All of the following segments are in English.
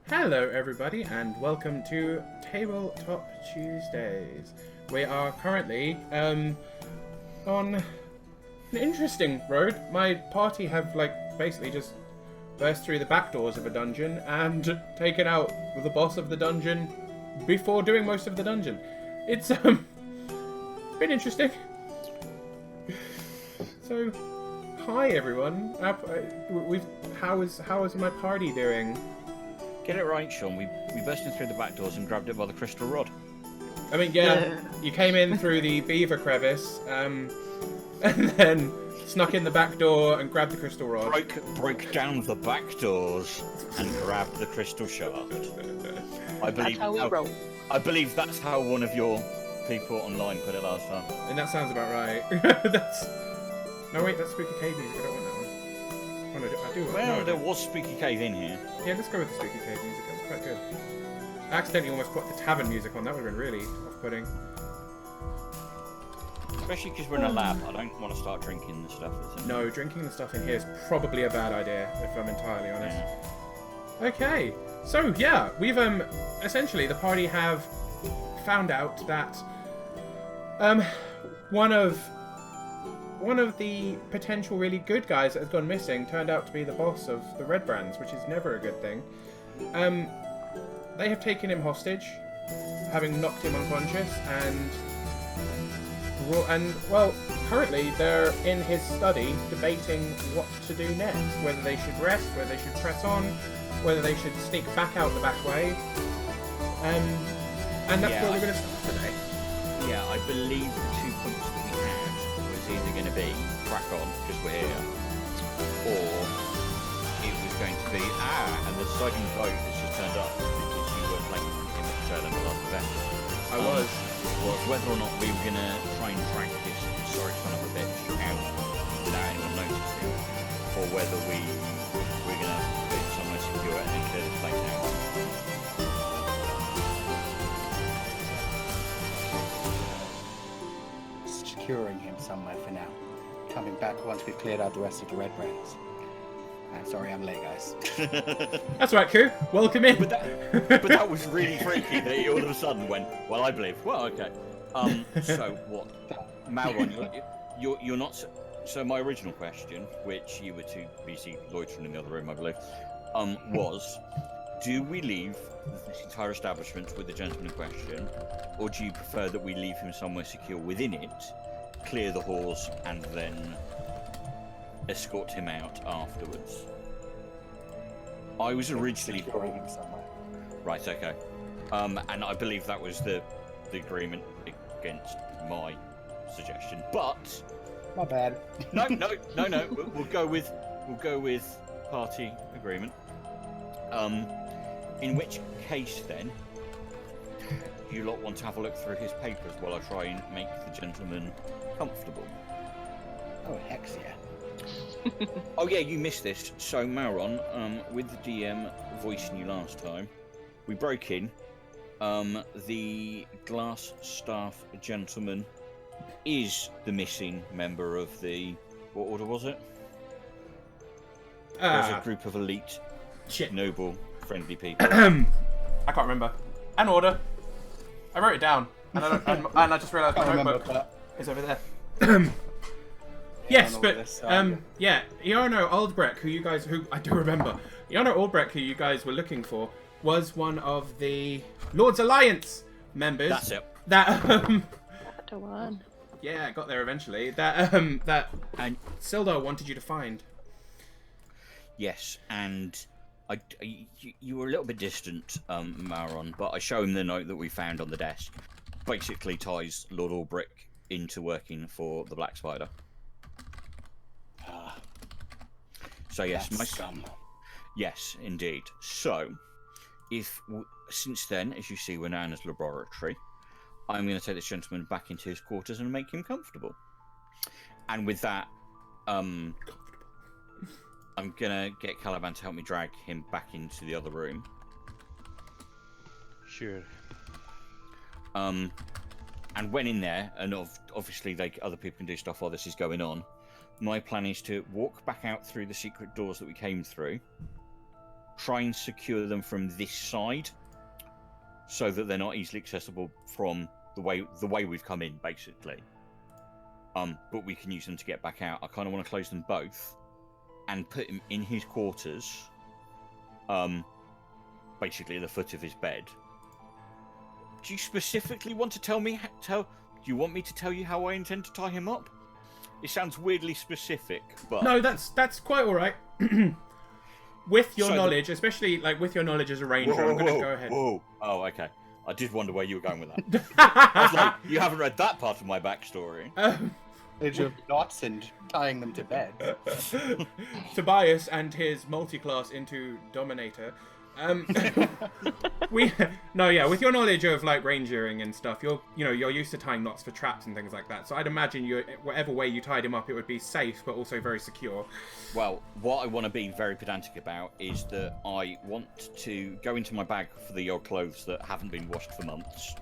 Hello everybody and welcome to Tabletop Tuesdays. We are currently on an interesting road. My party have basically just burst through the back doors of a dungeon and taken out the boss of the dungeon before doing most of the dungeon. It's been interesting. So hi everyone. How is my party doing? Get it right, Sean. We burst in through the back doors and grabbed it by the crystal rod. I mean, yeah, you came in through the beaver crevice, and then snuck in the back door and grabbed the crystal rod. Broke down the back doors and grabbed the crystal shaft. That's how we roll. I believe that's how one of your people online put it last time. And that sounds about right. No, wait, that's Spooky Cave music. I don't want that one. Oh, no, I do. Well, there was Spooky Cave in here. Yeah, let's go with the Spooky Cave music. That was quite good. I accidentally almost put the tavern music on. That would have been really off-putting. Especially because we're in a lab. I don't want to start drinking the stuff that's in No, drinking the stuff in here is probably a bad idea, if I'm entirely honest. Yeah. Okay, so yeah, we've essentially the party have found out that one of the potential really good guys that has gone missing turned out to be the boss of the Red Brands, which is never a good thing. They have taken him hostage, having knocked him unconscious, and well, currently they're in his study debating what to do next, whether they should rest, whether they should press on, whether they should sneak back out the back way. And that's where we're going to start today. Yeah, I believe the 2 points that we had was either going to be crack on because we're here, or it was going to be and the deciding vote has just turned up because you were playing him at the tail end of the last event. I was whether or not we were going to try and drag this sorry son of a bitch out without anyone noticing, or whether we're going to put it somewhere secure and clear this place out. Securing him somewhere for now. Coming back once we've cleared out the rest of the Red Brands. Sorry, I'm late, guys. That's right, Koo. Welcome in. But that was really freaky that he all of a sudden went, well, I believe. Well, okay. So what? Malron, you're not... So my original question, which you were too busy loitering in the other room, I believe, was, do we leave this entire establishment with the gentleman in question, or do you prefer that we leave him somewhere secure within it, clear the halls, and then escort him out afterwards? I was originally... Securing him somewhere. Right, okay. And I believe that was the agreement against my suggestion, but... My bad. No. We'll go with party agreement. In which case, then, you lot want to have a look through his papers while I try and make the gentleman comfortable. Oh, hex yeah. Oh yeah, you missed this. So Malron, with the DM voicing you last time, we broke in. The Glasstaff gentleman is the missing member of the... What order was it? It was a group of elite, noble, friendly people. I can't remember. An order. I wrote it down, and I just realised my notebook is over there. Yes, but yeah, Iarno Aldbrecht, who I do remember, Iarno Aldbrecht, who you guys were looking for, was one of the Lord's Alliance members. That's it. That The one. yeah, I got there eventually. That and Sildar wanted you to find. Yes, and you were a little bit distant, Malron, but I show him the note that we found on the desk. Basically ties Lord Albrecht into working for the Black Spider. So yes, yes, indeed. So, since then, as you see, we're now in his laboratory, I'm going to take this gentleman back into his quarters and make him comfortable. And with that, I'm gonna get Caliban to help me drag him back into the other room. Sure. And when in there, and obviously other people can do stuff while this is going on, my plan is to walk back out through the secret doors that we came through, try and secure them from this side, so that they're not easily accessible from the way we've come in, basically. But we can use them to get back out. I kind of want to close them both, and put him in his quarters, basically at the foot of his bed. Do you specifically want to tell me? Do you want me to tell you how I intend to tie him up? It sounds weirdly specific, but No, that's quite all right. With your knowledge, especially like with your knowledge as a ranger, I'm going to go ahead. Whoa. Oh, okay. I did wonder where you were going with that. I was like, you haven't read that part of my backstory. Age of knots and tying them to bed. Tobias and his multi-class into Dominator. With your knowledge of like rangering and stuff, you're used to tying knots for traps and things like that. So I'd imagine whatever way you tied him up, it would be safe but also very secure. Well, what I want to be very pedantic about is that I want to go into my bag for the old clothes that haven't been washed for months,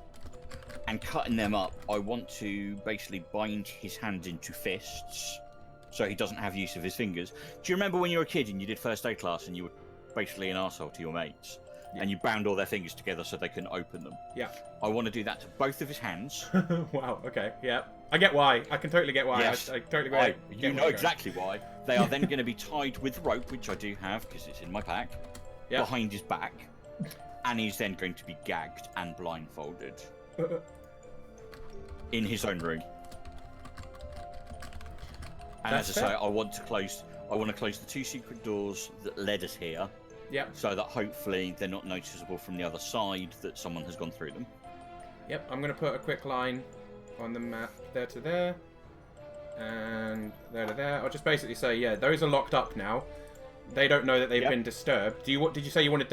and cutting them up, I want to basically bind his hands into fists, so he doesn't have use of his fingers. Do you remember when you were a kid and you did first aid class and you were basically an arsehole to your mates, and you bound all their fingers together so they couldn't open them? Yeah. I want to do that to both of his hands. Wow, okay, yeah. I get why. I can totally get why. Yes. I totally get You know exactly why. They are then going to be tied with rope, which I do have because it's in my pack, behind his back, and he's then going to be gagged and blindfolded in his own room. And That's as I say, fair. I want to close the two secret doors that led us here. Yep. So that hopefully they're not noticeable from the other side that someone has gone through them. Yep, I'm going to put a quick line on the map there to there, and there to there. I'll just basically say, yeah, those are locked up now. They don't know that they've been disturbed. Did you say you wanted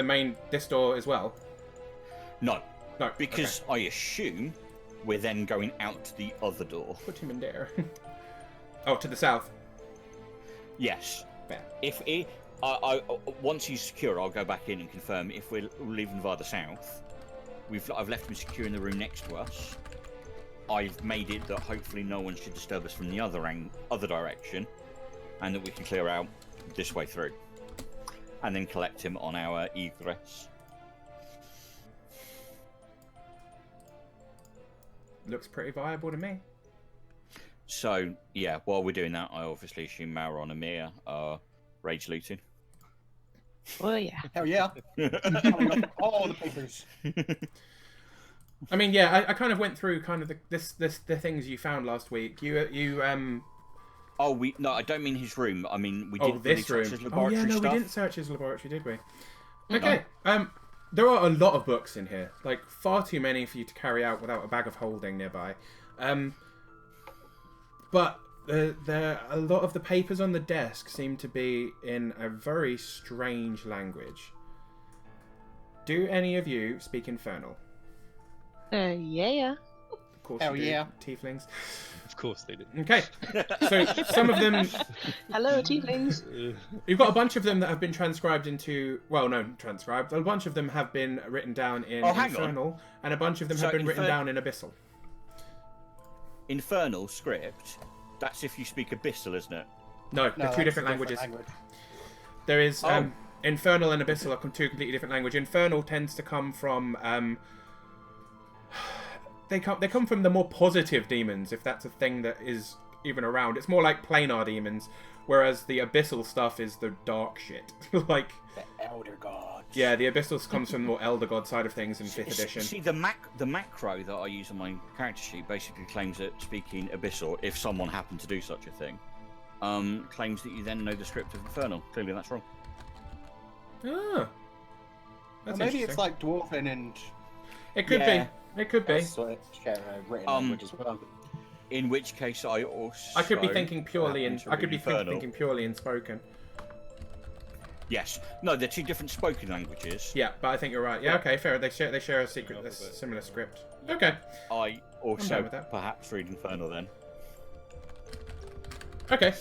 this door as well? No. No. Because I assume we're then going out the other door. Put him in there. Oh, to the south. Yes. Fair. If once he's secure, I'll go back in and confirm if we're leaving via the south. I've left him secure in the room next to us. I've made it that hopefully no one should disturb us from the other direction, and that we can clear out this way through, and then collect him on our egress. Looks pretty viable to me. So yeah, while we're doing that, I obviously assume Mauron and Amir are rage looting. Oh yeah. Hell yeah. Coming up all the papers. I mean, yeah, I kind of went through kind of the things you found last week. Oh, no, I don't mean his room. I mean, we did this room. search his laboratory we stuff. didn't search his laboratory, did we? Okay. There are a lot of books in here, like far too many for you to carry out without a bag of holding nearby. But a lot of the papers on the desk seem to be in a very strange language. Do any of you speak Infernal? Yeah. Of course Hell you do, yeah. tieflings. Of course they do. Okay, so some of them... Hello, tieflings. You've got a bunch of them that have been transcribed into... Well, no, transcribed. A bunch of them have been written down in Infernal, and a bunch of them have been written down in Abyssal. Infernal script, that's if you speak Abyssal, isn't it? No, they're two different languages. There is... Infernal and Abyssal are two completely different languages. Infernal tends to come from... They come from the more positive demons, if that's a thing that is even around. It's more like planar demons, whereas the abyssal stuff is the dark shit. Like The Elder Gods. Yeah, the abyssal comes from the more Elder God side of things in 5th edition. See, the macro that I use on my character sheet basically claims that speaking abyssal, if someone happened to do such a thing, claims that you then know the script of Infernal. Clearly, that's wrong. Ah, that's Maybe interesting. it's like Dwarven and... It could be. It could be. Sort of share a written language as well. In which case, I could be thinking purely in. happen to I could be read Infernal. thinking purely in spoken. Yes. No, they're two different spoken languages. Yeah, but I think you're right. Yeah, okay, fair. They share a similar script. Okay. I also with that. perhaps read Infernal then. Okay.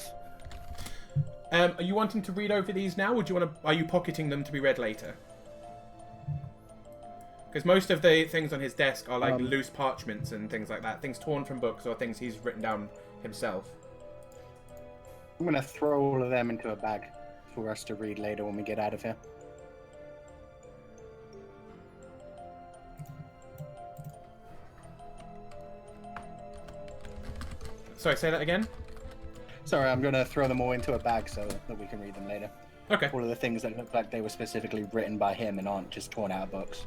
Are you wanting to read over these now, or do you want to? Are you pocketing them to be read later? Because most of the things on his desk are like loose parchments and things like that. Things torn from books or things he's written down himself. I'm going to throw all of them into a bag for us to read later when we get out of here. Sorry, say that again? Sorry, I'm going to throw them all into a bag so that we can read them later. Okay. All of the things that look like they were specifically written by him and aren't just torn out of books.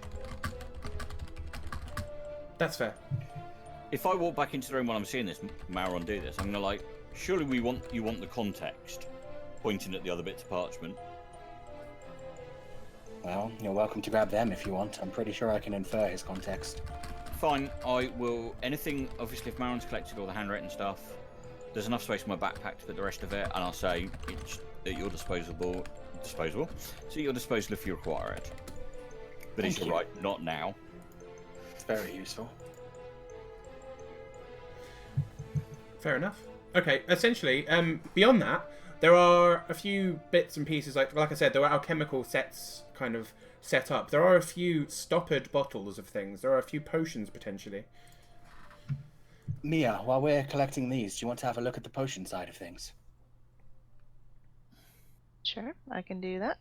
That's fair. If I walk back into the room while I'm seeing this Mauron do this, I'm gonna like, surely you want the context, pointing at the other bits of parchment. Well, you're welcome to grab them if you want. I'm pretty sure I can infer his context. Fine, I will. Anything, obviously, if Mauron's collected all the handwritten stuff, there's enough space in my backpack to put the rest of it, and I'll say it's at your disposable, so at your disposal if you require it. But Thank it's you. alright, not now. It's very useful. Fair enough. Okay, essentially, beyond that, there are a few bits and pieces, like I said, there are alchemical sets kind of set up. There are a few stoppered bottles of things. There are a few potions, potentially. Mia, while we're collecting these, do you want to have a look at the potion side of things? Sure, I can do that.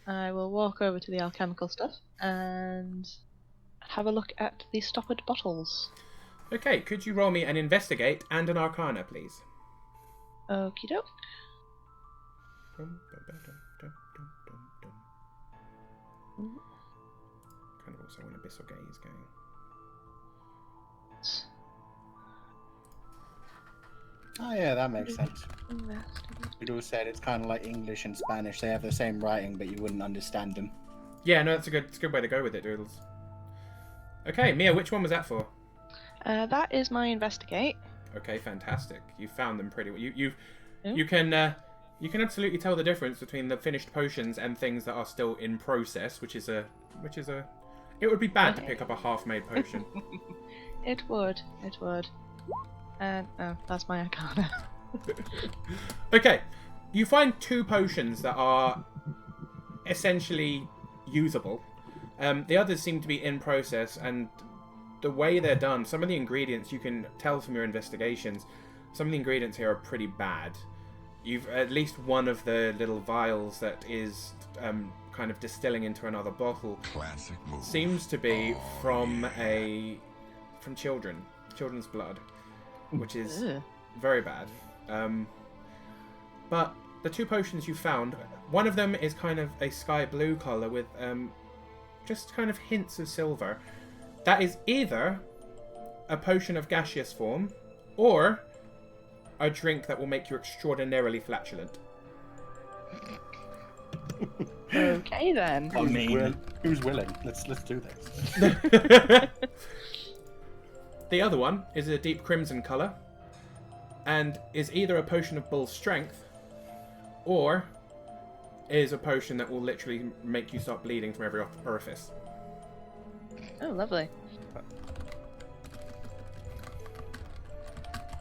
I will walk over to the alchemical stuff and have a look at the stoppered bottles. Okay, could you roll me an investigate and an arcana, please? Okie doke. Kind of also want Abyssal Gaze going. Oh yeah, that makes sense. Investigate. We'd all said it's kind of like English and Spanish. They have the same writing, but you wouldn't understand them. Yeah, no, that's a good way to go with it, Doodles. Okay, Mia, which one was that for? That is my investigate. Okay, fantastic. You found them pretty well. You Oh. can absolutely tell the difference between the finished potions and things that are still in process, which is a it would be bad to pick up a half-made potion. It would. And oh, that's my arcana. Okay, you find two potions that are essentially usable. The others seem to be in process, and the way they're done, some of the ingredients you can tell from your investigations, some of the ingredients here are pretty bad. You've at least one of the little vials that is kind of distilling into another bottle Classic move. seems to be from children's blood, which is Ugh. very bad. But the two potions you found, one of them is kind of a sky blue color with just kind of hints of silver. That is either a potion of gaseous form or a drink that will make you extraordinarily flatulent. Okay then. I mean, Who's willing? Let's do this. The other one is a deep crimson color and is either a potion of bull strength or is a potion that will literally make you start bleeding from every orifice. Oh, lovely.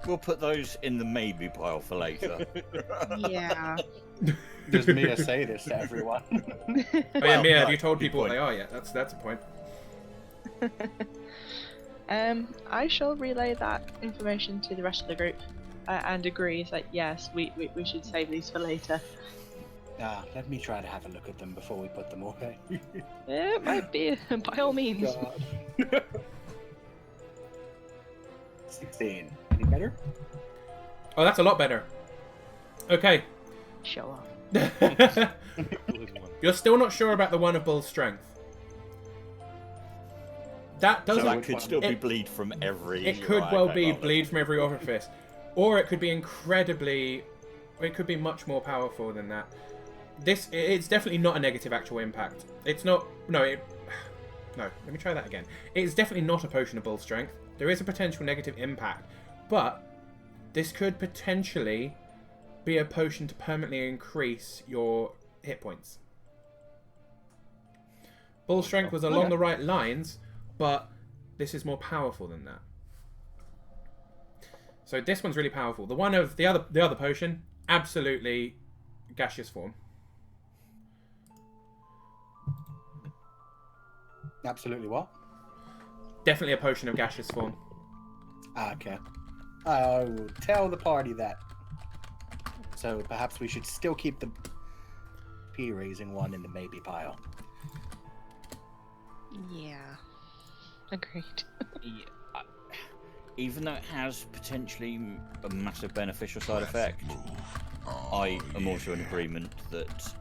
we'll put those in the maybe pile for later. Yeah. Does Mia say this to everyone? Oh yeah, Well, Mia, have no, you told good people what point. they are yet? That's a point. I shall relay that information to the rest of the group and agree that yes, we should save these for later. Let me try to have a look at them before we put them away. It might be, by all means. God. 16. Any better? Oh, that's a lot better. Okay. Show off. You're still not sure about the one of bull strength. That So doesn't. that could still be it- bleed from every. It could right, well okay, be well, bleed from every orifice, or it could be incredibly. It could be much more powerful than that. It's definitely not a negative actual impact. It's not. No. No. Let me try that again. It's definitely not a potion of bull strength. There is a potential negative impact, but this could potentially be a potion to permanently increase your hit points. Bull strength was along the right lines, but this is more powerful than that. So this one's really powerful. The one of the other potion, absolutely gaseous form. Absolutely what? Definitely a potion of gaseous form. Okay. I will tell the party that. So perhaps we should still keep the P-raising one in the maybe pile. Yeah. Agreed. Yeah, even though it has potentially a massive beneficial side effect, I am also in agreement that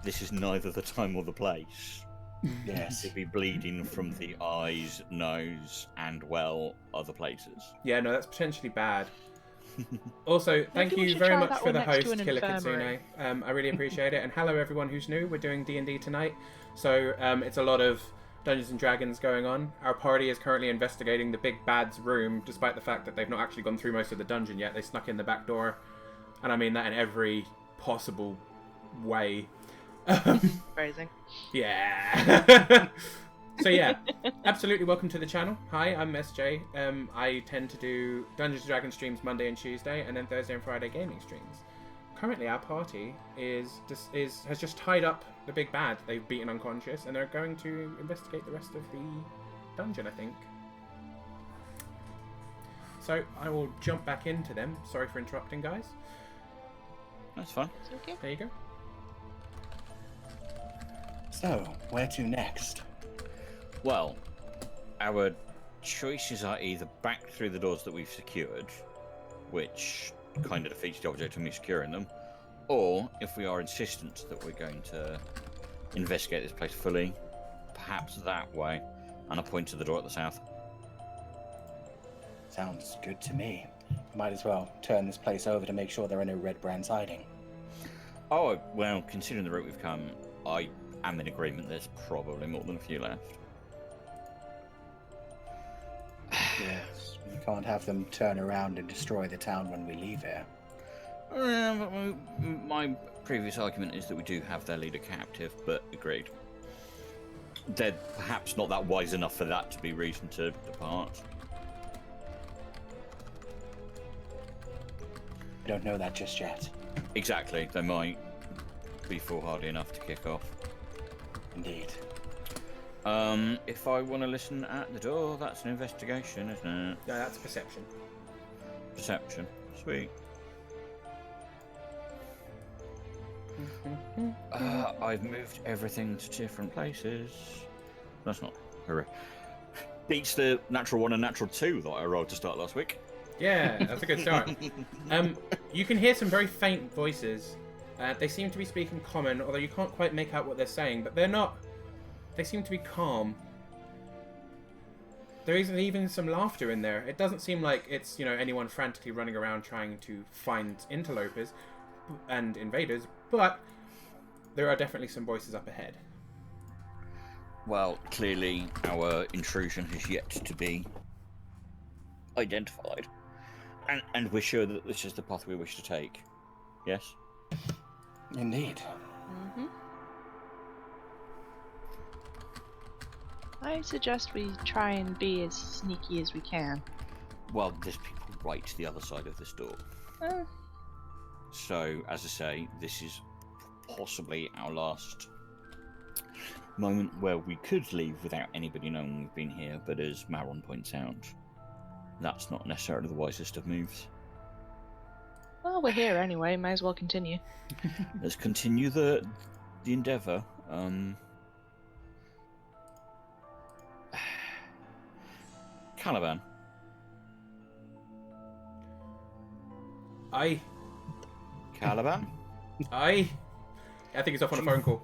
this is neither the time or the place Yes. to be bleeding from the eyes, nose, and, well, other places. Yeah, no, that's potentially bad. Also, thank Maybe we you should very try much that for one the next to host, an Killer infirmary. Kitsune. I really appreciate it. And hello, everyone who's new. We're doing D&D tonight. So it's a lot of Dungeons and Dragons going on. Our party is currently investigating the Big Bad's room, despite the fact that they've not actually gone through most of the dungeon yet. They snuck in the back door. And I mean that in every possible way. Phrasing. Yeah. So yeah, absolutely welcome to the channel. Hi, I'm SJ. I tend to do Dungeons & Dragons streams Monday and Tuesday, and then Thursday and Friday gaming streams. Currently, our party has just tied up the Big Bad. They've beaten unconscious, and they're going to investigate the rest of the dungeon, I think. So I will jump back into them. Sorry for interrupting, guys. That's fine. It's okay. There you go. So, where to next? Well, our choices are either back through the doors that we've secured, which kind of defeats the object of me securing them, or if we are insistent that we're going to investigate this place fully, perhaps that way, and I point to the door at the south. Sounds good to me. Might as well turn this place over to make sure there are no red brands hiding. Oh, well, considering the route we've come, I am in agreement there's probably more than a few left. Yes. You can't have them turn around and destroy the town when we leave here. My previous argument is that we do have their leader captive, but agreed. They're perhaps not that wise enough for that to be reason to depart. I don't know that just yet. Exactly, they might be foolhardy enough to kick off. Indeed. If I want to listen at the door, that's an investigation, isn't it? No, that's perception. Perception. Sweet. I've moved everything to different places. That's not hooray. Beats the natural 1 and natural 2 that I rolled to start last week. Yeah, that's a good start. You can hear some very faint voices. They seem to be speaking common, although you can't quite make out what they're saying, but they're not... They seem to be calm. There isn't even some laughter in there. It doesn't seem like it's, anyone frantically running around trying to find interlopers and invaders, but there are definitely some voices up ahead. Well, clearly our intrusion has yet to be identified. And we're sure that this is the path we wish to take. Yes? Indeed. Mm-hmm. I suggest we try and be as sneaky as we can. Well, there's people right to the other side of this door. So, as I say, this is possibly our last moment where we could leave without anybody knowing we've been here, but as Maron points out, that's not necessarily the wisest of moves. Well, we're here anyway, may as well continue. Let's continue the endeavour. Caliban. Caliban? I think he's off on a phone call.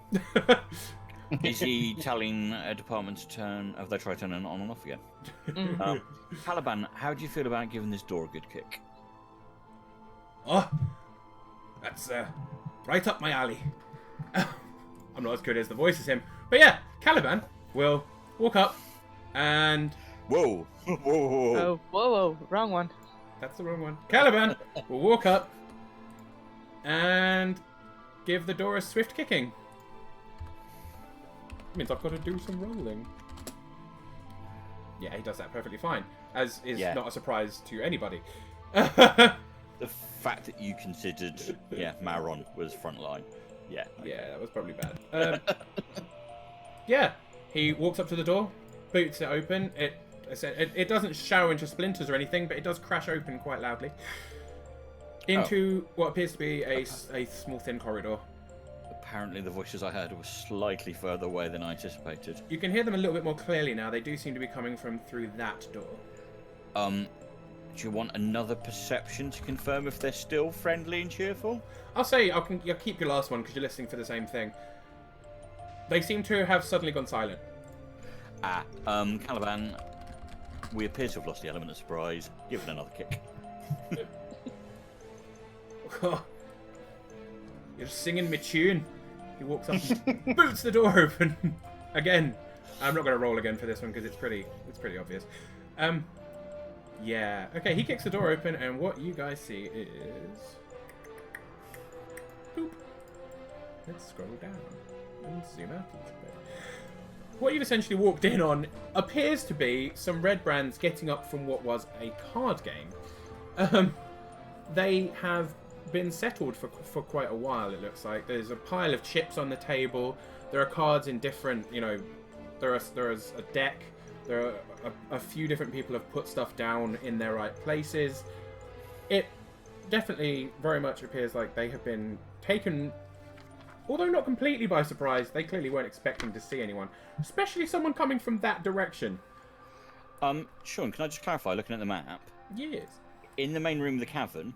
Is he telling a department to turn... Have they tried turning it on and off again? Mm. Caliban, how do you feel about giving this door a good kick? Oh, that's right up my alley. I'm not as good as the voice as him. But yeah, Caliban will walk up and... Whoa! Whoa, whoa, whoa. Oh, whoa, wrong one. That's the wrong one. Caliban will walk up and give the door a swift kicking. Means I've got to do some rolling. Yeah, he does that perfectly fine, as is Yeah. not a surprise to anybody. The fact that you considered, Maron was front line. Yeah. Yeah, that was probably bad. Yeah, he walks up to the door, boots it open. It doesn't shower into splinters or anything, but it does crash open quite loudly into what appears to be a small, thin corridor. Apparently the voices I heard were slightly further away than I anticipated. You can hear them a little bit more clearly now. They do seem to be coming from through that door. Do you want another perception to confirm if they're still friendly and cheerful? I'll say you'll keep your last one because you're listening for the same thing. They seem to have suddenly gone silent. Caliban, we appear to have lost the element of surprise. Give it another kick. You're singing me tune. He walks up and boots the door open. Again. I'm not going to roll again for this one because it's pretty obvious. Yeah. Okay, he kicks the door open, and what you guys see is... Boop. Let's scroll down and zoom out a little bit. What you've essentially walked in on appears to be some red brands getting up from what was a card game. They have been settled for quite a while, it looks like. There's a pile of chips on the table. There are cards in different, there is a deck. There are a few different people have put stuff down in their right places. It definitely very much appears like they have been taken, although not completely by surprise. They clearly weren't expecting to see anyone, especially someone coming from that direction. Sean, can I just clarify, looking at the map? Yes. In the main room of the cavern...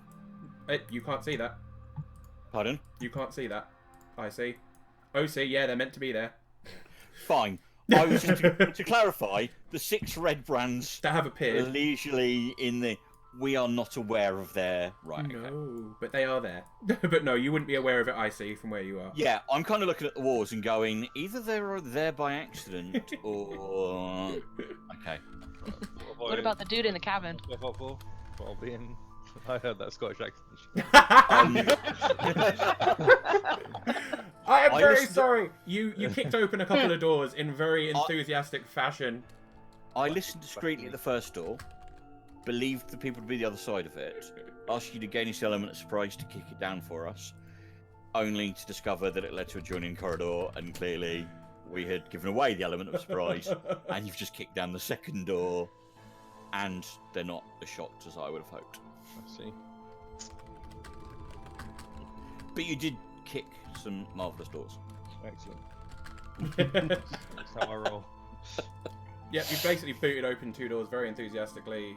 You can't see that. Pardon? You can't see that. I see. Oh, see, yeah, they're meant to be there. Fine. I was just to clarify, the 6 red brands That have appeared. are leisurely in the... We are not aware of their... Right, No, okay. but they are there. But no, you wouldn't be aware of it, I see, from where you are. Yeah, I'm kind of looking at the walls and going, either they're there by accident, or... Okay. What about the dude in the cabin? I'll be in... I heard that Scottish accent. I am I very listened to- sorry. You kicked open a couple of doors in very enthusiastic fashion. I listened discreetly at the first door, believed the people to be the other side of it, asked you to gain this element of surprise to kick it down for us, only to discover that it led to a joining corridor, and clearly we had given away the element of surprise, and you've just kicked down the second door, and they're not as shocked as I would have hoped. I see. But you did kick some marvellous doors. Excellent. That's how I roll. Yep, you basically booted open 2 doors very enthusiastically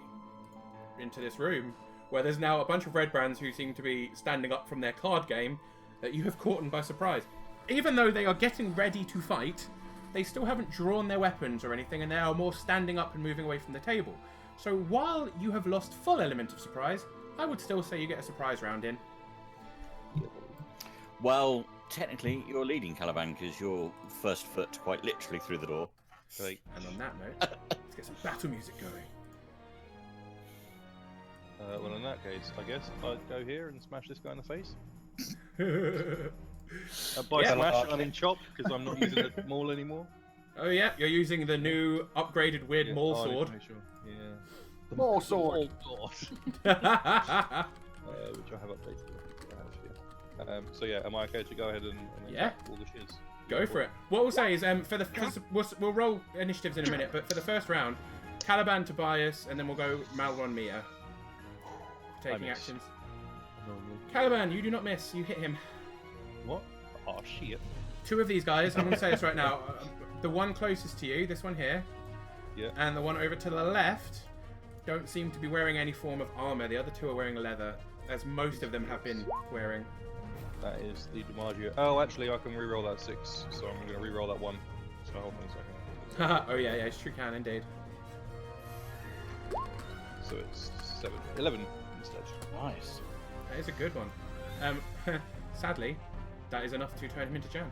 into this room, where there's now a bunch of red brands who seem to be standing up from their card game that you have caught them by surprise. Even though they are getting ready to fight, they still haven't drawn their weapons or anything, and they are more standing up and moving away from the table. So while you have lost full element of surprise, I would still say you get a surprise round in. Well, technically, you're leading, Caliban, because you're first foot quite literally through the door. Great. And on that note, let's get some battle music going. Well, in that case, I guess I'd go here and smash this guy in the face. By Yeah. smash, I mean chop, because I'm not using the maul anymore. Oh yeah, you're using the new upgraded weird maul I need to sword. make sure. Yeah. Maul sword. Maul sword. Which I have updated. So yeah, am I okay to go ahead and Yeah. all the shiz? Go for it. What we'll say is, we'll roll initiatives in a minute, but for the first round, Caliban, Tobias, and then we'll go Malron, Mia. Taking miss. actions. Normally. Caliban, you do not miss. You hit him. What? Oh shit. 2 of these guys, I'm going to say this right now. The one closest to you, this one here, Yeah. and the one over to the left, don't seem to be wearing any form of armor. The other 2 are wearing leather, as most of them have been wearing. That is the DiMaggio. Oh, actually, I can re-roll that 6, so I'm going to re-roll that 1. So hold on a second. Oh yeah, it's true can indeed. So it's 11 instead. Nice. That is a good one. Sadly, that is enough to turn him into jam.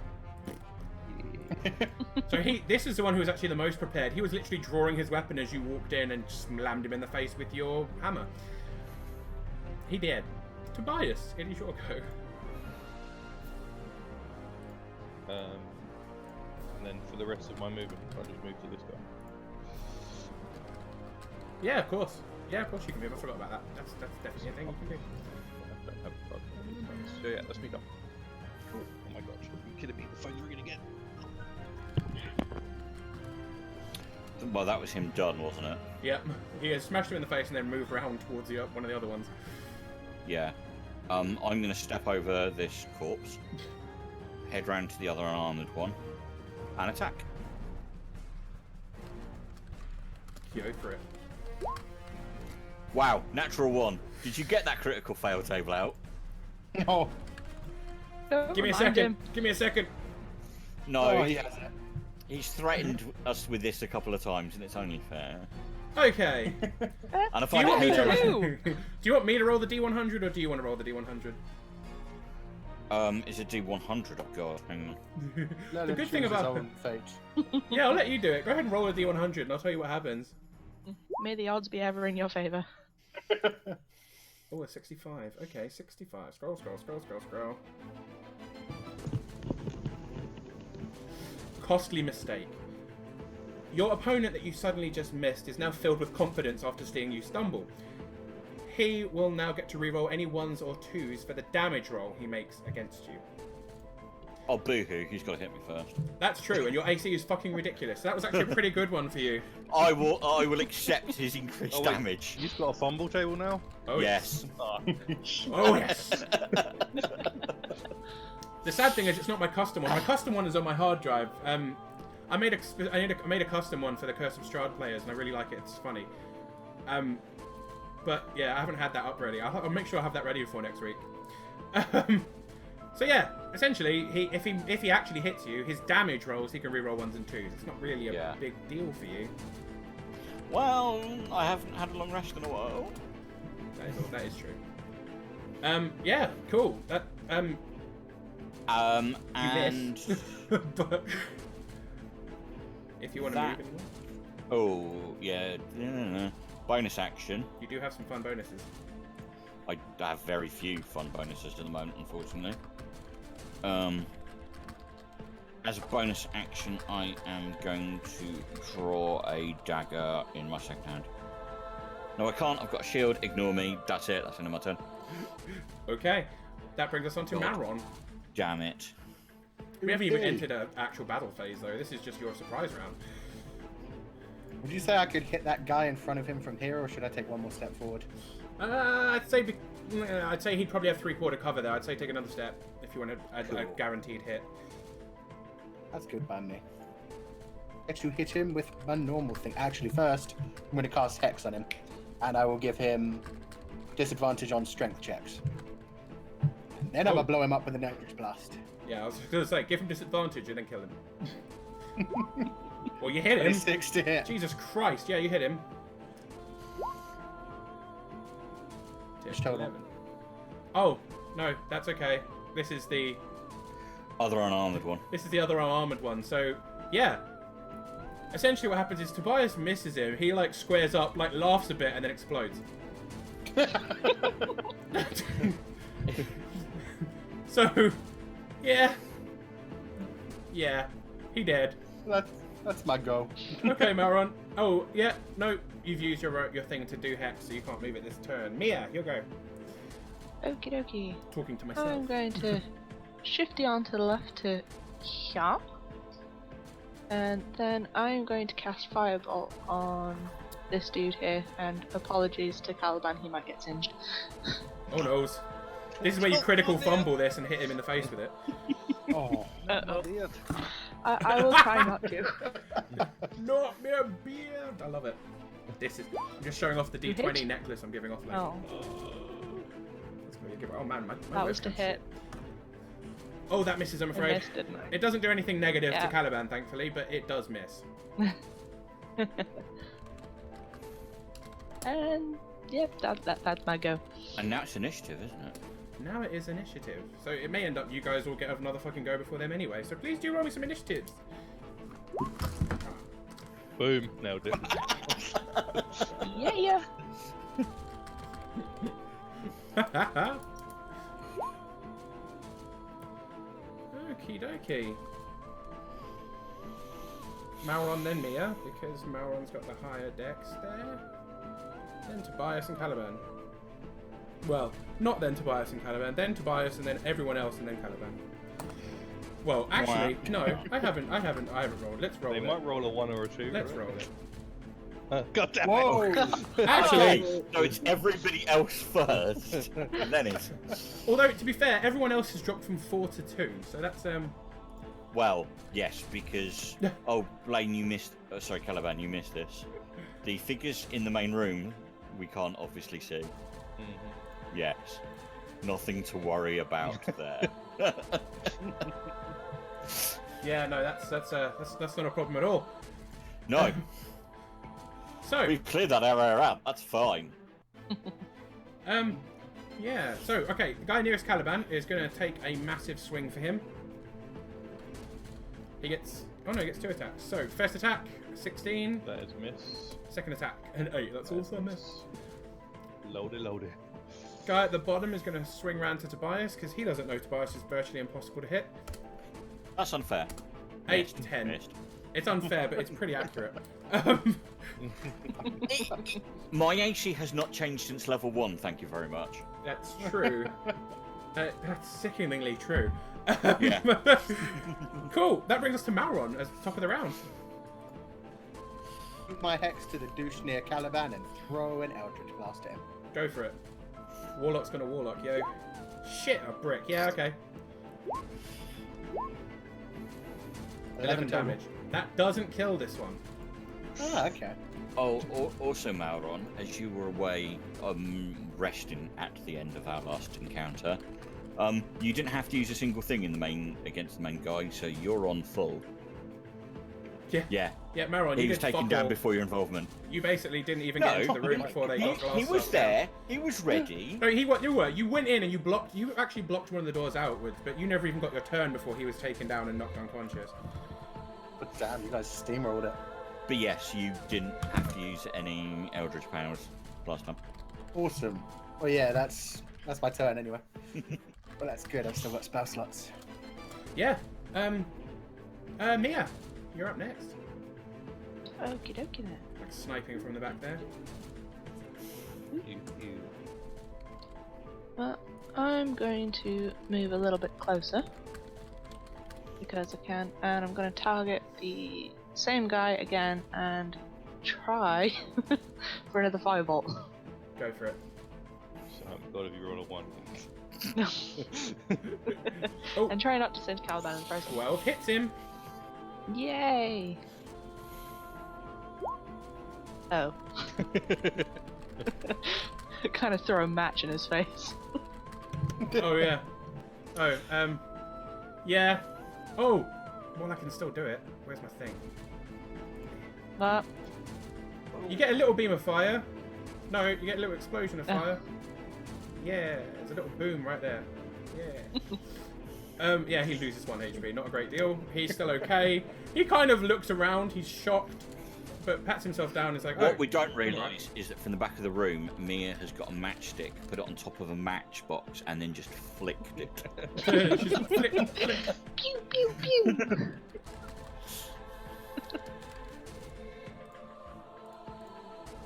So this is the one who was actually the most prepared. He was literally drawing his weapon as you walked in and slammed him in the face with your hammer. He did. Tobias, it is your go. And then for the rest of my movement, I'll just move to this guy. Yeah, of course. Yeah, of course you can move. I forgot about that. That's definitely a thing you can do. I don't have a bug. So yeah, let's meet up. Oh my gosh, are you kidding me? The phone's ringing again. Well, that was him done, wasn't it? Yep. He has smashed him in the face and then moved around towards one of the other ones. Yeah. I'm going to step over this corpse, head round to the other unarmored one, and attack. Go for it. Wow, natural 1. Did you get that critical fail table out? Oh, Don't Give me a remind second. him. Give me a second. No, oh he has it. he's threatened us with this a couple of times, and it's only fair. Okay. And I Do you find want me it to? Ew. Do you want me to roll the D100 or do you want to roll the D100? Is it D100? Oh god, hang on. Let The him good thing choose his about- own fate. Yeah, I'll let you do it. Go ahead and roll a D100 and I'll tell you what happens. May the odds be ever in your favour. Oh, a 65. Okay, 65. Scroll, scroll, scroll, scroll, scroll. Costly mistake. Your opponent that you suddenly just missed is now filled with confidence after seeing you stumble. He will now get to reroll any 1s or 2s for the damage roll he makes against you. Oh, boo-hoo, he's got to hit me first. That's true, and your AC is fucking ridiculous. That was actually a pretty good one for you. I will accept his increased Oh, wait. damage. You've got a fumble table now? Oh Yes. Oh yes. The sad thing is, it's not my custom one. My custom one is on my hard drive. I made a custom one for the Curse of Strahd players, and I really like it. It's funny. But yeah, I haven't had that up ready. I'll make sure I have that ready before next week. So yeah, essentially, if he actually hits you, his damage rolls he can reroll 1s and 2s. It's not really a big deal for you. Well, I haven't had a long rest in a while. That is true. Yeah, cool. That you And missed. But if you want to That- move anymore, oh yeah, bonus action. you do have some fun bonuses. I have very few fun bonuses at the moment, unfortunately. As a bonus action, I am going to draw a dagger in my second hand. No, I can't. I've got a shield. Ignore me. That's it. That's the end of my turn. Okay, that brings us on to God. Malron. Damn it. We haven't even Okay. entered an actual battle phase though. This is just your surprise round. Would you say I could hit that guy in front of him from here, or should I take one more step forward? I'd say he'd probably have 3/4 cover there. I'd say take another step if you want a Cool. guaranteed hit. That's good by me. Get to hit him with a normal thing. Actually, first, I'm going to cast Hex on him, and I will give him disadvantage on strength checks. And then I'm going to blow him up with an Eldritch Blast. Yeah, I was gonna say give him disadvantage and then kill him. Well, you hit him. 26 to hit. Jesus Christ! Yeah, you hit him. Which total? 11. Oh no, that's okay. This is the Other unarmored one. other armored one. So yeah, essentially what happens is Tobias misses him. He like squares up, like laughs a bit, and then explodes. So yeah, he dead. That's my go. Okay, Malron. Oh yeah, no, you've used your thing to do hex, so you can't move it this turn. Mia, you'll go. Okie dokie. Talking to I'm myself. going to shifty on to the left to here. And then I'm going to cast Firebolt on this dude here. And apologies to Caliban, he might get singed. Oh noes. This is where you critical fumble this and hit him in the face with it. Oh. Uh-oh. Idiot. I will try not to. Not me a beard. I love it. This is. I'm just showing off the You D20 hit? necklace I'm giving off later. Oh, That's gonna give it. Oh man, my that was to webcam's hit. Oh, that misses. I'm I afraid. missed, didn't I? It doesn't do anything negative Yeah. to Caliban, thankfully, but it does miss. And yep, that's my go. And now it's initiative, isn't it? Now it is initiative, so it may end up you guys all get another fucking go before them anyway. So please do roll me some initiatives. Boom. Nailed it. Yeah. Okie dokie. Malron then Mia, because Malron's got the higher dex there. Then Tobias and Caliban. Well, not then Tobias and Caliban, then Tobias and then everyone else and then Caliban. Well, actually, no, I haven't rolled. Let's roll They it. might roll a 1 or a 2. Let's right? roll it. God damn it. Whoa! Actually, So it's everybody else first, and then it's... although to be fair, everyone else has dropped from 4 to 2, so that's Well, yes, because... Oh, Blaine, you missed... sorry, Caliban, you missed this. The figures in the main room we can't obviously see. Mm-hmm. Yes. Nothing to worry about there. Yeah, no, that's not a problem at all. No, So, we've cleared that area out. That's fine. yeah. So, okay, the guy nearest Caliban is going to take a massive swing for him. He gets. Oh no, he gets 2 attacks. So, first attack, 16. That is miss. Second attack, an 8. That's also a miss. Loaded. Guy at the bottom is going to swing round to Tobias because he doesn't know Tobias is virtually impossible to hit. That's unfair. 8, Missed, 10. missed. It's unfair, but it's pretty accurate. My AC has not changed since level 1, thank you very much. That's true. That's sickeningly true. Yeah. Cool. That brings us to Malron as top of the round. Shoot my hex to the douche near Caliban and throw an Eldritch Blast at him. Go for it. Warlock's gonna Warlock, yo. Shit, a brick. Yeah, okay. 11 total. damage. That doesn't kill this one. Ah, okay. Oh, also Mauron, as you were away resting at the end of our last encounter, you didn't have to use a single thing in the main against the main guy, so you're on full. Yeah. Yeah. Yeah, Malron, He you was did taken fuck down all. before your involvement. You basically didn't even get into the room before they got he was Glasstaff there. down. He was ready. No, you went in and you actually blocked one of the doors outwards, but you never even got your turn before he was taken down and knocked unconscious. But damn, you guys steamrolled it. But yes, you didn't have to use any Eldritch powers last time. Awesome. Well, yeah, that's my turn anyway. Well, that's good. I've still got spell slots. Yeah. Mia, you're up next. Okie dokie then. Like sniping from the back there. You. Well, I'm going to move a little bit closer because I can, and I'm going to target the same guy again and try for another firebolt. Go for it. So God, if you roll a 1. No. Oh. And try not to send Caliban in the first one. 12 hits him. Yay! Oh. Kind of throw a match in his face. Oh yeah. Oh, yeah. Oh! Well, I can still do it. Where's my thing? But You get a little beam of fire. No, you get a little explosion of Oh. fire. Yeah, there's a little boom right there. Yeah. Yeah, he loses 1 HP. Not a great deal. He's still okay. He kind of looks around. He's shocked, but pats himself down. And is like, What oh. we don't realise is that from the back of the room, Mia has got a matchstick, put it on top of a matchbox, and then just flicked it. She's flick, flick. pew pew pew.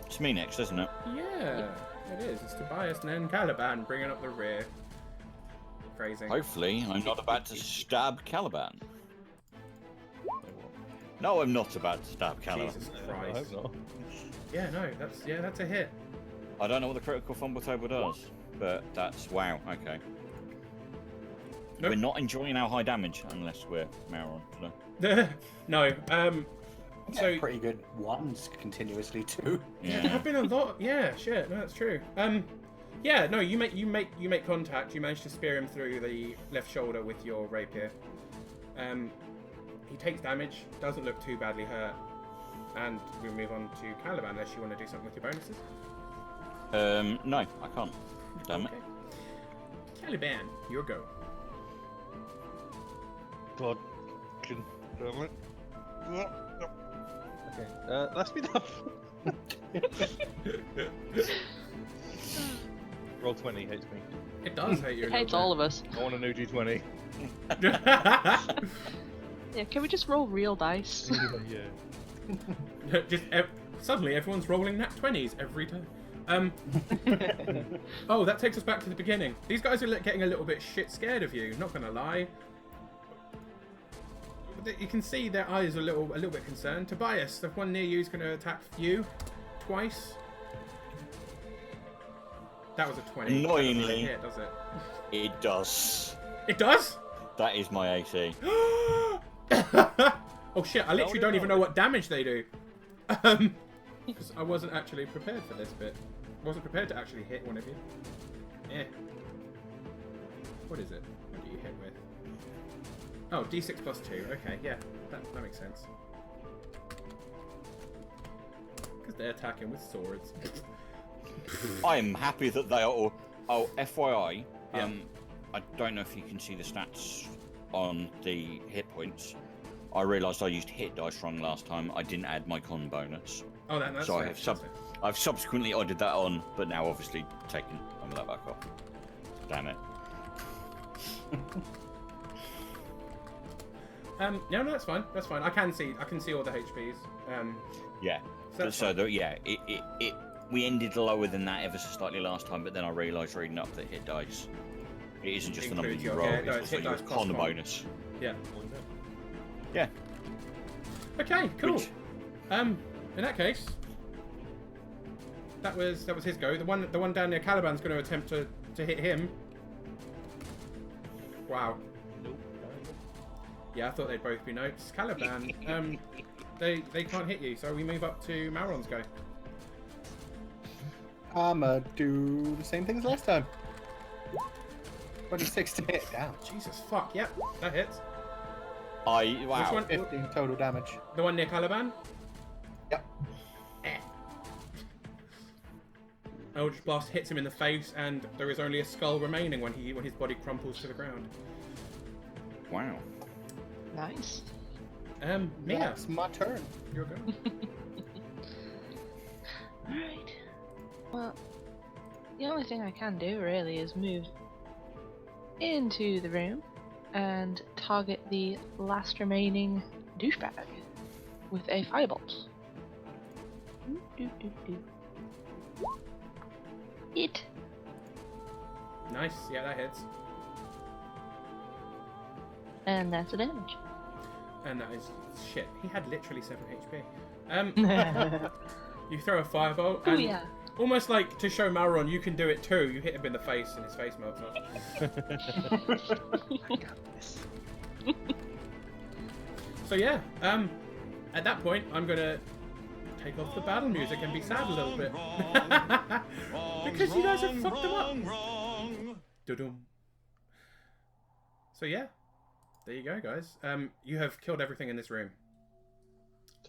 It's me next, isn't it? Yeah, it is. It's Tobias and then Caliban bringing up the rear. Crazy. Hopefully, I'm not about to stab Caliban. No, I'm not about to stab Caliban. Jesus I Christ. hope not. Yeah, no, that's a hit. I don't know what the critical fumble table does, but that's wow. Okay. Nope. We're not enjoying our high damage unless we're Mauron today. No, so Yeah, pretty good ones continuously too. yeah, there Yeah. have been a lot. Yeah, shit, no, that's true. Yeah, no, you make contact. You manage to spear him through the left shoulder with your rapier. He takes damage, doesn't look too badly hurt, and we move on to Caliban unless you want to do something with your bonuses. No, I can't. Damn it. Okay. Caliban, your go. God. Damn it. Okay. That's me done. Roll 20 hates me. It does hate you. It hates all of us. I want a new G20. Yeah, can we just roll real dice? Yeah. Suddenly everyone's rolling nat 20s every time. Oh, that takes us back to the beginning. These guys are getting a little bit shit scared of you. Not gonna lie. You can see their eyes are a little bit concerned. Tobias, the one near you is going to attack you twice. That was a 20. Annoyingly. That doesn't hit, does it? It does. It does? That is my AC. Oh shit! I literally don't even know what damage they do. Because I wasn't actually prepared for this bit. wasn't prepared to actually hit one of you. Eh. What is it? What do you hit with? Oh, d6 plus 2. Okay, yeah, that makes sense. Because they're attacking with swords. I'm happy that they are all... Oh, FYI, Yeah. I don't know if you can see the stats on the hit points. I realised I used hit dice wrong last time. I didn't add my con bonus. Oh, that's So fair. I've subsequently added that on, but now obviously taken some of that back off. Damn it. No, that's fine. That's fine. I can see all the HPs. Yeah. So that's So fine. yeah, we ended lower than that ever so slightly last time, but then I realised reading up that hit dice, it isn't just the number Includes you your- roll, yeah, no, it's it's also hit your dice plus con con. bonus. Yeah. Yeah. Okay. Cool. Which- In that case, that was his go. The one down near Caliban's going to attempt to hit him. Wow. Nope. Yeah, I thought they'd both be notes. Caliban, they can't hit you, so we move up to Mauron's go. I'ma do the same thing as last time. 26 to hit. Down. Jesus fuck. Yep, that hits. Wow. Which one? 15 total damage. The one near Caliban. Yep. Eldritch Blast hits him in the face, and there is only a skull remaining when his body crumples to the ground. Wow. Nice. Mia, That's my turn. you're going. Alright. Well, the only thing I can do really is move into the room and target the last remaining douchebag with a firebolt. Hit. Nice. Yeah, that hits. And that's the damage. And that is shit. He had literally 7 HP. You throw a firebolt, Oh and yeah. almost like to show Mauron you can do it too. You hit him in the face, and his face melts off. I got this. So yeah, at that point, I'm gonna take off the battle music and be sad a little bit because you guys have fucked them up. Dudum. So yeah, there you go, guys. You have killed everything in this room.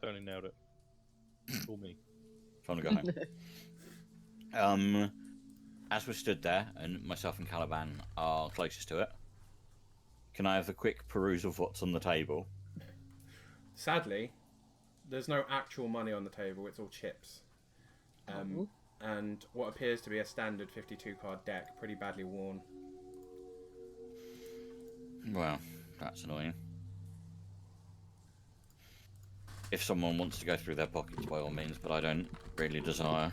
Tony nailed it. Or me. Time to go home. As we stood there, and myself and Caliban are closest to it, can I have a quick peruse of what's on the table? Sadly, there's no actual money on the table. It's all chips. And what appears to be a standard 52 card deck, pretty badly worn. Well, that's annoying. If someone wants to go through their pockets, by all means, but I don't really desire.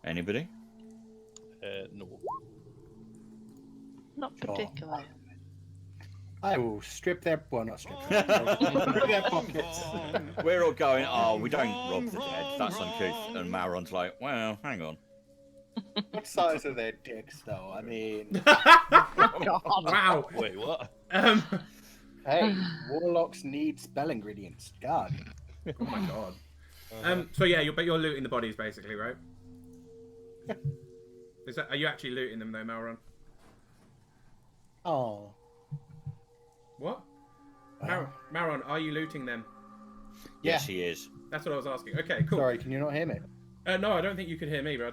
Anybody? No. Not Sure. particularly. I will strip their... Well, not strip their pockets. We're all going, oh, we don't rob the dead. That's uncouth. And Mauron's like, well, hang on. What size are their dicks, though? I mean... Wow. Wait, what? Hey, warlocks need spell ingredients. God. Oh my god. So yeah, you're looting the bodies basically, right? Are you actually looting them though, Mauron? Oh. What? Mauron, are you looting them? Yeah. Yes, he is. That's what I was asking. Okay, cool. Sorry, can you not hear me? No, I don't think you could hear me, bro.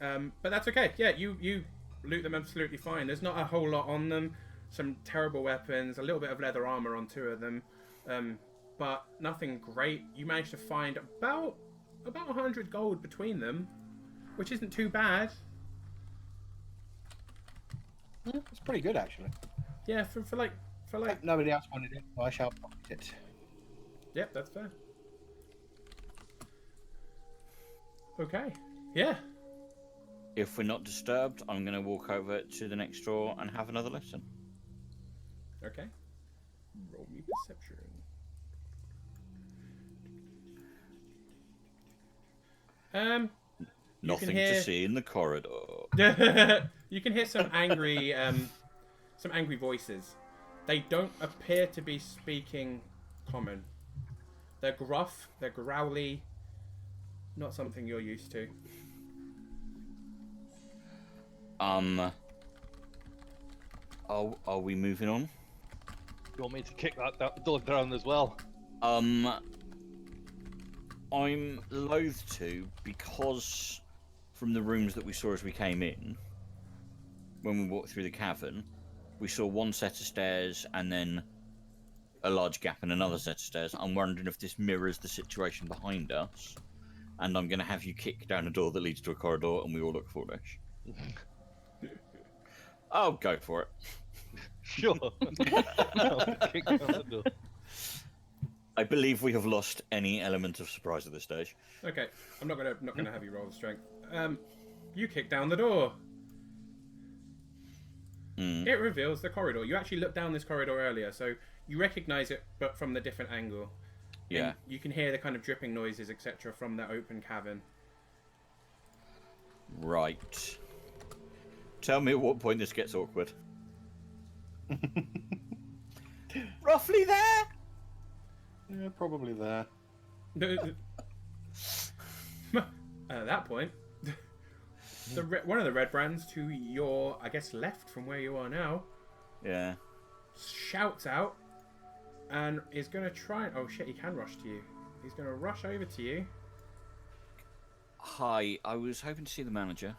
But that's okay. Yeah, you loot them absolutely fine. There's not a whole lot on them. Some terrible weapons, a little bit of leather armor on 2 of them, but nothing great. You managed to find about 100 gold between them, which isn't too bad. Yeah, it's pretty good, actually. Yeah, for like. Nobody else wanted it, so I shall pocket it. Yep, that's fair. Okay. Yeah. If we're not disturbed, I'm going to walk over to the next drawer and have another listen. Okay. Roll me perception. Nothing hear- to see in the corridor. You can hear some angry voices. They don't appear to be speaking common. They're gruff, they're growly. Not something you're used to. Are we moving on? You want me to kick that door down as well? I'm loath to, because from the rooms that we saw as we came in, when we walked through the cavern, we saw one set of stairs and then a large gap in another set of stairs. I'm wondering if this mirrors the situation behind us, and I'm going to have you kick down a door that leads to a corridor and we all look foolish. I'll go for it. Sure. I'll kick down the door. I believe we have lost any element of surprise at this stage. Okay, I'm not gonna have you roll the strength. You kick down the door. It reveals the corridor. You actually looked down this corridor earlier, so you recognize it, but from the different angle. Yeah. And you can hear the kind of dripping noises, etc., from that open cavern. Right. Tell me at what point this gets awkward. Roughly there. Yeah, probably there. At that point, one of the red brands to your, I guess, left from where you are now, Yeah. shouts out and is going to try. Oh shit, he can rush to you. He's going to rush over to you. Hi, I was hoping to see the manager.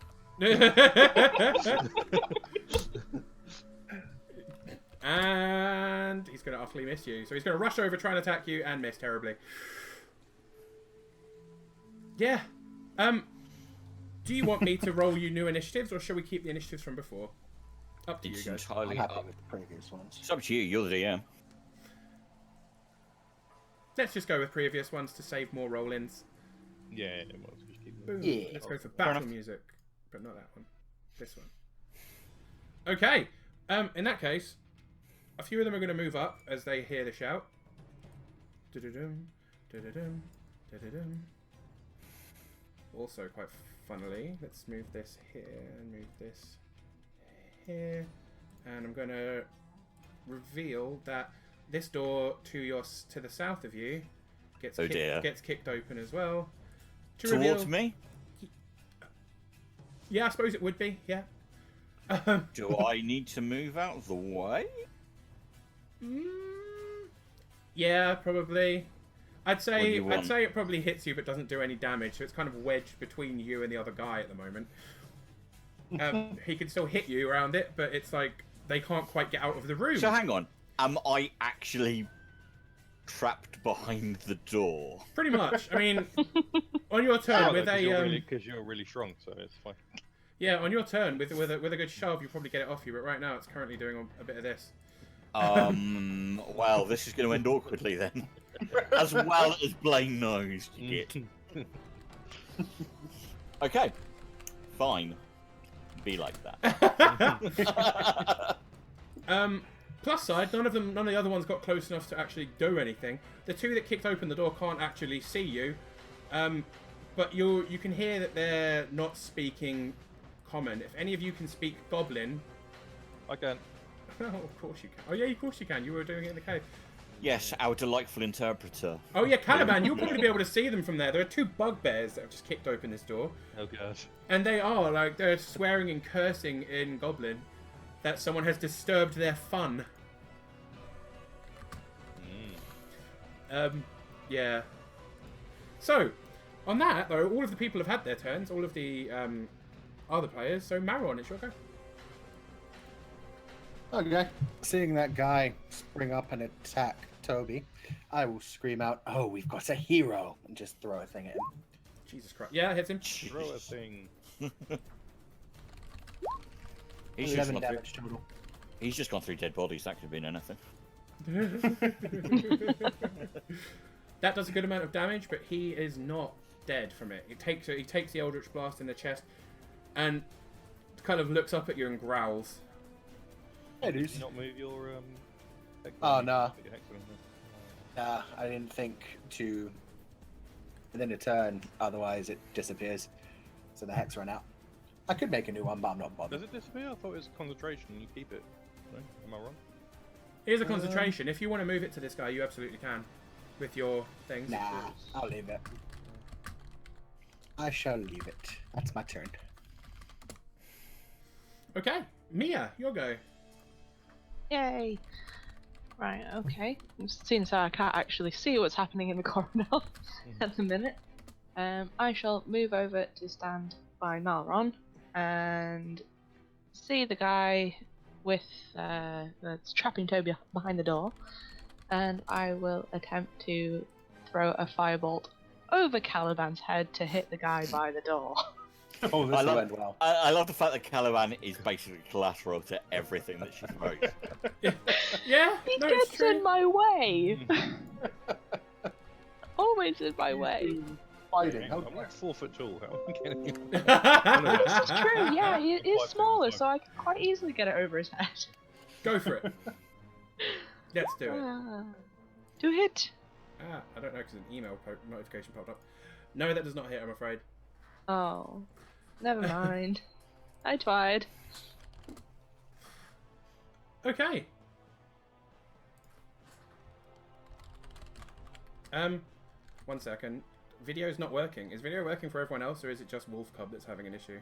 And he's going to utterly miss you. So he's going to rush over, try and attack you, and miss terribly. Yeah. Do you want me to roll you new initiatives, or shall we keep the initiatives from before? Up to you It's guys. I'm entirely happy up. with the previous ones. It's up to you. You're the DM. Let's just go with previous ones to save more roll-ins. Yeah, well, just keep Boom. Yeah. Let's go for Fair battle enough. music, but not that one. This one. Okay. In that case, a few of them are going to move up as they hear the shout. Du-du-dum, du-du-dum, du-du-dum. Also, quite funnily, let's move this here and move this here, and I'm going to reveal that this door to the south of you gets Oh dear. gets kicked open as well. To Towards reveal, me? yeah, I suppose it would be. Yeah. Do I need to move out of the way? Yeah, probably. I'd What do say you want? it probably hits you but doesn't do any damage, so it's kind of wedged between you and the other guy at the moment. He can still hit you around it, but it's like they can't quite get out of the room. So hang on. Am I actually trapped behind the door? Pretty much. I mean, on your turn with a because you're really strong, so it's fine. yeah, on your turn with a good shove, you probably get it off you. But right now, it's currently doing a bit of this. Well, this is going to end awkwardly then. As well as Blaine knows, you git. Okay, fine. Be like that. Plus side, none of the other ones got close enough to actually do anything. The two that kicked open the door can't actually see you, but you can hear that they're not speaking common. If any of you can speak Goblin, I can. oh, of course you can. Oh yeah, of course you can. You were doing it in the cave. Yes, our delightful interpreter. Oh yeah, Caliban, you'll probably be able to see them from there. There are two bugbears that have just kicked open this door, Oh god. and they're swearing and cursing in Goblin that someone has disturbed their fun. Yeah. So, on that though, all of the people have had their turns. All of the other players. So Maron, it's your go. Okay. Seeing that guy spring up and attack Toby, I will scream out, "Oh, we've got a hero!" and just throw a thing at him. Jesus Christ! Yeah, hits him. Throw a thing. He's just 11 gone through. damage total. He's just gone through dead bodies. That could have been anything. That does a good amount of damage, but he is not dead from it. He takes the Eldritch Blast in the chest, and kind of looks up at you and growls. Hey, Did dudes. you not move your Oh, no. Your hex on Nah, I didn't think to. And then a turn, otherwise it disappears. So the hex ran out. I could make a new one, but I'm not there. bothered. Does it disappear? I thought it was concentration. You keep it. No? Am I wrong? Here's a concentration. If you want to move it to this guy, you absolutely can. with your things. Nah, I'll leave it. I shall leave it. That's my turn. Okay, Mia, your go. Yay! Right, okay. Seeing as how I can't actually see what's happening in the corridor at the minute, I shall move over to stand by Malron and see the guy with that's trapping Toby behind the door, and I will attempt to throw a firebolt over Caliban's head to hit the guy by the door. Oh, this went well. I love the fact that Caliban is basically collateral to everything that she throws. Yeah, He no, it's gets true. in my way. Always in my way. Fighting. I'm like 4 foot tall. How am I getting This is true. Yeah, he is 5 smaller, feet, so I can quite easily get it over his head. Go for it. Let's do it. To hit. I don't know because an email notification popped up. No, that does not hit, I'm afraid. Oh, never mind. I tried. Okay. One second. Video's not working. Is video working for everyone else, or is it just Wolf Cub that's having an issue?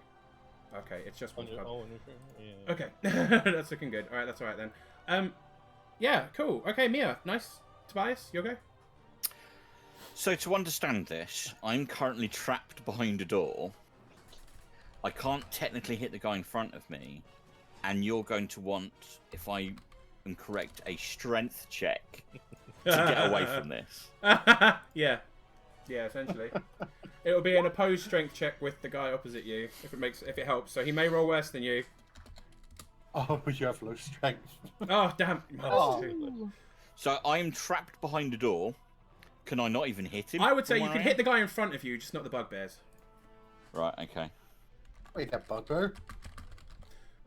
Okay, it's just Wolf Cub. Yeah. Okay, that's looking good. All right, that's all right then. Yeah, cool. Okay, Mia, nice. Tobias, your go. So to understand this, I'm currently trapped behind a door. I can't technically hit the guy in front of me, and you're going to want, if I am correct, a strength check to get away from this. Yeah, essentially. It'll be an opposed strength check with the guy opposite you, if it helps. So he may roll worse than you. Oh, you have low strength. Oh damn! Oh. So I'm trapped behind a door. Can I not even hit him? I would say from you where can I hit am? the guy in front of you, just not the bugbears. Right. Okay. Wait, that bugbear?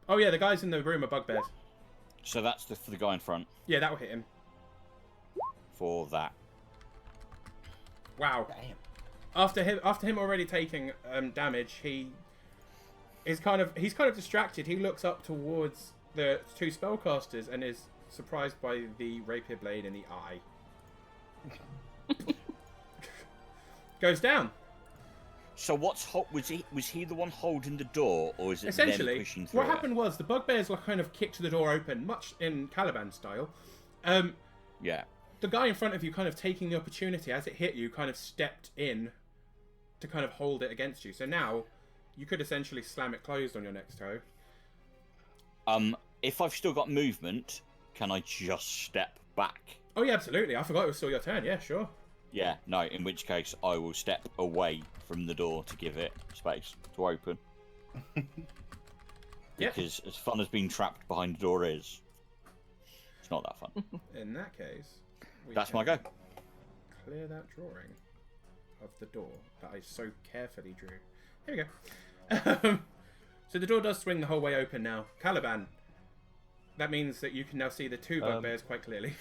Oh yeah, the guys in the room are bugbears. So that's for the guy in front. Yeah, that will hit him. For that. Wow. Damn. After him already taking damage, he's kind of distracted. He looks up towards the two spellcasters and is surprised by the rapier blade in the eye. Goes down. So was he the one holding the door, or is it them Essentially, pushing through what it? happened was the bugbears kind of kicked the door open, much in Caliban style. Yeah. The guy in front of you, kind of taking the opportunity as it hit you, kind of stepped in to kind of hold it against you. So now you could essentially slam it closed on your next toe. If I've still got movement, can I just step back? Oh yeah, absolutely. I forgot it was still your turn. Yeah, sure. Yeah, no, in which case I will step away from the door to give it space to open. Yep. Because as fun as being trapped behind a door is, it's not that fun. In that case, we That's my can go. Clear that drawing of the door that I so carefully drew. Here we go. So the door does swing the whole way open now. Caliban, that means that you can now see the two bugbears quite clearly.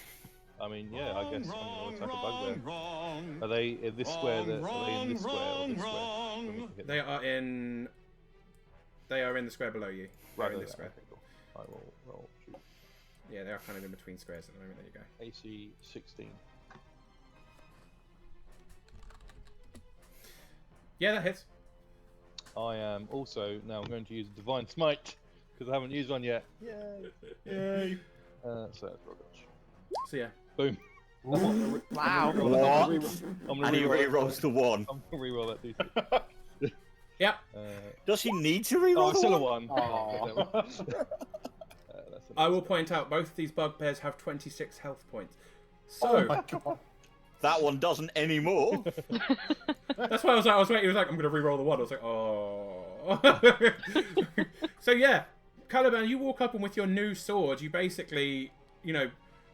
I mean, yeah, I guess I'm going to attack a bugbear. Are they in this square? Are they in this square or this square? When we can hit They them? are in the square below you. They're in this square. Okay, cool. I will roll. Shoot. Yeah, they are kind of in between squares at the moment. There you go. AC 16. Yeah, that hits. I am also now going to use Divine Smite because I haven't used one yet. Yay. So that's rubbish. So yeah. Boom. Wow. What? I'm And he gonna re-rolls the one. I'm gonna reroll that d6. Yep. Does he need to Oh, re-roll it's the still a one? one. Aw. That's I will point out both these bugbears have 26 health points. So Oh my god. That one doesn't anymore. that's why I was waiting. He was like, I'm going to re-roll the one. I was like, oh. So yeah, Caliban, you walk up and with your new sword, you basically,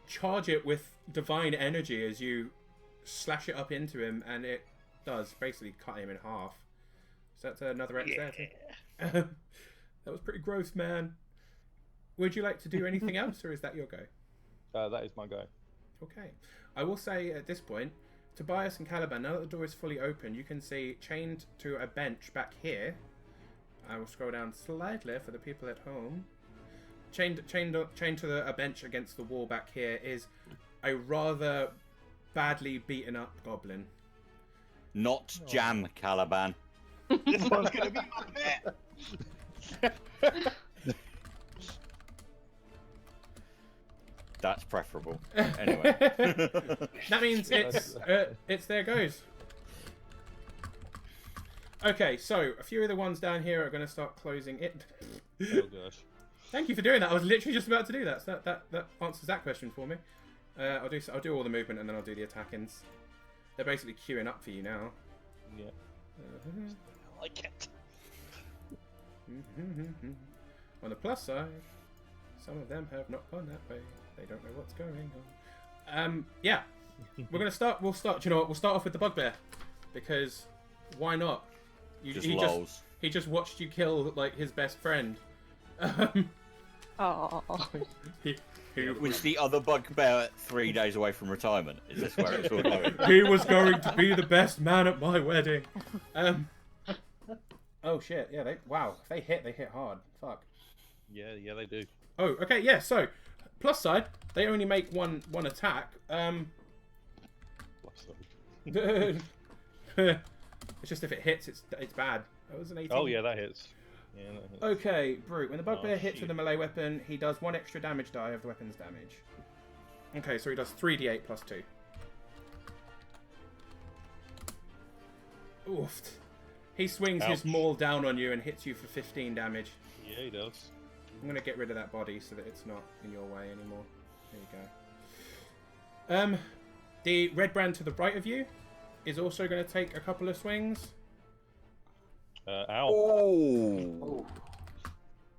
charge it with divine energy as you slash it up into him, and it does basically cut him in half. So that's another X there. That was pretty gross, man. Would you like to do anything else, or is that your go? That is my go. Okay. I will say at this point, Tobias and Caliban, now that the door is fully open, you can see chained to a bench back here. I will scroll down slightly for the people at home. Chained to a bench against the wall back here is a rather badly beaten up goblin. Not jam, Caliban. This one's gonna be my pet. That's preferable. Anyway. That means it's there goes. Okay, so a few of the ones down here are going to start closing it. Oh gosh. Thank you for doing that. I was literally just about to do that. So that answers that question for me. I'll do all the movement and then I'll do the attack-ins. They're basically queuing up for you now. Yeah. I like it. On the plus side, some of them have not gone that way. They don't know what's going on. Yeah, we're gonna start. We'll start. You know what? We'll start off with the bugbear because why not? He just watched you kill like his best friend. Oh. Was the other bugbear 3 days away from retirement? Is this where it's all going? He was going to be the best man at my wedding. Oh shit! Yeah, wow. If they hit hard. Fuck. Yeah, they do. Oh, okay. Yeah. So, plus side, they only make one attack. It's just if it hits, it's bad. That was an 18. Oh yeah, that hits. Yeah, that hits. Okay, Brute. When the bugbear hits shit. with a melee weapon, he does 1 extra damage die of the weapon's damage. Okay, so he does 3d8 plus 2. Oof. He swings his Ouch. maul down on you and hits you for 15 damage. Yeah, he does. I'm going to get rid of that body so that it's not in your way anymore. There you go. The red brand to the right of you is also going to take a couple of swings. Ow.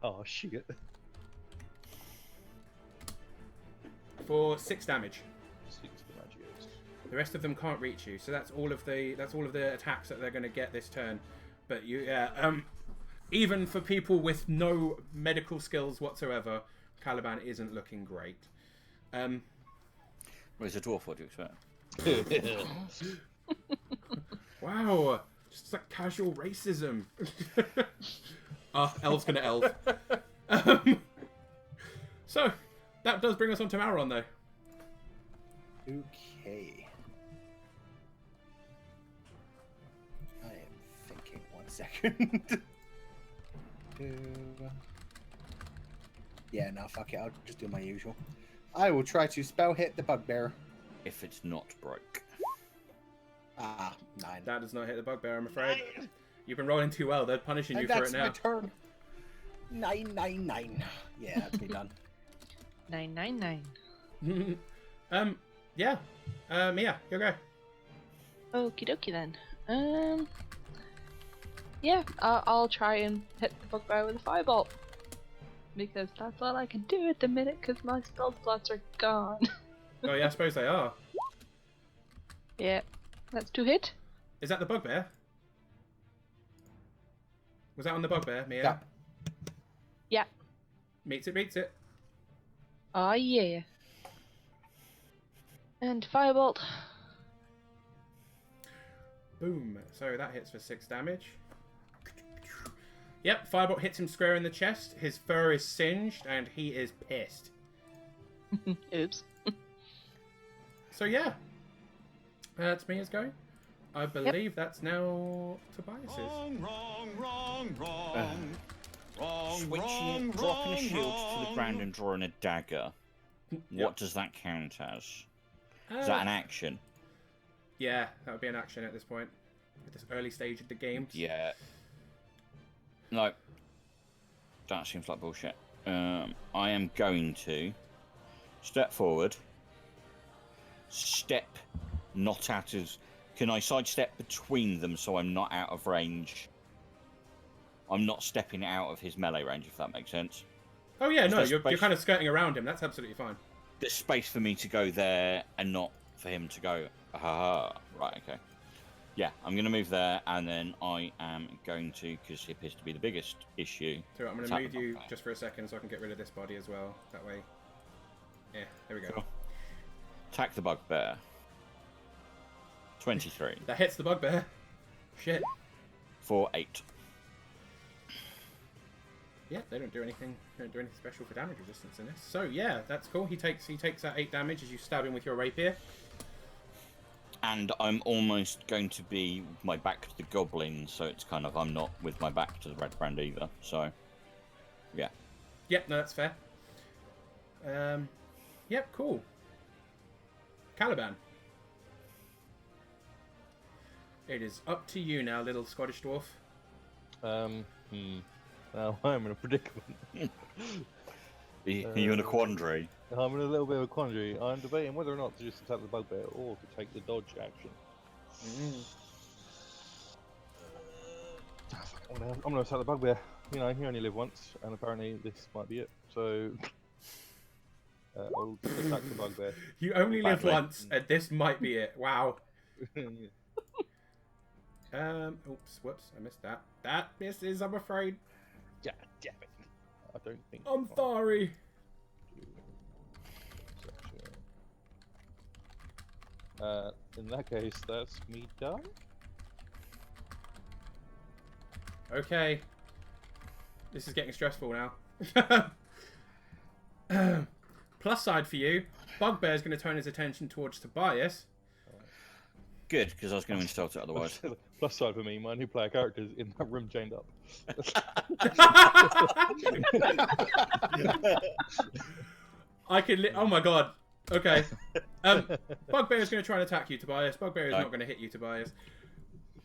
Oh shit. For 6 damage. 6 damage, yes. The rest of them can't reach you, so that's all of the attacks that they're going to get this turn. But even for people with no medical skills whatsoever, Caliban isn't looking great. Well, he's a dwarf, what do you expect? Wow, just like casual racism. Elf's gonna elf. So that does bring us on to Mauron, though. Okay. I am thinking 1 second. Yeah, no, fuck it. I'll just do my usual. I will try to spell hit the bugbear. If it's not broke. 9. That does not hit the bugbear, I'm afraid. 9. You've been rolling too well. They're punishing you And for that's it my now. turn. 9. Yeah, that's me done. 999. Yeah. Mia, you go. Okie dokie then. Yeah, I'll try and hit the bugbear with a firebolt. Because that's all I can do at the minute, because my spell slots are gone. Oh yeah, I suppose they are. Yeah, that's 2 hit. Is that the bugbear? Was that on the bugbear, Mia? Yeah. Yeah. Meets it. Oh yeah. And firebolt. Boom. So that hits for 6 damage. Yep, firebolt hits him square in the chest. His fur is singed, and he is pissed. Oops. So yeah. That's Mia's go. I believe that's now Tobias's. Switching, dropping a shield to the ground and drawing a dagger. What does that count as? Is that an action? Yeah, that would be an action at this point. At this early stage of the game. Yeah. No. That seems like bullshit. I am going to step forward. Step not out of... Can I sidestep between them so I'm not out of range? I'm not stepping out of his melee range, if that makes sense. Oh yeah, no, There's you're space- kind of skirting around him. That's absolutely fine. There's space for me to go there and not for him to go... Right, okay. Yeah, I'm going to move there, and then I am going to, because he appears to be the biggest issue... So I'm going to attack move the you bugbear. just for a second so I can get rid of this body as well. That way. Yeah, there we go. Cool. Attack the bugbear. 23. That hits the bugbear. Shit. For 8. Yeah, they don't do anything. Special for damage resistance in this. So yeah, that's cool. He takes that 8 damage as you stab him with your rapier. And I'm almost going to be with my back to the goblin, so it's kind of I'm not with my back to the red brand either. So, yeah. Yep, no, that's fair. Yep, cool. Caliban. It is up to you now, little Scottish dwarf. Now I'm in a predicament. You're in a quandary. I'm in a little bit of a quandary. I'm debating whether or not to just attack the bugbear or to take the dodge action. I'm gonna attack the bugbear. You know, you only live once, and apparently this might be it. So I'll attack the bugbear. You only live Badly. once, and this might be it. Wow. Yeah. Oops, whoops, I missed that. That misses, I'm afraid. God damn it! I don't think. I'm sorry. In that case, that's me done. Okay. This is getting stressful now. Plus side for you, Bugbear's going to turn his attention towards Tobias. Good, because I was going to insult it otherwise. Plus side for me, my new player character's in that room chained up. I can oh my god. Okay. Bugbear is going to try and attack you, Tobias. Bugbear is not going to hit you, Tobias.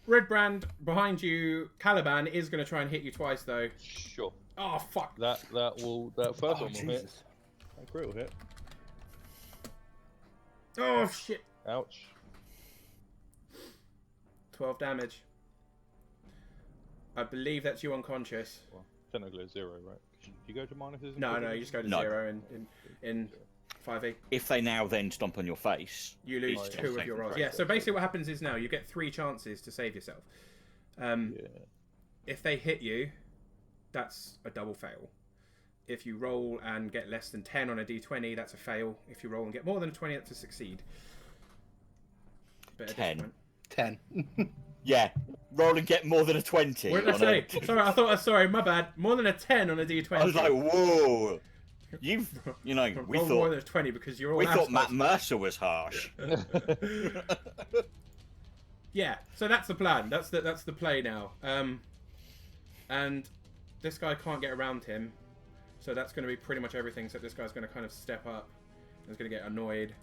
Red Brand behind you, Caliban is going to try and hit you twice, though. Sure. Oh fuck. That first one will hit. That crit will hit. Oh shit. Ouch. 12 damage. I believe that's you unconscious. Well, technically it's 0, right? Do you go to minuses? No, you just go to 0 in 5e. If they now then stomp on your face, You lose it's 2 of your rolls. right. Yeah, so basically what happens is now you get 3 chances to save yourself. If they hit you, that's a double fail. If you roll and get less than 10 on a d20, that's a fail. If you roll and get more than a 20, that's a succeed. Bit of 10. discipline. 10. Yeah, roll and get more than a 20. What did I on say? a- Sorry, my bad. More than a 10 on a d20. I was like, whoa. You know, we roll more thought than a 20 because you're all we thought assholes. Matt Mercer was harsh. Yeah, so that's the plan. That's the play now. And this guy can't get around him, so that's going to be pretty much everything. So this guy's going to kind of step up. He's going to get annoyed.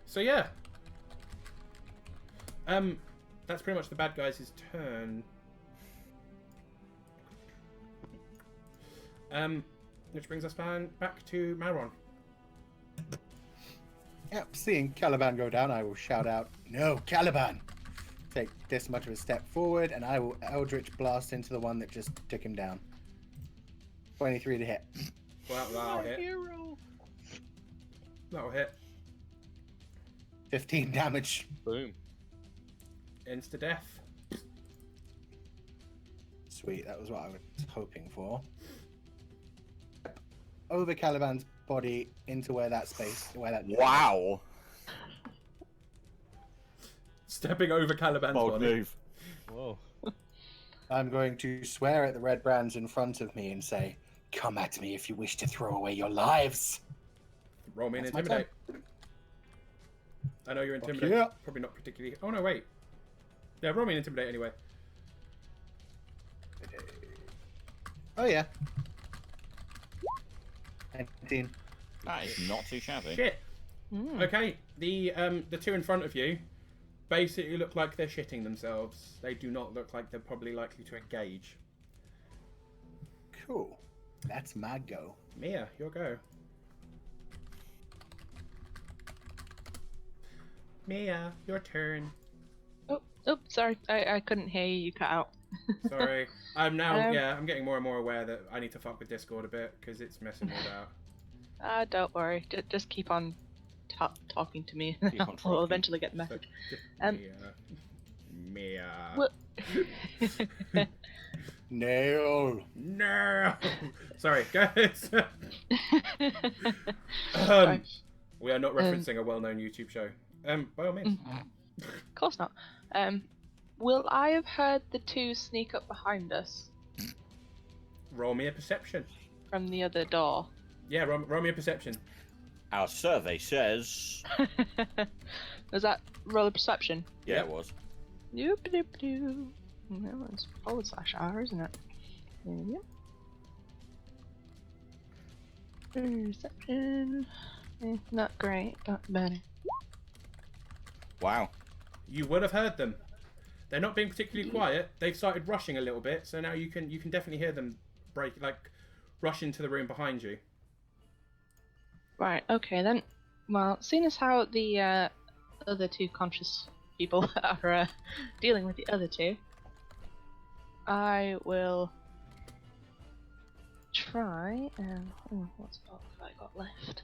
So yeah, that's pretty much the bad guy's turn. Which brings us back to Maron. Yep, seeing Caliban go down, I will shout out, "No, Caliban!" Take this much of a step forward, and I will Eldritch Blast into the one that just took him down. 23 to hit. Well, that'll hit. That'll hit. 15 damage. Boom. Insta death. Sweet, that was what I was hoping for. Over Caliban's body into where that space, where that. Wow. Stepping over Caliban's Bold body. move. Whoa. I'm going to swear at the red brands in front of me and say, "Come at me if you wish to throw away your lives." Roll me an That's my intimidate. I know you're intimidated. yeah. Probably not particularly. Oh no, wait. Yeah, roll me an intimidate anyway. Oh yeah. 19. That is not too shabby. Shit. Okay, the 2 in front of you basically look like they're shitting themselves. They do not look like they're probably likely to engage. Cool. That's my go. Mia, your go. Mia, your turn. Oh, sorry. I couldn't hear you. You cut out. Sorry. I'm now, I'm getting more and more aware that I need to fuck with Discord a bit because it's messing me about. Don't worry. Just keep on talking to me. Keep on I'll talking. eventually get the message. Mia. What? No. No. Sorry, guys. Sorry. We are not referencing a well-known YouTube show. By all means. Of course not. Will I have heard the 2 sneak up behind us Roll me a perception. from the other door? Yeah, roll me a perception. Our survey says. Was that roll of perception? Yeah, Yep. it was. Doop-a-doop-doo. No, it's /R, isn't it? Yep. Perception. Not great, but better. Wow. You would have heard them. They're not being particularly quiet. They've started rushing a little bit, so now you can definitely hear them rush into the room behind you. Right, okay then. Well, seeing as how the other two conscious people are dealing with the other two, I will try and... Oh, what spell have I got left?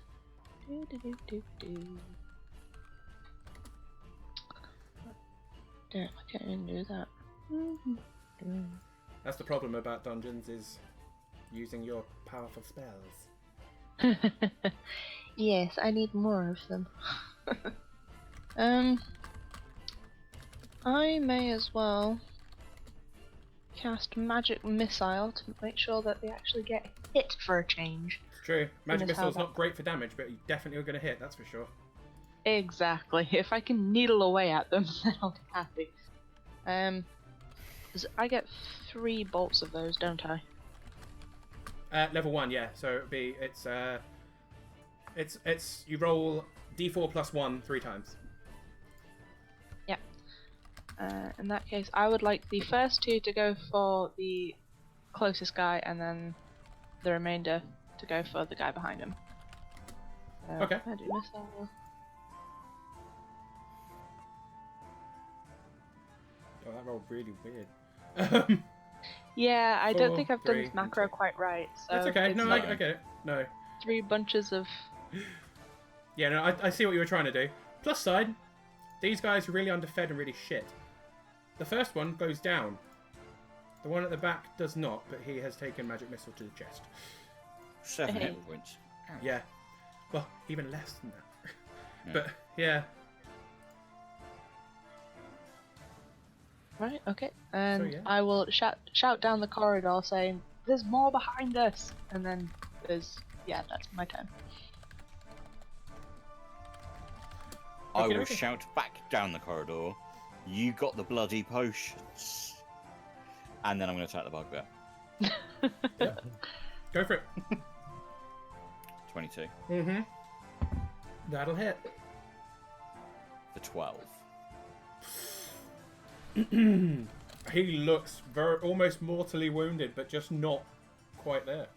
Damn, I can't even do that. That's the problem about dungeons, is using your powerful spells. Yes, I need more of them. I may as well cast Magic Missile to make sure that they actually get hit for a change. It's true. Magic Goodness, how Missile's about- not great for damage, but you definitely are going to hit, that's for sure. Exactly. If I can needle away at them, then I'll be happy. 'Cause I get 3 bolts of those, don't I? Level 1, yeah. So it's you roll d4 plus 1 3 times. Yeah. In that case, I would like the first 2 to go for the closest guy, and then the remainder to go for the guy behind him. Okay. Magic Missile. Oh, that rolled really weird. Yeah, I don't 4, think I've done 3, this macro quite right. So That's okay. it's No, like I get it. No. 3 bunches of... Yeah, no, I see what you were trying to do. Plus side, these guys are really underfed and really shit. The first one goes down. The one at the back does not, but he has taken Magic Missile to the chest. 7 Hey. hit points. Ouch. Yeah. Well, even less than that. Yeah. But, yeah. Right, okay. And yeah. I will shout down the corridor saying, "There's more behind us!" And then there's... Yeah, that's my turn. I Okay, will okay. shout back down the corridor. You got the bloody potions. And then I'm going to attack the bugbear. Go for it. 22 Mm-hmm. That'll hit. for 12. He looks almost mortally wounded, but just not quite there.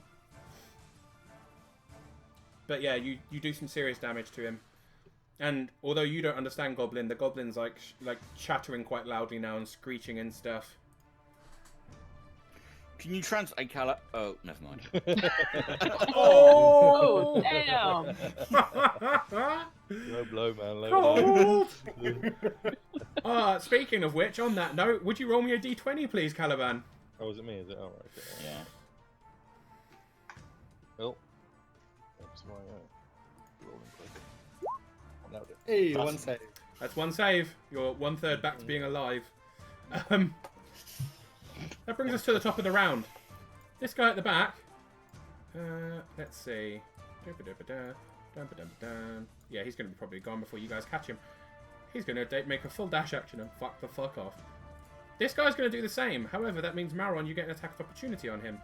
But yeah, you do some serious damage to him. And although you don't understand Goblin, the Goblin's like chattering quite loudly now and screeching and stuff. Can you translate Cala? Oh, never mind. Oh, damn! Low blow, man. Low blow. Speaking of which, on that note, would you roll me a d20, please, Caliban? Oh, is it me? Is it? Oh, right. Okay. Yeah. Oh. That's my rolling quick. Nailed it. Hey, That's- one save. That's 1 save. You're 1/3 back to being alive. That brings us to the top of the round. This guy at the back. Let's see. Yeah, he's going to be probably gone before you guys catch him. He's going to make a full dash action and fuck the fuck off. This guy's going to do the same. However, that means Maron, you get an attack of opportunity on him.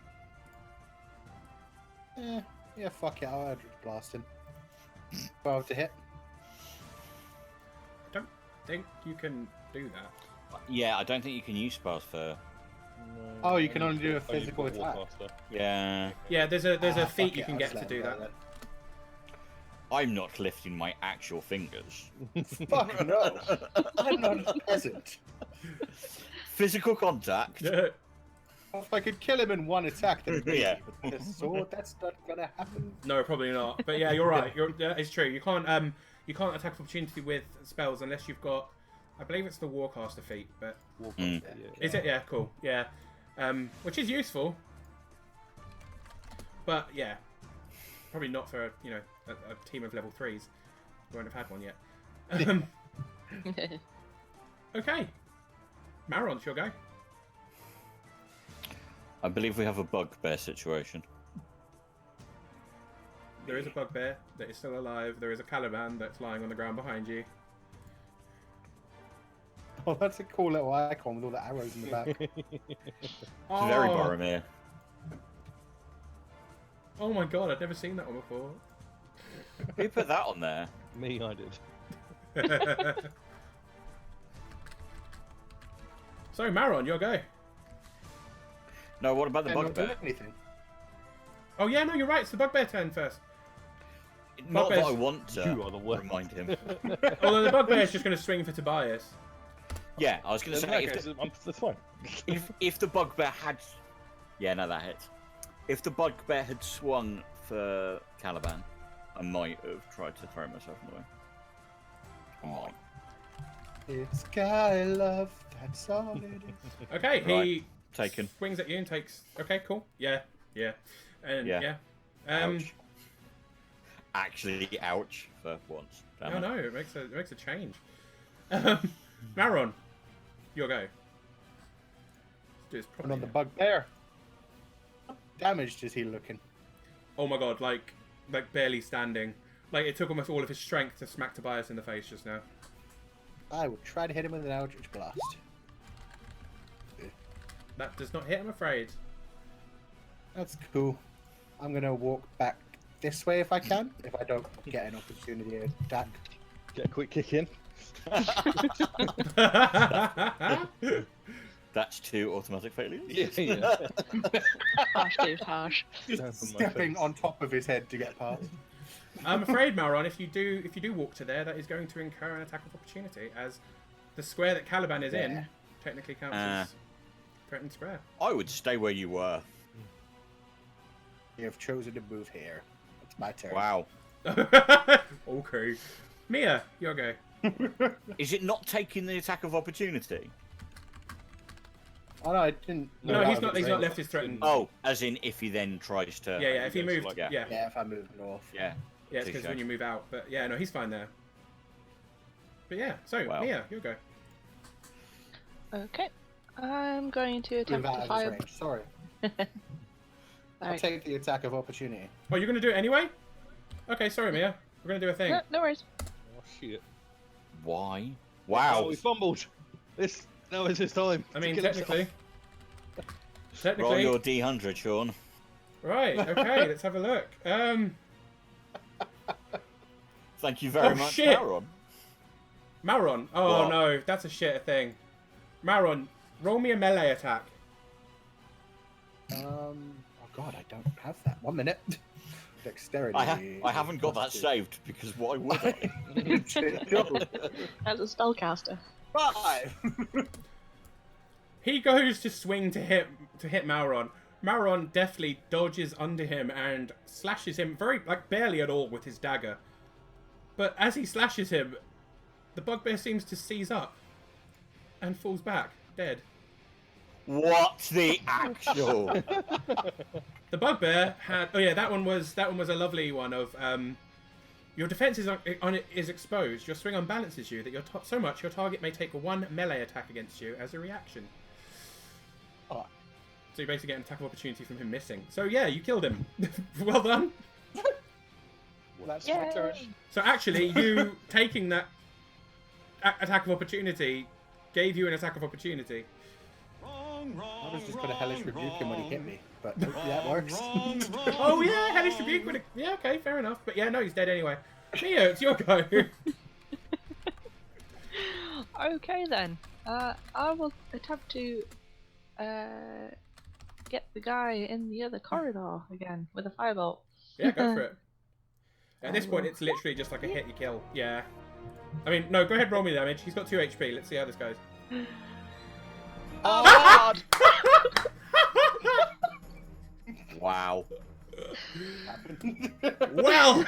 Yeah, fuck it. I'll Eldritch Blast him. 12 to hit. I don't think you can do that. Yeah, I don't think you can use spells for. No, Oh, you can only do a you've physical got attack. Warcaster. Yeah. Yeah, there's a Fuck feat you it, can I'll get to just do let that. him I'm not lifting my actual fingers. Fuck no. I'm not a peasant. Physical contact. If I could kill him in one attack, then Yeah. with a sword, that's not gonna happen. No, probably not. But yeah, you're right. It's true. You can't attack of opportunity with spells unless you've got. I believe it's the Warcaster feat, but Warcaster, Mm. yeah. is it? Yeah, cool. Yeah, which is useful. But yeah, probably not for a team of level 3s. You won't have had one yet. Okay, Maron, your go. I believe we have a bugbear situation. There is a bugbear that is still alive. There is a Caliban that's lying on the ground behind you. Oh, that's a cool little icon with all the arrows in the back. Oh, Very Boromir. oh my god, I've never seen that one before. Who put that on there? Me, I did. So, Maron, your go. No, what about the They're not doing bugbear? anything. Oh yeah, no, you're right. It's the bugbear turn first. Not that I Bugbear's- want to You are the worst. remind him. Although the bugbear is just going to swing for Tobias. Yeah, I was going to In say, that case, that's fine. if the bugbear had... Yeah, no, that hits. If the bugbear had swung for Caliban, I might have tried to throw myself in the way. I might. It's guy love, that's all it is. Okay, he Right, taken. swings at you and takes. Okay, cool. Yeah, and Yeah. yeah. Ouch. Actually, ouch for once. Damn No, it. no, it makes a change. Maron, your go. Let's do this And properly on the now. bugbear. How damaged is he looking? Oh my god, like barely standing. Like it took almost all of his strength to smack Tobias in the face just now. I will try to hit him with an Eldritch Blast. That does not hit, I'm afraid. That's cool. I'm gonna walk back this way if I can, if I don't get an opportunity to attack. Get a quick kick in. That's 2 automatic failures? Yeah. Harsh, dude, harsh. Down from my Stepping face. on top of his head to get past. I'm afraid, Maron, if you do walk to there, that is going to incur an attack of opportunity, as the square that Caliban is in Yeah. technically counts as threatened square. I would stay where you were. You have chosen to move here. It's my turn. Wow. Okay. Mia, your go. Is it not taking the attack of opportunity? Oh no, I didn't. No, that he's was not. He's great. not left his threatened. Oh, as in if he then tries to... Yeah, if he Yes, moved, like- yeah. Yeah, if I move north. Yeah. Yeah, it's because Touche. when you move out. But yeah, no, he's fine there. But yeah, so Wow. Mia, you go. Okay. I'm going to Move attempt out to of his fire. range. Sorry. I'll Sorry. take the attack of opportunity. Oh, you're gonna do it anyway? Okay, sorry, Mia. We're gonna do a thing. No, no worries. Oh shit. Why? Oh, Wow. he fumbled. Now is his time. I to mean, kill himself. technically. Roll Technically. your D100, Sean. Right. Okay. Let's have a look. Thank you very Oh, much, shit. Maron. Maron. Oh What? no, that's a shit thing. Maron, roll me a melee attack. Oh god, I don't have that. 1 minute. Dexterity. I haven't got that saved, because why would I? As a spellcaster. 5. He goes to swing to hit Mauron. Mauron deftly dodges under him and slashes him barely at all with his dagger. But as he slashes him, the bugbear seems to seize up and falls back, dead. What the actual? The bugbear had. Oh yeah, that one was a lovely one of. Your defense is exposed. Your swing unbalances you that so much your target may take 1 melee attack against you as a reaction. Oh. So you basically get an attack of opportunity from him missing. So yeah, you killed him. Well done. That's my turn. So actually, you taking that attack of opportunity gave you an attack of opportunity. I was just gonna hellish rebuke him when he hit me, but hopefully that works. Oh yeah, hellish rebuke. Yeah, okay, fair enough. But yeah, no, he's dead anyway. Mia, it's your go. Okay then. I will attempt to get the guy in the other corridor again with a firebolt. Yeah, go for it. At this point, it's literally just like a hit you kill. Yeah. I mean, no, go ahead, roll me damage. He's got 2 HP. Let's see how this goes. Oh god! Wow. Well,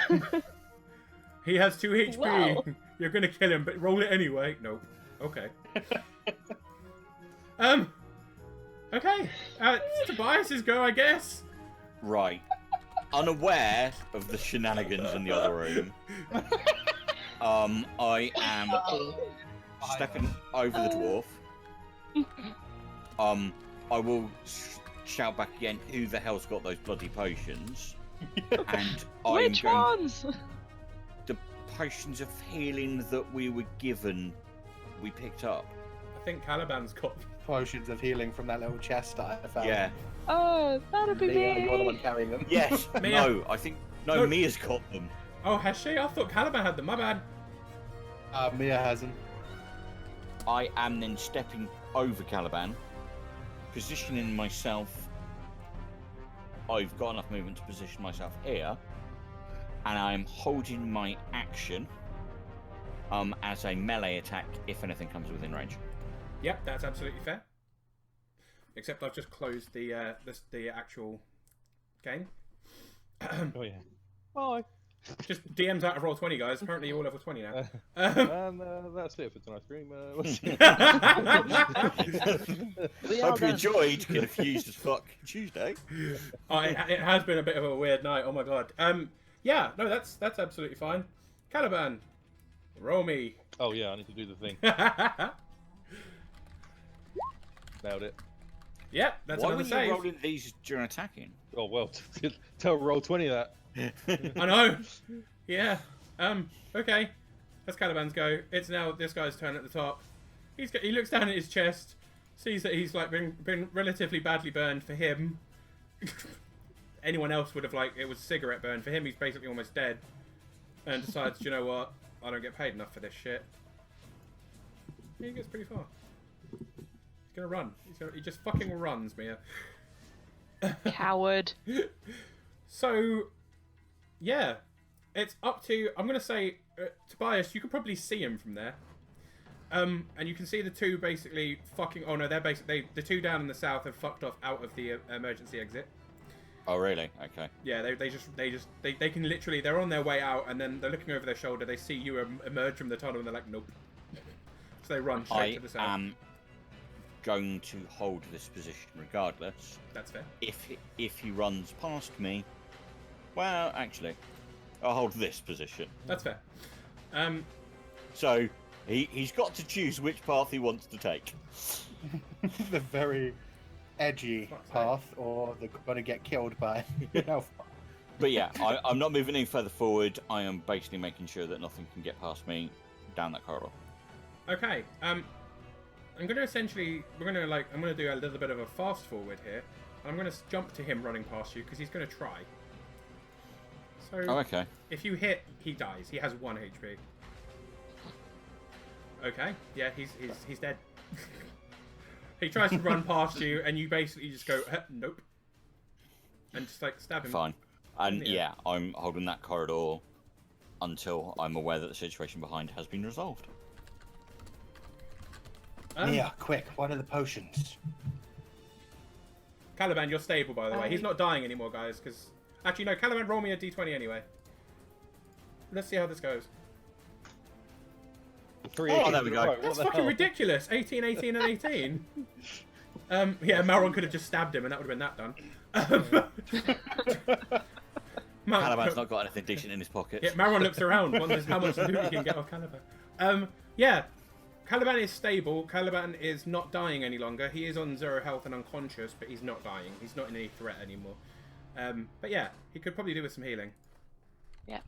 he has 2 HP. Well. You're gonna kill him, but roll it anyway. Nope. Okay. Okay. It's Tobias's go, I guess. Right. Unaware of the shenanigans in the other room, I am stepping over the dwarf. I will shout back again, who the hell's got those bloody potions? And I'm Which going ones? the potions of healing that we were given, we picked up. I think Caliban's got. Potions of healing from that little chest that I found. Yeah. Oh, that'll be Mia, me. you're the one carrying them. Yes. Mia. No, I think No. Mia's got them. Oh, has she? I thought Caliban had them. My bad. Mia has them. I am then stepping over Caliban, positioning myself. I've got enough movement to position myself here, and I'm holding my action as a melee attack if anything comes within range. Yep, that's absolutely fair. Except I've just closed the actual game. Oh yeah. Bye. Just DM's out of roll 20, guys. Apparently you're all level 20 now. And that's it for tonight's stream. Hope you enjoyed. Get a fused as fuck Tuesday. Oh, it has been a bit of a weird night. Oh my god. Yeah, no, that's absolutely fine. Caliban, roll me. Oh yeah, I need to do the thing. Nailed it. Yep, that's Why another were you save. rolling these during attacking? Oh well, tell roll 20 that. I know. Yeah. Okay. That's Caliban's go. It's now this guy's turn at the top. He looks down at his chest, sees that he's like been relatively badly burned for him. Anyone else would have it was cigarette burn. For him, he's basically almost dead. And decides, you know what? I don't get paid enough for this shit. He gets pretty far. He's gonna run. He just fucking runs, Mia. Coward. So, yeah, it's up to. I'm gonna say, Tobias, you can probably see him from there. And you can see the two basically fucking. Oh no, they're basically the two down in the south have fucked off out of the emergency exit. Oh really? Okay. Yeah, they can literally. They're on their way out, and then they're looking over their shoulder. They see you emerge from the tunnel, and they're like, nope. So they run straight to the south. I am going to hold this position regardless. That's fair. If he runs past me, well, actually, I'll hold this position. That's fair. So he's got to choose which path he wants to take. The very edgy path, or they're going to get killed by Elf. But yeah, I'm not moving any further forward. I am basically making sure that nothing can get past me down that corridor. Okay. I'm gonna essentially. I'm gonna do a little bit of a fast forward here. I'm gonna jump to him running past you because he's gonna try. So. Oh, okay. If you hit, he dies. He has 1 HP. Okay. Yeah, he's dead. He tries to run past you, and you basically just go, nope, and just stab him. Fine. And yeah, I'm holding that corridor until I'm aware that the situation behind has been resolved. Mia, quick! What are the potions? Caliban, you're stable, by the way. He's not dying anymore, guys. Because actually, no. Caliban, roll me a d20 anyway. Let's see how this goes. Oh, there we go. Right, That's fucking ridiculous. 18, 18, and 18. Yeah, Maron could have just stabbed him, and that would have been that done. Caliban's not got anything decent in his pocket. Yeah, Maron looks around, wonders how much loot he can get off Caliban. Yeah, Caliban is stable. Caliban is not dying any longer. He is on 0 health and unconscious, but he's not dying. He's not in any threat anymore. But yeah, he could probably do with some healing. Yeah.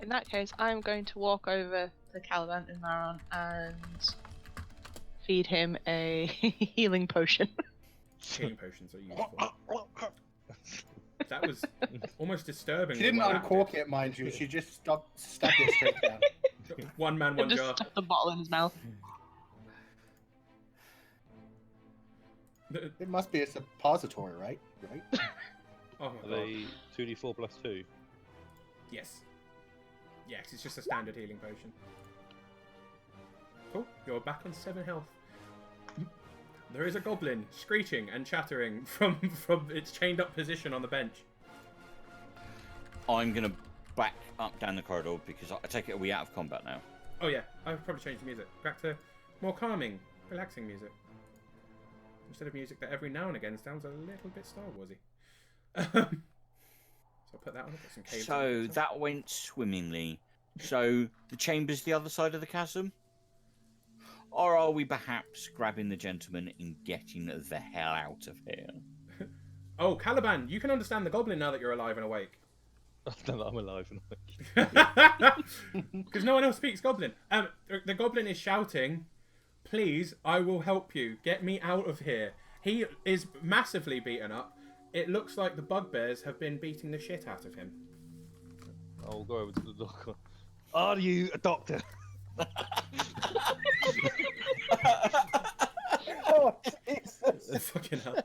In that case, I'm going to walk over to Caliban and Maron and feed him a healing potion. Healing potions are useful. That was almost disturbing. She didn't uncork it, mind you. She just stabbed it straight down. One man, one just jar. stuffed the bottle in his mouth. It must be a suppository, right? Oh my Are god. they 2d4 plus 2? Yes. Yes, it's just a standard healing potion. Cool. You're back on 7 health. There is a goblin screeching and chattering from its chained up position on the bench. I'm gonna back up down the corridor because I take it are we out of combat now? Oh yeah, I've probably changed the music. Back to more calming, relaxing music. Instead of music that every now and again sounds a little bit Star Warsy. So I'll put that on. I'll put some caves So on. that went swimmingly. So the chamber's the other side of the chasm? Or are we perhaps grabbing the gentleman and getting the hell out of here? Oh, Caliban, you can understand the goblin now that you're alive and awake. Now that I'm alive. Because no one else speaks Goblin. The Goblin is shouting, "Please, I will help you. Get me out of here." He is massively beaten up. It looks like the bugbears have been beating the shit out of him. I'll go over to the doctor. Are you a doctor? Oh, Jesus. Fucking hell.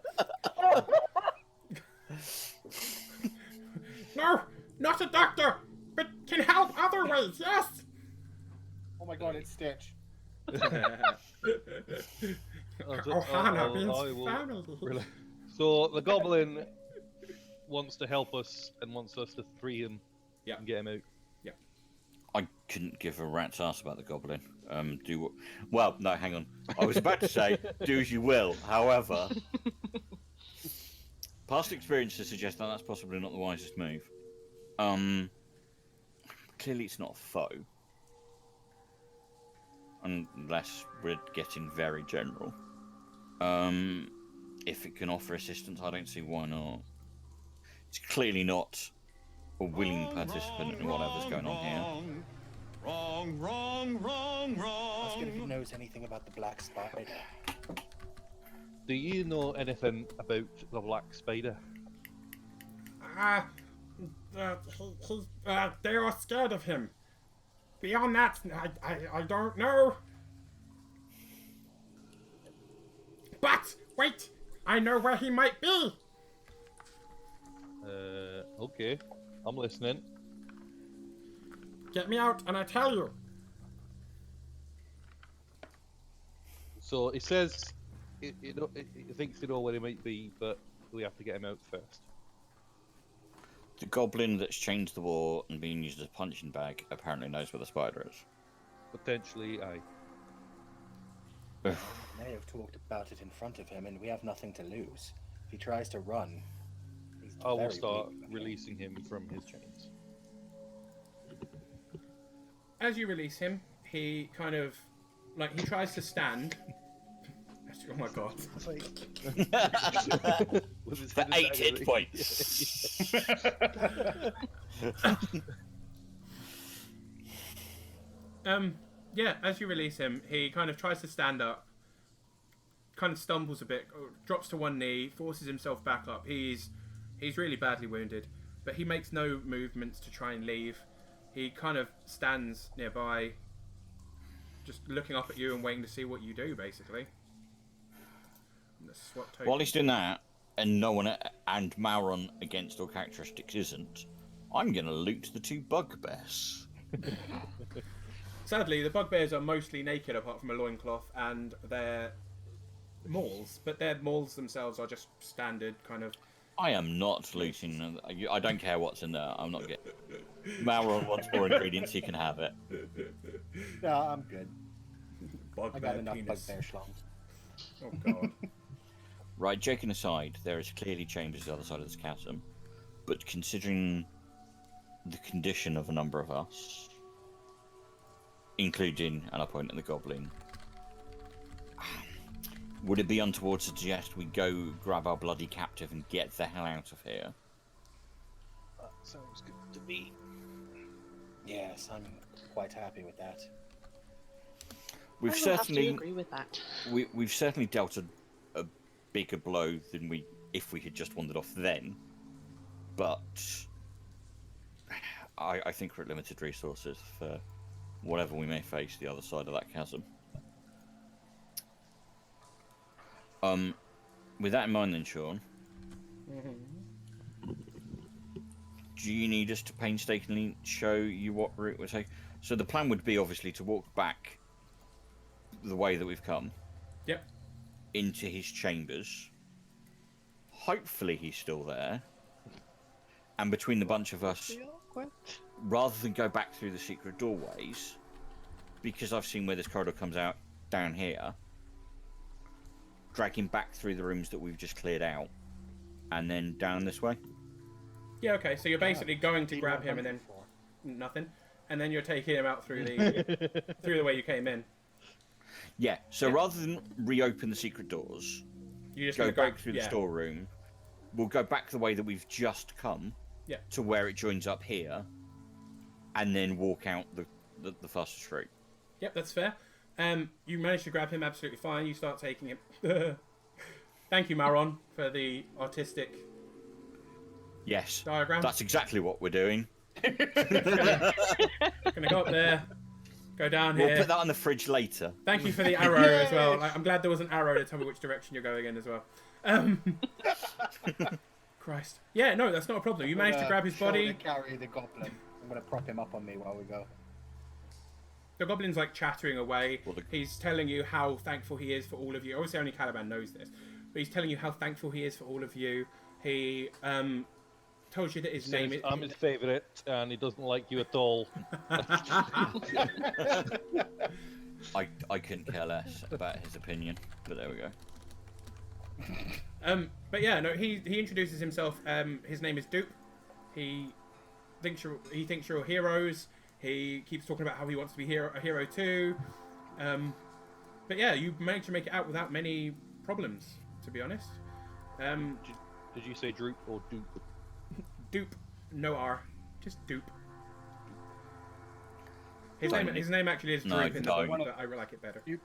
No, not a doctor, but can help other ways, yes! Oh my god, it's Stitch. Ohana means I will family. So the goblin wants to help us and wants us to free him and get him out. I couldn't give a rat's ass about the goblin. Well, no, hang on. I was about to say, do as you will. However, past experiences suggest that that's possibly not the wisest move. Clearly it's not a foe. Unless we're getting very general. If it can offer assistance, I don't see why not. It's clearly not a willing participant in whatever's going on here. Wrong. Ask him if he knows anything about the black spider. Do you know anything about the black spider? They are scared of him. Beyond that, I don't know. But, wait! I know where he might be! Okay. I'm listening. Get me out and I tell you. So he says he thinks they know where he might be, but we have to get him out first. The goblin that's changed the wall and being used as a punching bag apparently knows where the spider is. Potentially, aye. They may have talked about it in front of him, and we have nothing to lose. If he tries to run, he's I will very start weak. releasing him from his chains. As you release him, he kind of, he tries to stand. Oh my god. For 8 hit points. Yeah, as you release him, he kind of tries to stand up, kind of stumbles a bit, drops to one knee, forces himself back up. He's really badly wounded, but he makes no movements to try and leave. He kind of stands nearby, just looking up at you and waiting to see what you do, basically. While he's doing that, and no one and Mauron against all characteristics isn't, I'm going to loot the 2 bugbears. Sadly, the bugbears are mostly naked apart from a loincloth and their mauls, but their mauls themselves are just standard kind of... I am not looting them. I don't care what's in there. I'm not getting... Mauron wants more ingredients, he can have it. No, I'm good. Bugbear I got enough penis. bugbear schlongs. Oh god. Right, joking aside, there is clearly chambers the other side of this chasm, but considering the condition of a number of us, including, and I point at the goblin, would it be untoward to suggest we go grab our bloody captive and get the hell out of here? That sounds good to me. Yes, I'm quite happy with that. We've I will certainly have to agree with that. we've certainly dealt a bigger blow than if we had just wandered off then, but I think we're at limited resources for whatever we may face the other side of that chasm. With that in mind then, Sean, do you need us to painstakingly show you what route we're taking? So the plan would be obviously to walk back the way that we've come. Yep. Into his chambers. Hopefully he's still there. And between the bunch of us, rather than go back through the secret doorways, because I've seen where this corridor comes out down here, drag him back through the rooms that we've just cleared out, and then down this way. Yeah, okay, so you're basically going to grab him and then... Nothing. And then you're taking him out through the through the way you came in. Yeah, so rather than reopen the secret doors, You just go gonna back through the storeroom, we'll go back the way that we've just come, Yeah. to where it joins up here, and then walk out the faster street. Yep, that's fair. You manage to grab him absolutely fine. You start taking him. Thank you, Maron, for the artistic Yes, diagram. that's exactly what we're doing. Gonna go up there, go down We'll here. put that on the fridge later. Thank you for the arrow as well. Like, I'm glad there was an arrow to tell me which direction you're going in as well. Christ. Yeah, no, that's not a problem. You managed to grab his body. Carry the goblin. I'm gonna prop him up on me while we go. The goblin's like chattering away. Well, He's telling you how thankful he is for all of you. Obviously, only Caliban knows this, but he's telling you how thankful he is for all of you. He told you that his name is. I'm his favourite, and he doesn't like you at all. I couldn't care less about his opinion, but there we go. But yeah, no, he introduces himself. His name is Dupe. He thinks you're heroes. He keeps talking about how he wants to be a hero too. But yeah, you managed to make it out without many problems, to be honest. Did you say droop or dupe? Dupe, no R, just Dupe. His name actually is No, Droop in the no. book, but I like it better. It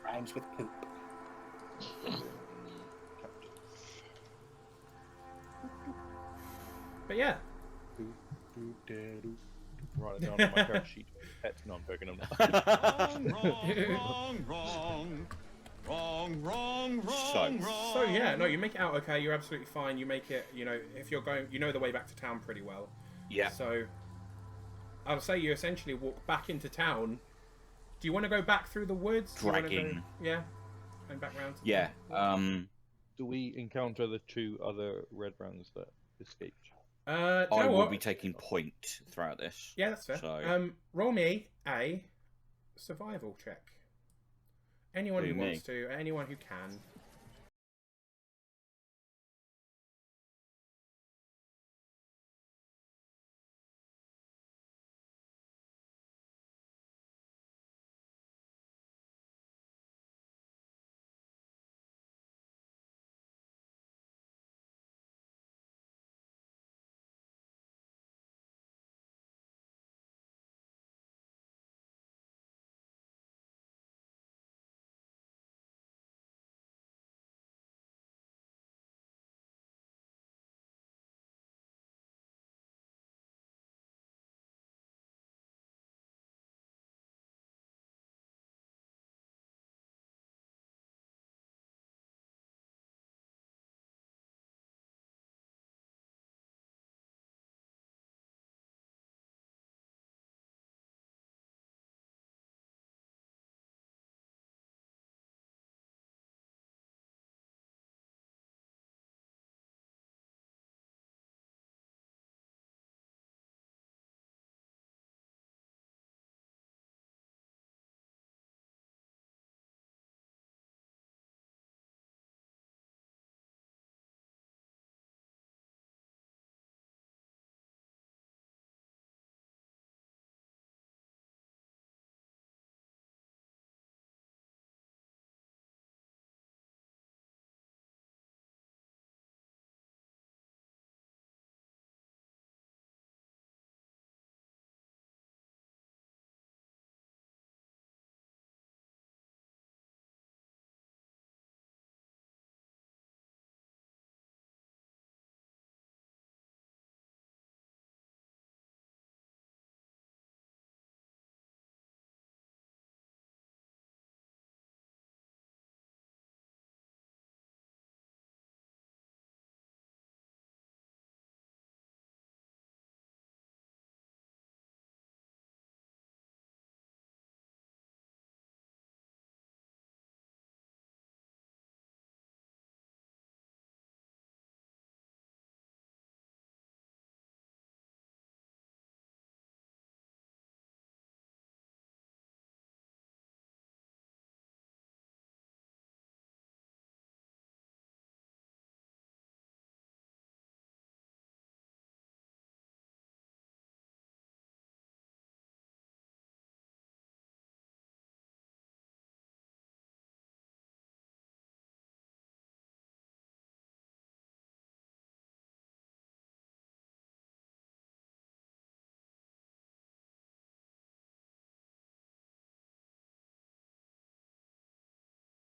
rhymes with poop. But yeah, Write it down on my character sheet. Pet non-Bergen. Wrong. so yeah, no, you make it out okay. You're absolutely fine. You make it. You know, if you're going, you know the way back to town pretty well. Yeah. So I'll say you essentially walk back into town. Do you want to go back through the woods? Do you wanna Dragging. go, yeah, and back round. Yeah. Do we encounter the 2 other red brands that escaped? Do you I know will what? be taking point throughout this. Yeah, that's fair. So- Roll me a survival check. Anyone Who, who me? wants to, anyone who can.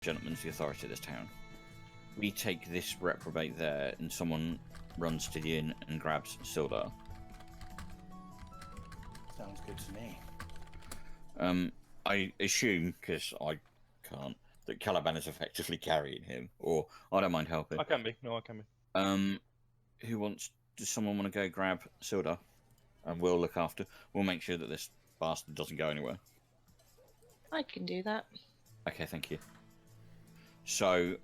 gentleman's the authority of this town. We take this reprobate there, and someone runs to the inn and grabs Sildar. Sounds good to me. I assume, because I can't, that Caliban is effectively carrying him, or I don't mind helping. I can be. No, I can be. Does someone want to go grab Sildar? And we'll look after. We'll make sure that this bastard doesn't go anywhere. I can do that. Okay, thank you. So,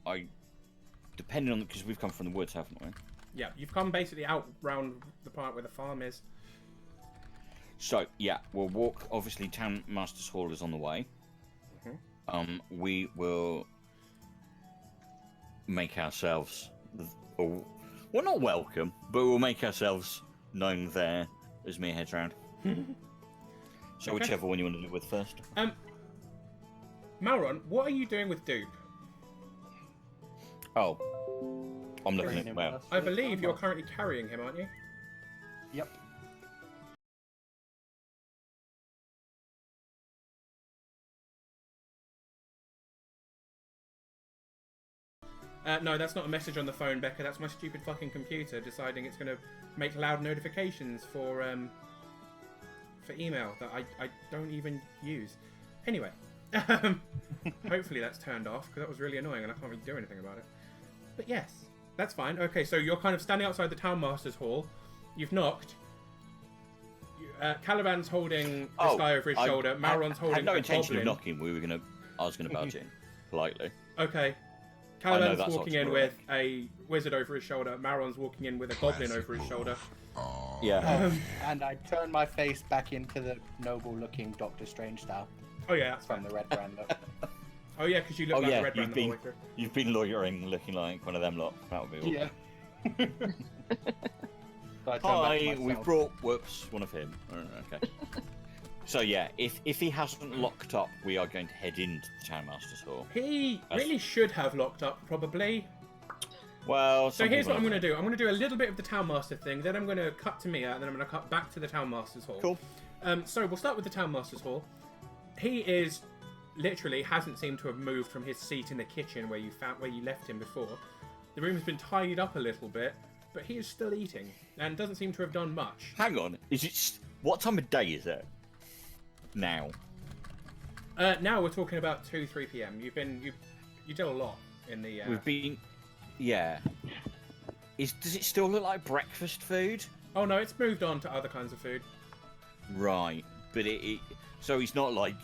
depending on, because we've come from the woods, haven't we? Yeah, you've come basically out round the part where the farm is. So, yeah, we'll walk. Obviously, Town Master's Hall is on the way. We will make ourselves, well, not welcome, but we'll make ourselves known there as Mia heads round. So, whichever one you want to do with first. Malron, what are you doing with Dupe? Oh, I'm looking at him. Well, I believe you're currently carrying him, aren't you? Yep. No, that's not a message on the phone, Becca. That's my stupid fucking computer deciding it's going to make loud notifications for email that I don't even use. Anyway, hopefully that's turned off, because that was really annoying and I can't really do anything about it. But yes, that's fine. Okay, so you're kind of standing outside the Town Master's Hall. You've knocked. Caliban's holding this guy over his shoulder. Malron's holding I had no a intention goblin. of knocking. I was going to barge in politely. Okay. Caliban's that's walking in oxymoronic. with a wizard over his shoulder. Malron's walking in with a goblin over his shoulder. Yeah. And I turn my face back into the noble-looking Doctor Strange style Oh yeah, that's from fine. the Red Brand. Oh yeah, because you look Oh like yeah, the red brand the whole way through. you've been lawyering, looking like one of them lot. That would be awesome. Yeah. So I turn back to Hi, we've myself. brought one of him. Okay. So yeah, if he hasn't locked up, we are going to head into the Town Master's Hall. He really should have locked up, probably. Well, So here's what I'm going to do. I'm going to do a little bit of the Town Master thing, then I'm going to cut to Mia, and then I'm going to cut back to the Town Master's Hall. Cool. So we'll start with the Town Master's Hall. He is literally hasn't seemed to have moved from his seat in the kitchen where you left him before. The room has been tidied up a little bit, but he is still eating and doesn't seem to have done much. Hang on, what time of day is it? Now. Now we're talking about 2-3 p.m. You did a lot in the. We've been, yeah. Does it still look like breakfast food? Oh no, it's moved on to other kinds of food. Right, but so it's not like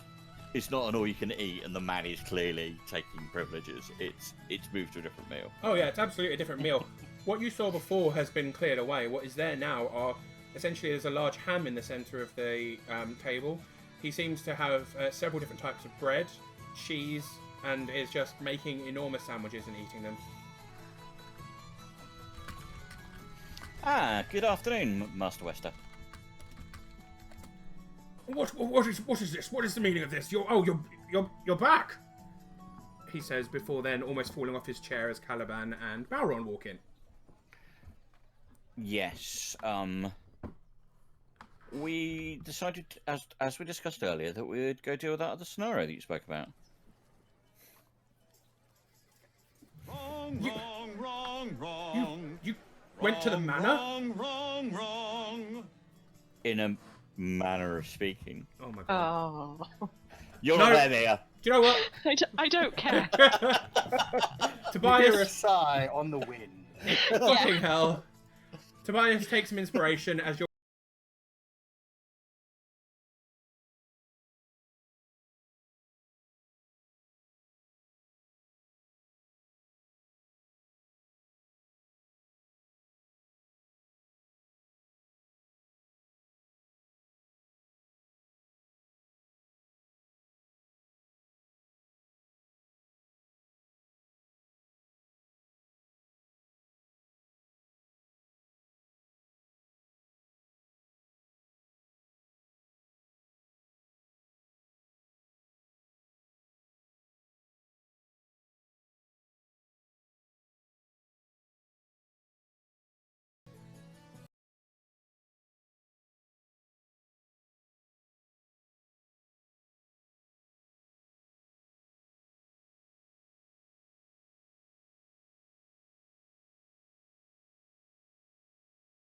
it's not an all you can eat, and the man is clearly taking privileges. It's moved to a different meal. Oh yeah, it's absolutely a different meal. What you saw before has been cleared away. What is there now are essentially there's a large ham in the centre of the table. He seems to have several different types of bread, cheese, and is just making enormous sandwiches and eating them. Ah, good afternoon, Master Wester. What is this? What is the meaning of this? You're back. He says before then, almost falling off his chair as Caliban and Balron walk in. Yes, we decided, as we discussed earlier, that we'd go deal with that other scenario that you spoke about. You went to the manor? In a manner of speaking. Oh my god. Oh. You're No. not there. Do you know what? I don't care. You hear a Tobias, sigh on the wind. fucking hell. Tobias takes some inspiration as you're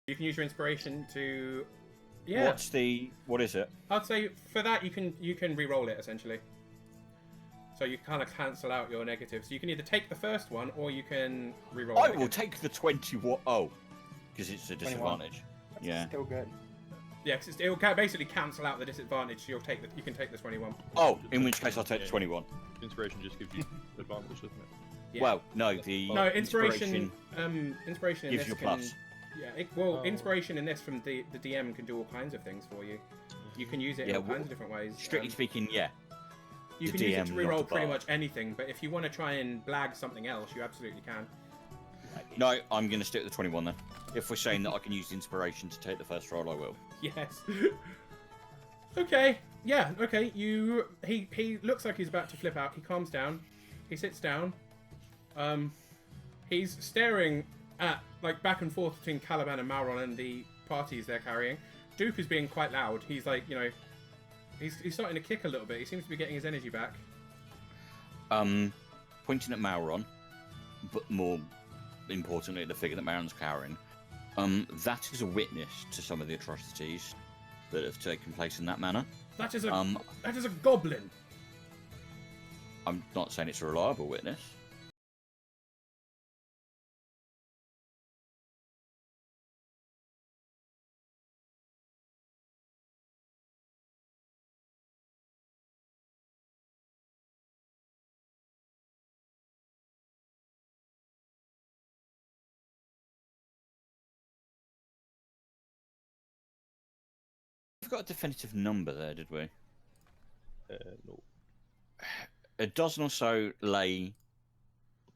You can use your inspiration to. Yeah. What is it? I'd say for that you can re-roll it essentially. So you kind of cancel out your negatives. So you can either take the first one or you can re-roll. I it will again. take the 21. Oh, because it's a 21. disadvantage. That's Yeah. still good. Yeah, because it will basically cancel out the disadvantage. So you can take the 21. Oh, in which case I'll take the 21. Inspiration just gives you advantage, doesn't it? Yeah. Well, no, the No, inspiration in gives this you a can. plus. Yeah, inspiration in this from the DM can do all kinds of things for you. You can use it in all kinds of different ways. Strictly speaking, yeah. You the can use it DM, to not reroll the pretty bard. much anything, but if you want to try and blag something else, you absolutely can. No, I'm going to stick with the 21 then. If we're saying that I can use inspiration to take the first roll, I will. Yes. Okay. Yeah. Okay. He looks like he's about to flip out. He calms down. He sits down. He's staring at back and forth between Caliban and Mauron and the parties they're carrying. Duke is being quite loud. He's he's starting to kick a little bit. He seems to be getting his energy back. Pointing at Mauron, but more importantly, the figure that Mauron's carrying. That is a witness to some of the atrocities that have taken place in that manor. That is a goblin. I'm not saying it's a reliable witness. We've got a definitive number there, did we? No. A dozen or so lay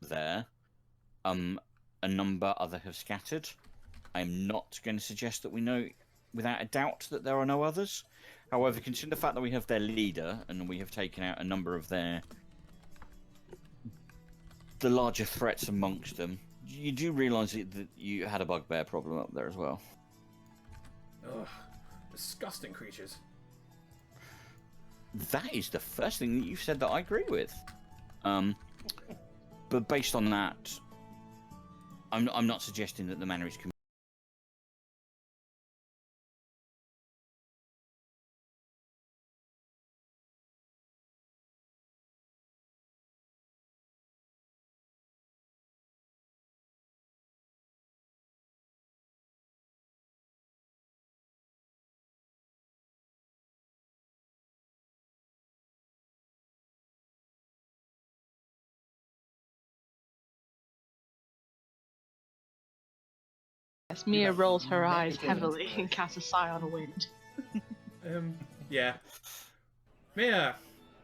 there. A number other have scattered. I'm not going to suggest that we know without a doubt that there are no others. However, considering the fact that we have their leader and we have taken out a number of the larger threats amongst them, you do realise that you had a bugbear problem up there as well. Ugh, disgusting creatures. That is the first thing that you've said that I agree with. But based on that, I'm not suggesting that the manor is. Yes, Mia rolls her eyes heavily and casts a sigh on a wind. Yeah. Mia,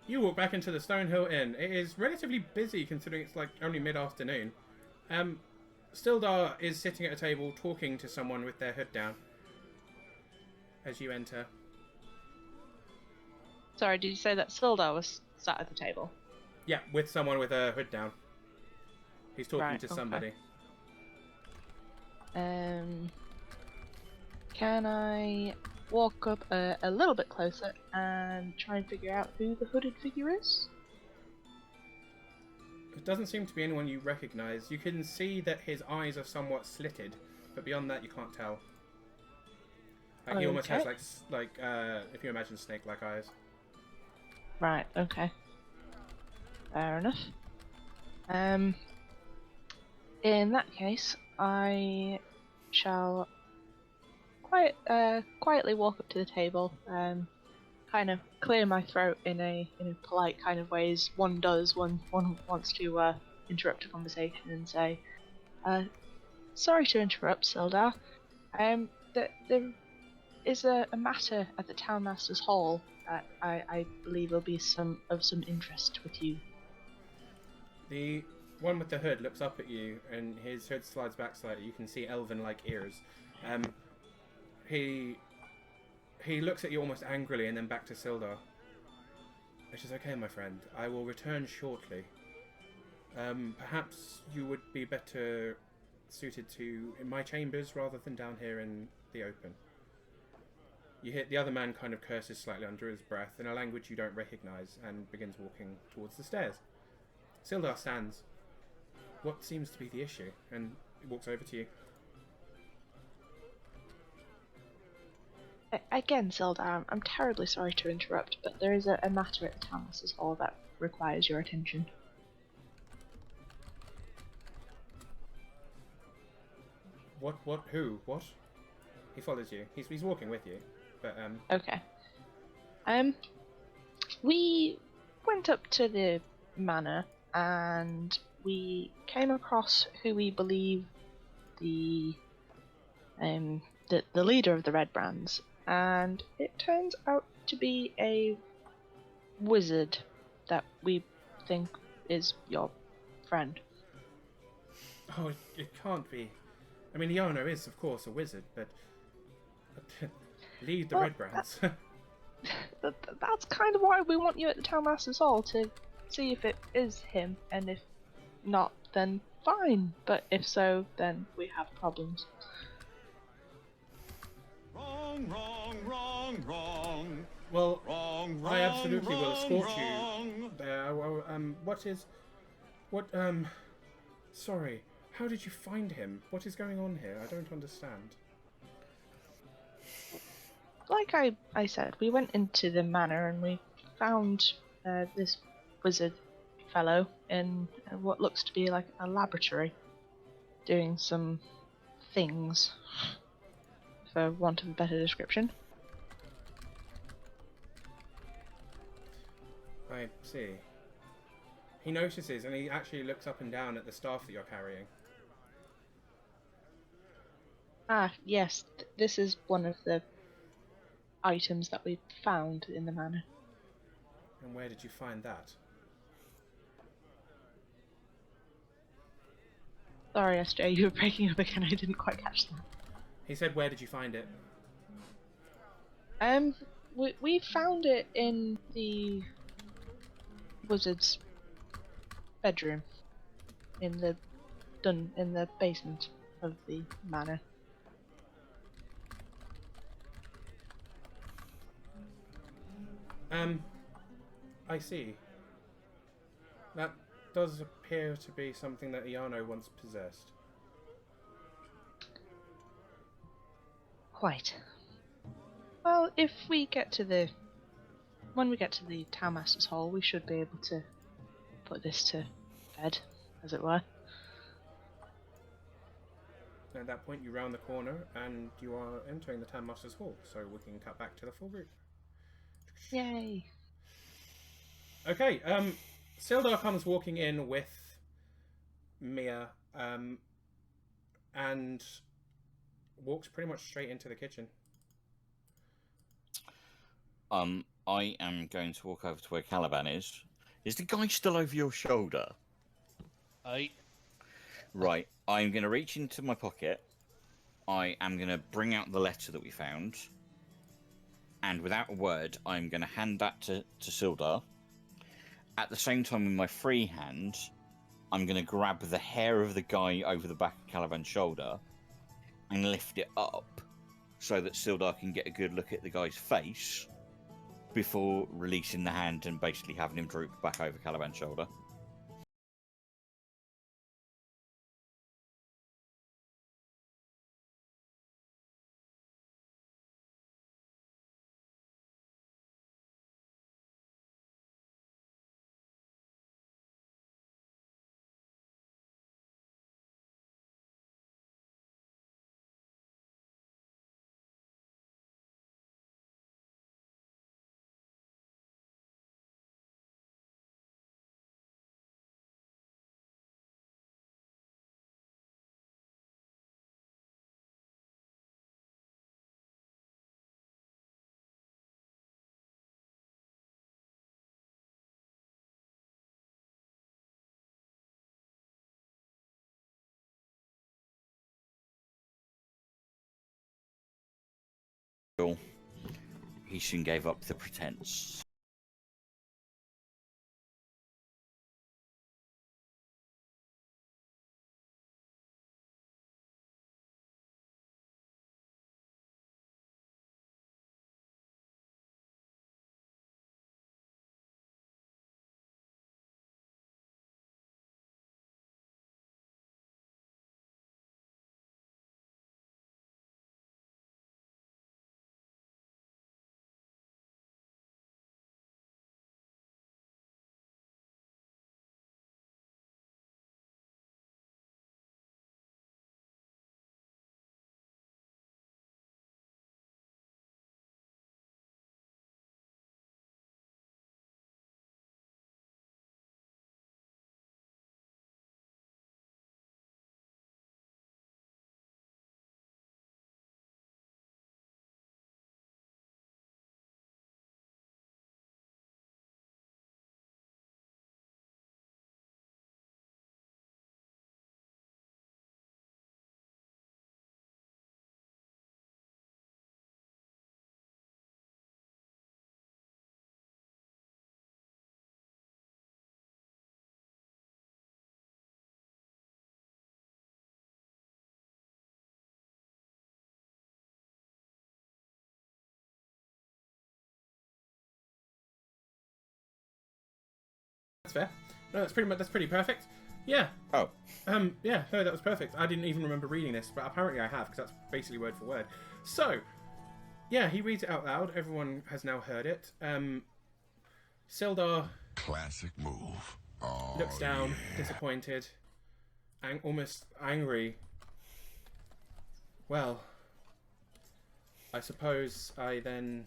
you walk back into the Stonehill Inn. It is relatively busy considering it's only mid-afternoon. Stildar is sitting at a table talking to someone with their hood down. As you enter. Sorry, did you say that Sildar was sat at the table? Yeah, with someone with a hood down. He's talking Right, to okay. somebody. Can I walk up a little bit closer and try and figure out who the hooded figure is? It doesn't seem to be anyone you recognise. You can see that his eyes are somewhat slitted, but beyond that you can't tell. He almost has if you imagine snake-like eyes. Right, okay. Fair enough. In that case, I shall quietly walk up to the table, kind of clear my throat in a polite kind of way, as one does when one wants to interrupt a conversation, and say, "Sorry to interrupt, Sildar. There is a matter at the Townmaster's Hall that I believe will be of some interest with you." The one with the hood looks up at you, and his hood slides back slightly. You can see elven-like ears. He looks at you almost angrily, and then back to Sildar. It is okay, my friend. I will return shortly. Perhaps you would be better suited in my chambers rather than down here in the open. You hear the other man kind of curses slightly under his breath in a language you don't recognise and begins walking towards the stairs. Sildar stands. What seems to be the issue? And he walks over to you. Again, Sildar, I'm terribly sorry to interrupt, but there is a matter at the Townmaster's Hall that requires your attention. What? Who? What? He follows you. He's walking with you. But, Okay. We went up to the manor and we came across who we believe the leader of the Red Brands, and it turns out to be a wizard that we think is your friend. oh, it can't be. I mean, Iana is, of course, a wizard, but lead the Well, Red Brands. That's kind of why we want you at the Townmaster's Hall, to see if it is him, and if not, then fine. But if so, then we have problems. Wrong, wrong, wrong, wrong. Well, Wrong, I absolutely wrong, will escort you wrong. there. Sorry, how did you find him? What is going on here? I don't understand. Like I said, we went into the manor and we found this wizard fellow in what looks to be like a laboratory, doing some things, for want of a better description. I see. He notices and he actually looks up and down at the staff that you're carrying. Ah, yes, this is one of the items that we found in the manor. And where did you find that? Sorry, SJ, you were breaking up again. I didn't quite catch that. He said, where did you find it? We found it in the wizard's bedroom, in the basement of the manor. I see. That does appear to be something that Iano once possessed. Quite. Well, if we get to the... When we get to the Townmaster's Hall, we should be able to put this to bed, as it were. At that point, you round the corner and you are entering the Townmaster's Hall, so we can cut back to the full group. Yay! Okay, Sildar comes walking in with Mia, and walks pretty much straight into the kitchen. I am going to walk over to where Caliban is. Is the guy still over your shoulder? Right, I'm going to reach into my pocket. I am going to bring out the letter that we found. And without a word, I'm going to hand that to Sildar. At the same time, with my free hand, I'm going to grab the hair of the guy over the back of Caliban's shoulder and lift it up so that Sildar can get a good look at the guy's face before releasing the hand and basically having him droop back over Caliban's shoulder. He soon gave up the pretense. fair. No, that's pretty perfect. Yeah. Oh. Yeah, no, that was perfect. I didn't even remember reading this, but apparently I have, because that's basically word for word. So, yeah, he reads it out loud. Everyone has now heard it. Sildar Classic move. Oh, looks down, yeah. disappointed, almost angry. Well, I suppose I then...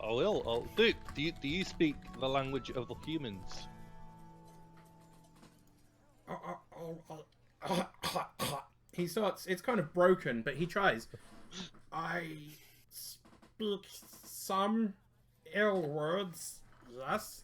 I will. Duke, do you speak the language of the humans? He starts... It's kind of broken, but he tries. I speak some ill words, yes.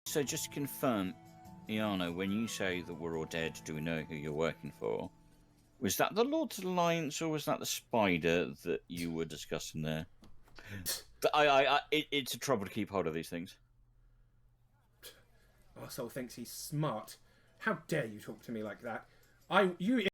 So just to confirm, Iano, when you say that we're all dead, do we know who you're working for? Was that the Lord's Alliance or was that the spider that you were discussing there? It's a trouble to keep hold of these things. Arsehole thinks he's smart. How dare you talk to me like that? You.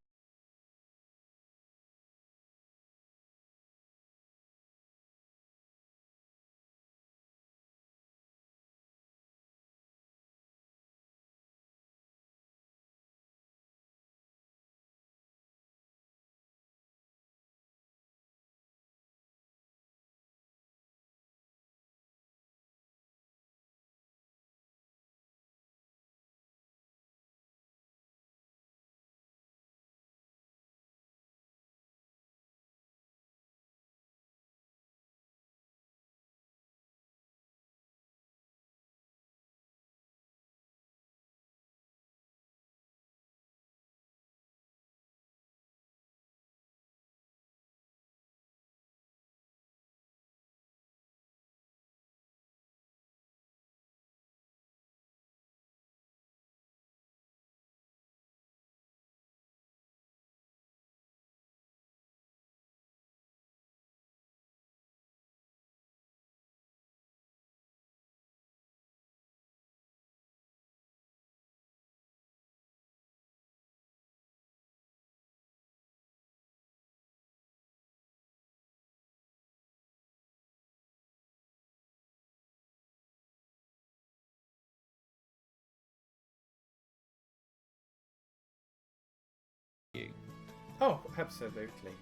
Oh, absolutely.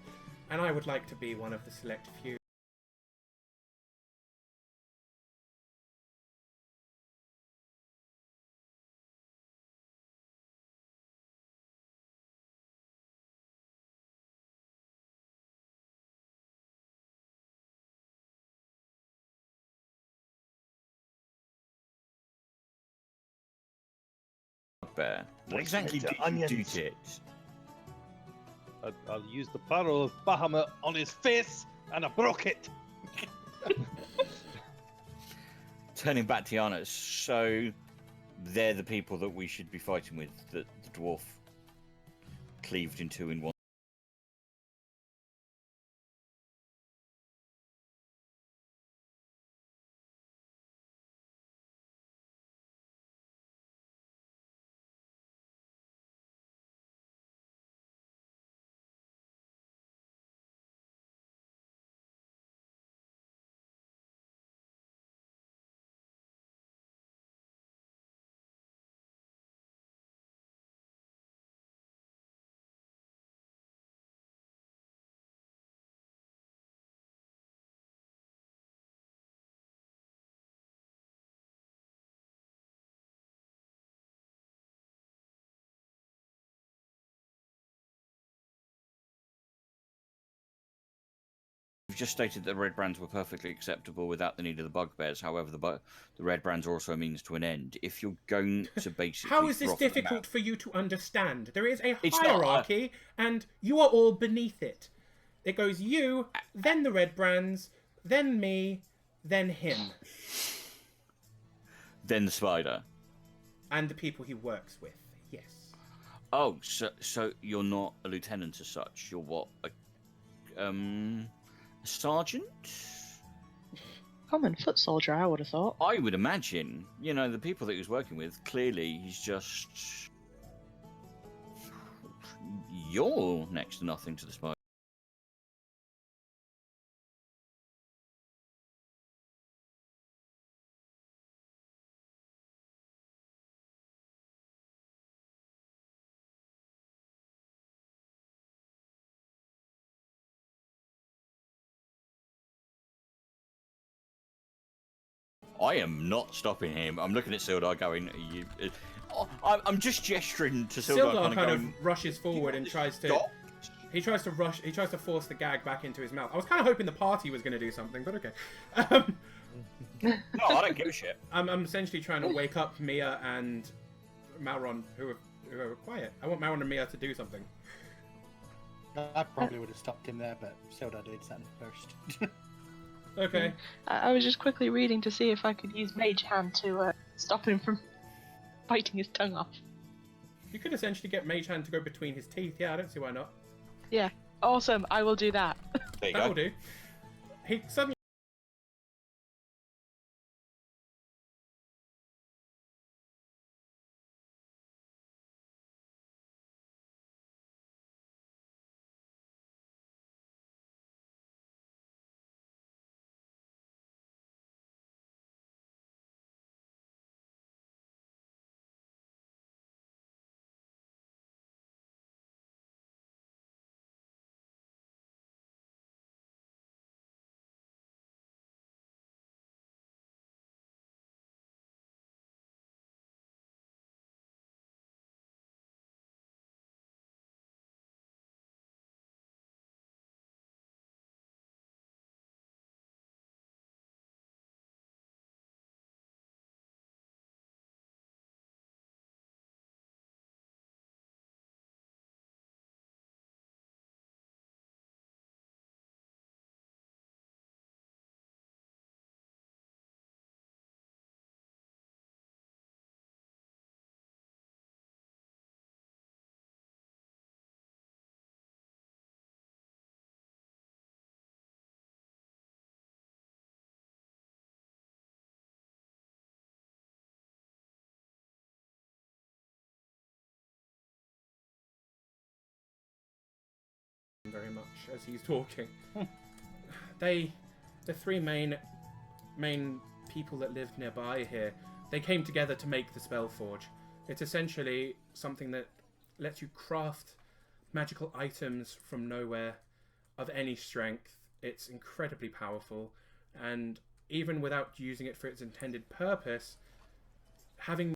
And I would like to be one of the select few. Bear. What exactly did you do to it? I'll use the power of Bahamut on his face, and I broke it. Turning back to Giannis, so they're the people that we should be fighting with, that the dwarf cleaved in two in one. You've just stated that the red brands were perfectly acceptable without the need of the bugbears. However, the red brands are also a means to an end. If you're going to basically... How is this difficult for you to understand? There is a It's hierarchy, and you are all beneath it. It goes you, then the red brands, then me, then him. Then the spider. And the people he works with, yes. Oh, so you're not a lieutenant as such. You're what? A sergeant? Common foot soldier, I would have thought. I would imagine. You know, the people that he was working with, clearly he's just... You're next to nothing to the spider. I am not stopping him. I'm looking at Sildar going, I'm just gesturing to Sildar, Sildar kind of rushes forward and tries to... Stop. He tries to force the gag back into his mouth. I was kind of hoping the party was going to do something, but okay. No, I don't give a shit. I'm essentially trying to wake up Mia and Malron, who are quiet. I want Malron and Mia to do something. I probably would have stopped him there, but Sildar did something first. Okay. I was just quickly reading to see if I could use Mage Hand to stop him from biting his tongue off. You could essentially get Mage Hand to go between his teeth. Yeah, I don't see why not. Yeah, awesome. I will do that. There you That'll go. do. He suddenly. Very much as he's talking. The three main people that lived nearby here, they came together to make the Spellforge. It's essentially something that lets you craft magical items from nowhere of any strength. It's incredibly powerful, and even without using it for its intended purpose, having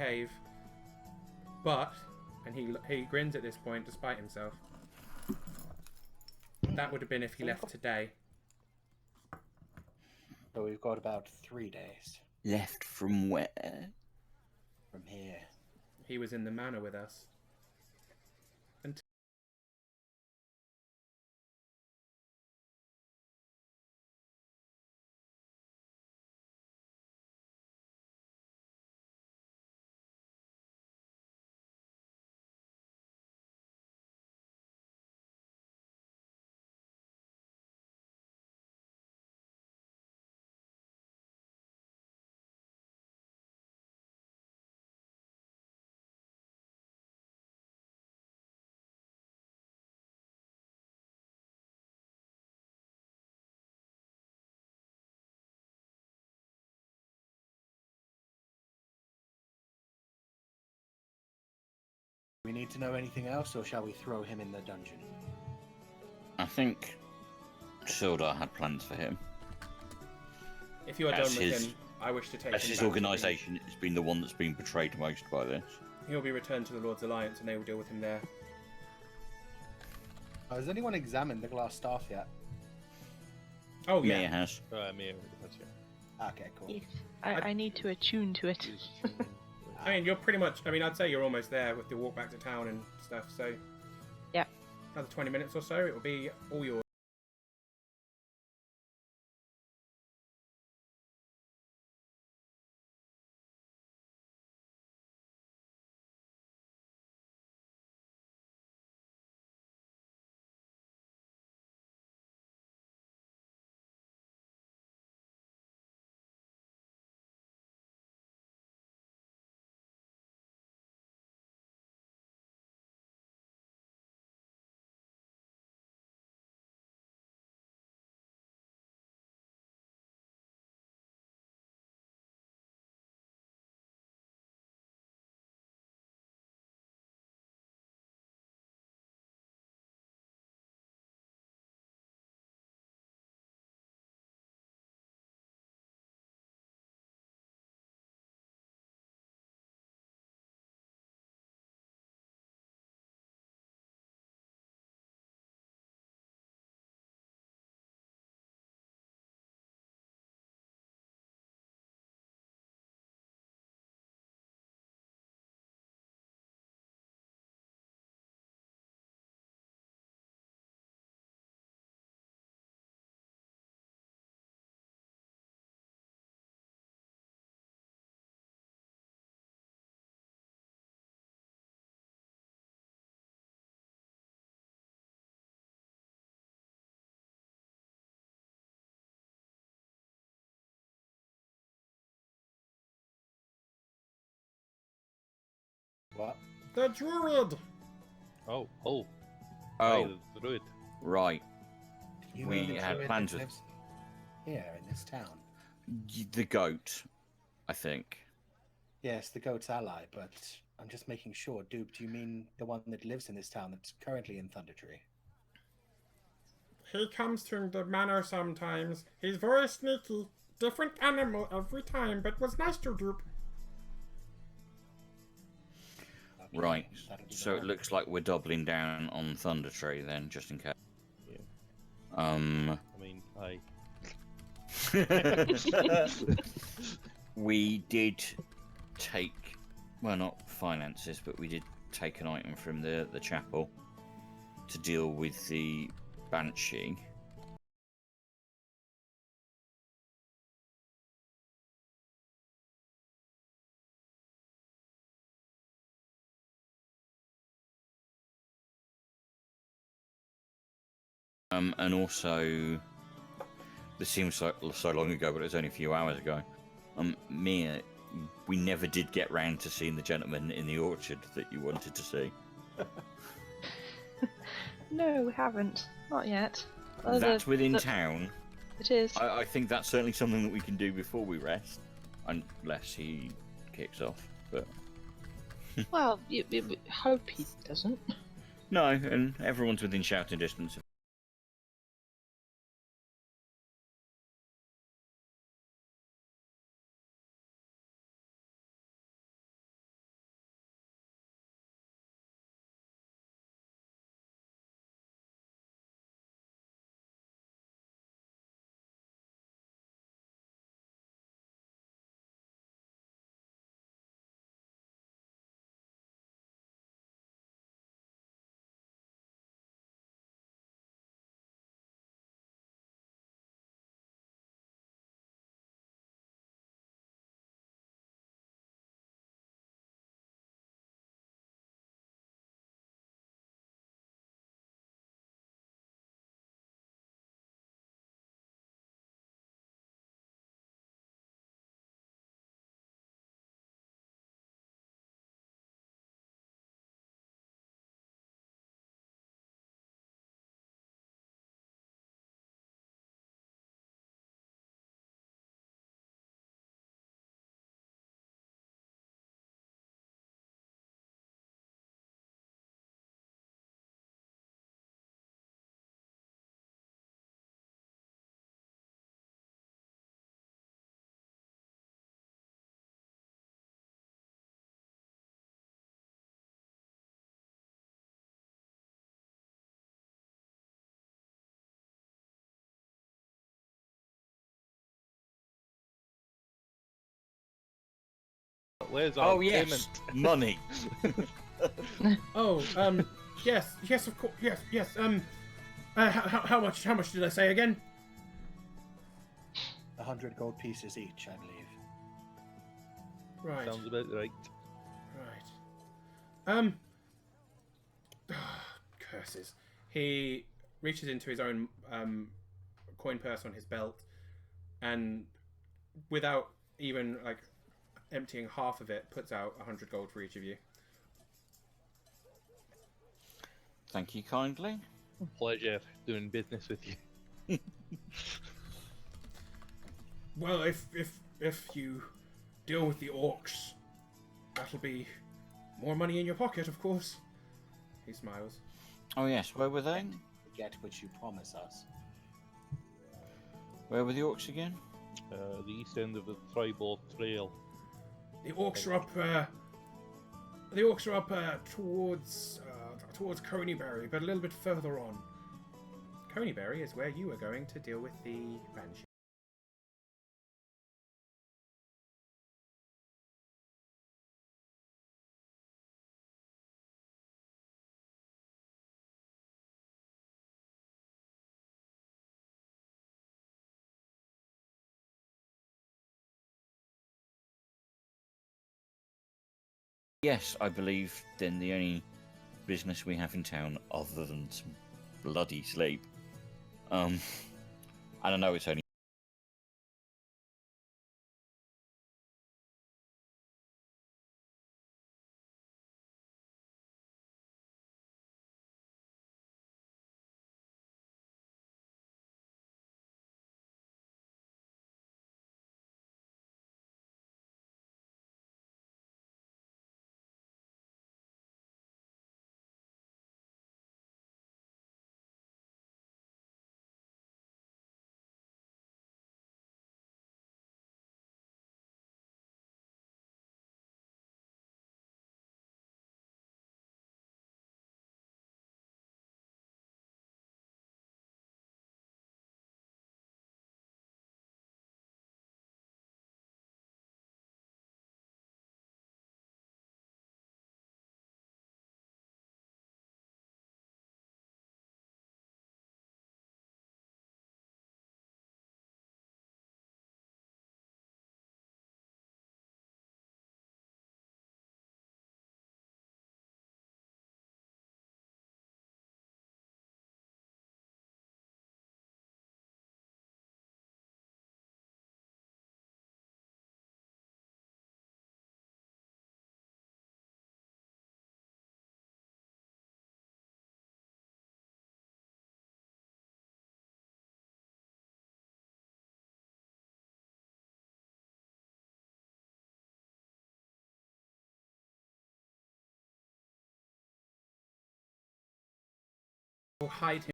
cave. But, and he grins at this point despite himself, that would have been if he left today. So we've got about 3 days Left from where? from here. He was in the manor with us. We need to know anything else, or shall we throw him in the dungeon? I think Sildar had plans for him. If you are That's done with his- him, I wish to take As him his back. organisation has been the one that's been betrayed most by this. He'll be returned to the Lord's Alliance and they will deal with him there. Has anyone examined the Glasstaff yet? Oh, yeah. Mia has. Mia, that's yeah. Okay, cool. Yes. I need to attune to it. I mean, you're pretty much, I'd say you're almost there with the walk back to town and stuff, so... Yeah. Another 20 minutes or so, it will be all yours. What? The Druid! Oh. Oh, Hey, the druid. right. You We know the had druid plans that with- lives here in this town. The goat, I think. Yes, the goat's ally, but I'm just making sure. Dupe, do you mean the one that lives in this town that's currently in Thundertree? He comes to the manor sometimes. He's very sneaky. Different animal every time, but was nice to Dupe. Okay, Right. that'll be So the it one. looks like we're doubling down on Thunder Tree then, just in case. Yeah. Um. I mean, I. We did take, well, not finances, but we did take an item from the chapel to deal with the banshee. And also, this seems so long ago, but it was only a few hours ago. Mia, we never did get round to seeing the gentleman in the orchard that you wanted to see. No, we haven't. Not yet. That's within town. It is. I think that's certainly something that we can do before we rest, unless he kicks off. But Well, you hope he doesn't. no, and everyone's within shouting distance. Where's our Oh yes, payment? money. Oh, yes, of course, yes. How much did I say again? 100 gold pieces each, I believe. Right. Sounds about right. Right. Curses. He reaches into his own coin purse on his belt, and without even like emptying half of it, puts out 100 gold for each of you. Thank you kindly. Pleasure doing business with you. Well, if you deal with the orcs, that'll be more money in your pocket, of course. He smiles. Oh yes, where were they? Get what you promise us. Where were the orcs again? The east end of the Tribal Trail. The orcs are up. The orcs are up towards Coneyberry, but a little bit further on. Coneyberry is where you are going to deal with the banshee. Yes, I believe then the only business we have in town, other than some bloody sleep. And I know it's only. Hide him.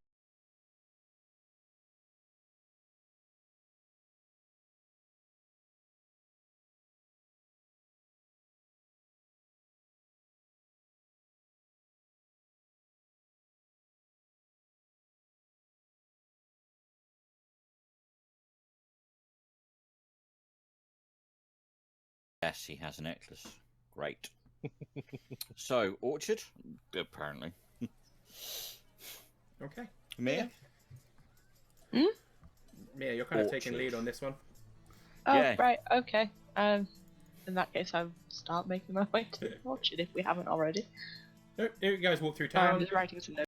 Yes, he has a necklace. Great. So, Orchard? Apparently. Okay. Mia? Mia, you're kind of taking Orchard. lead on this one. Oh, Yeah. right, okay. In that case, I'll start making my way to the orchard if we haven't already. You guys walk through I'm town. just writing some notes.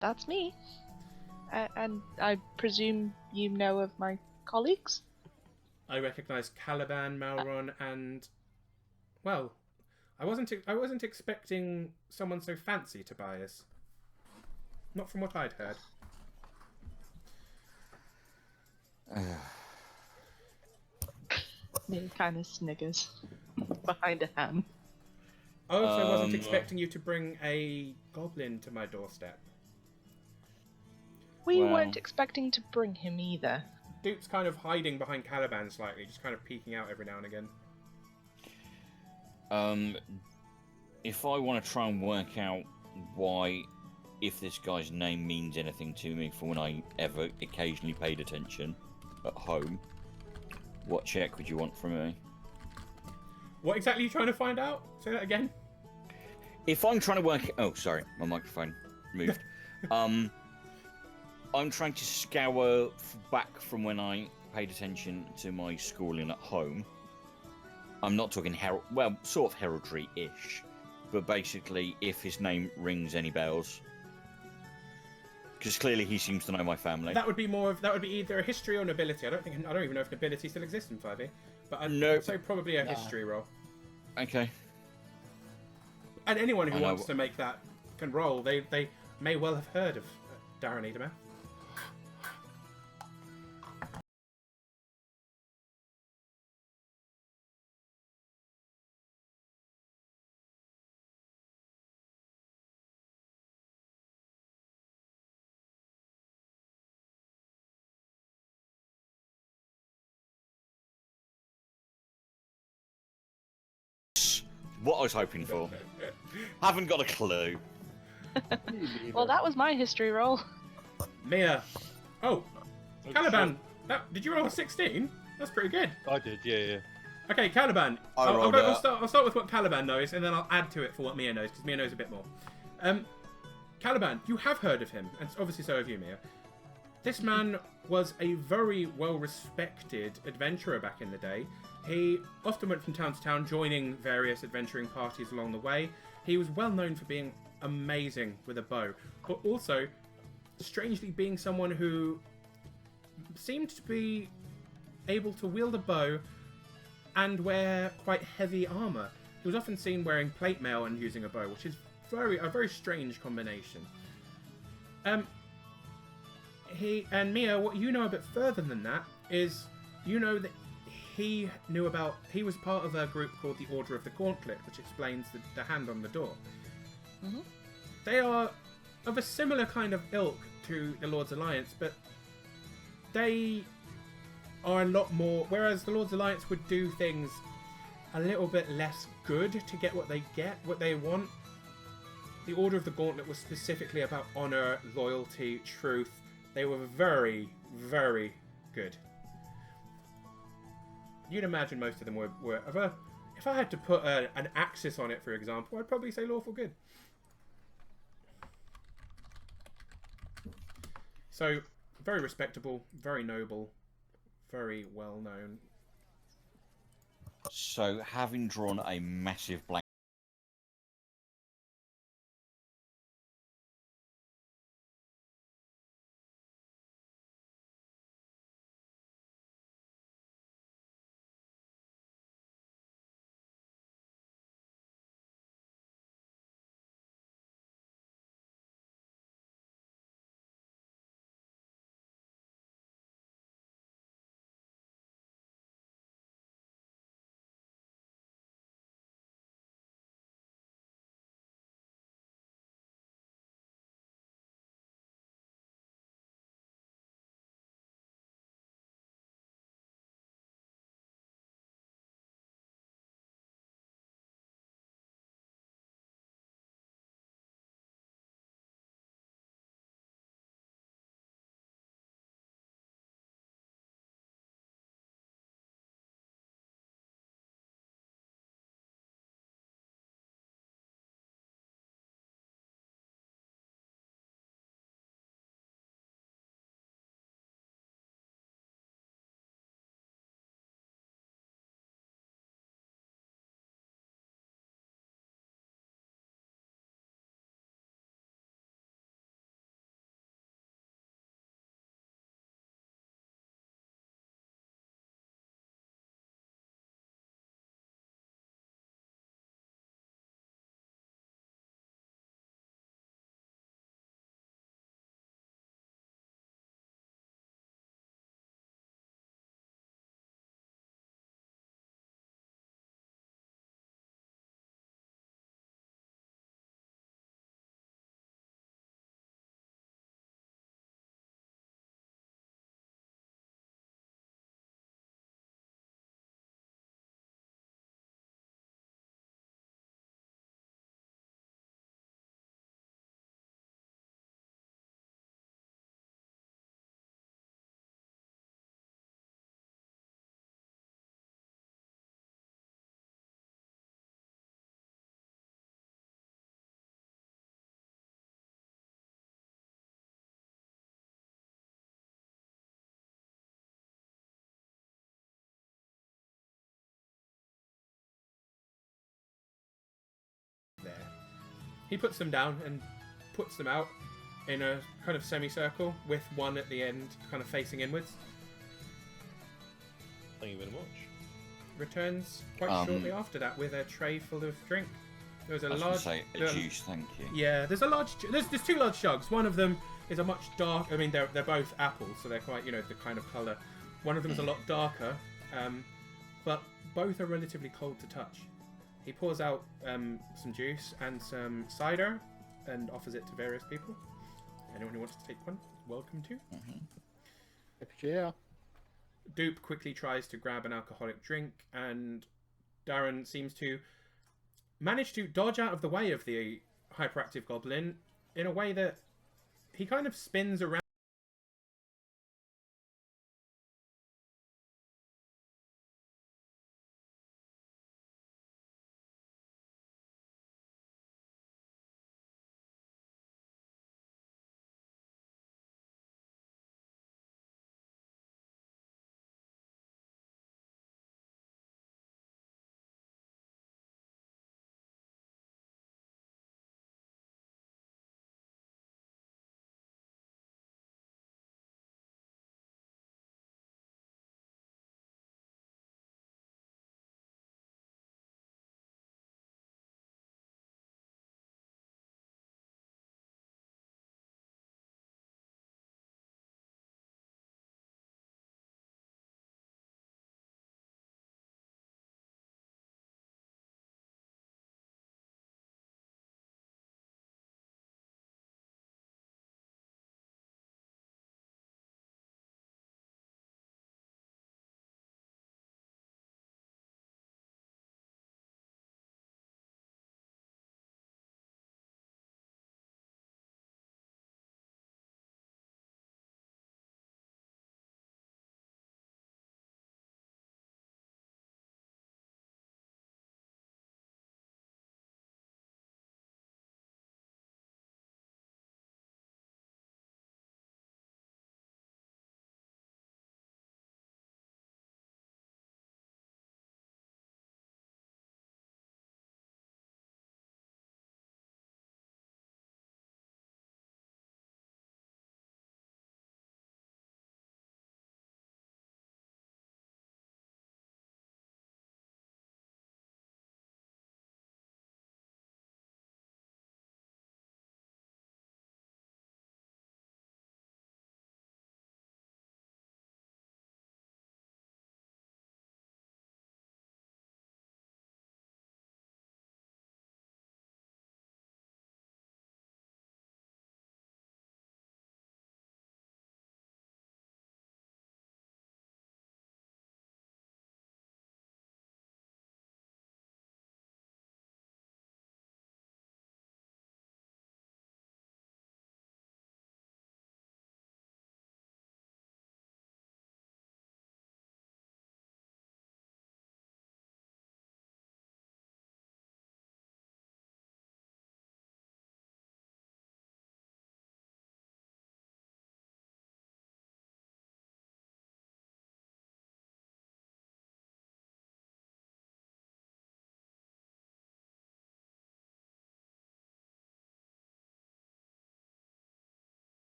That's me. And I presume you know of my colleagues? I recognise Caliban, Malron, and well, I wasn't expecting someone so fancy, Tobias. Not from what I'd heard. He kind of sniggers behind a hand. I also wasn't expecting you to bring a goblin to my doorstep. We weren't expecting to bring him either. Duke's kind of hiding behind Caliban slightly, just kind of peeking out every now and again. If I want to try and work out why, if this guy's name means anything to me for when I ever occasionally paid attention at home, what check would you want from me? What exactly are you trying to find out? Say that again. If I'm trying to work... Oh, sorry, my microphone moved. I'm trying to scour back from when I paid attention to my schooling at home. I'm not talking sort of heraldry-ish, but basically, if his name rings any bells, because clearly he seems to know my family. That would be either a history or nobility. I don't even know if nobility still exists in 5e, but I'd say probably a history roll. Okay. And anyone who wants to make that can roll. They may well have heard of Darren Edelman. What I was hoping for. Haven't got a clue. Well, that was my history roll. Mia. Oh, Caliban. Did you roll a 16? That's pretty good. I did, yeah. Okay, Caliban. I'll start with what Caliban knows, and then I'll add to it for what Mia knows, because Mia knows a bit more. Caliban, you have heard of him, and obviously so have you, Mia. This man was a very well-respected adventurer back in the day. He often went from town to town, joining various adventuring parties along the way. He was well known for being amazing with a bow, but also, strangely, being someone who seemed to be able to wield a bow and wear quite heavy armor. He was often seen wearing plate mail and using a bow, which is a very strange combination. Mia, what you know a bit further than that is, you know that he was part of a group called the Order of the Gauntlet, which explains the hand on the door. Mm-hmm. They are of a similar kind of ilk to the Lord's Alliance, but they are a lot more, whereas the Lord's Alliance would do things a little bit less good to get what they want. The Order of the Gauntlet was specifically about honor, loyalty, truth. They were very, very good. You'd imagine most of them were if I had to put an axis on it, for example, I'd probably say lawful good. So, very respectable, very noble, very well known. So, having drawn a massive blank he puts them down and puts them out in a kind of semicircle with one at the end kind of facing inwards. Thank you very much. Returns quite shortly after that with a tray full of drink. There's a I was large gonna say a juice, thank you. Yeah, there's a large there's two large jugs. One of them is a much dark, I mean they're both apples, so they're quite, you know, the kind of colour. One of them is a lot darker, but both are relatively cold to touch. He pours out some juice and some cider and offers it to various people. Anyone who wants to take one, welcome to. Yeah. Dupe quickly tries to grab an alcoholic drink, and Darren seems to manage to dodge out of the way of the hyperactive goblin in a way that he kind of spins around.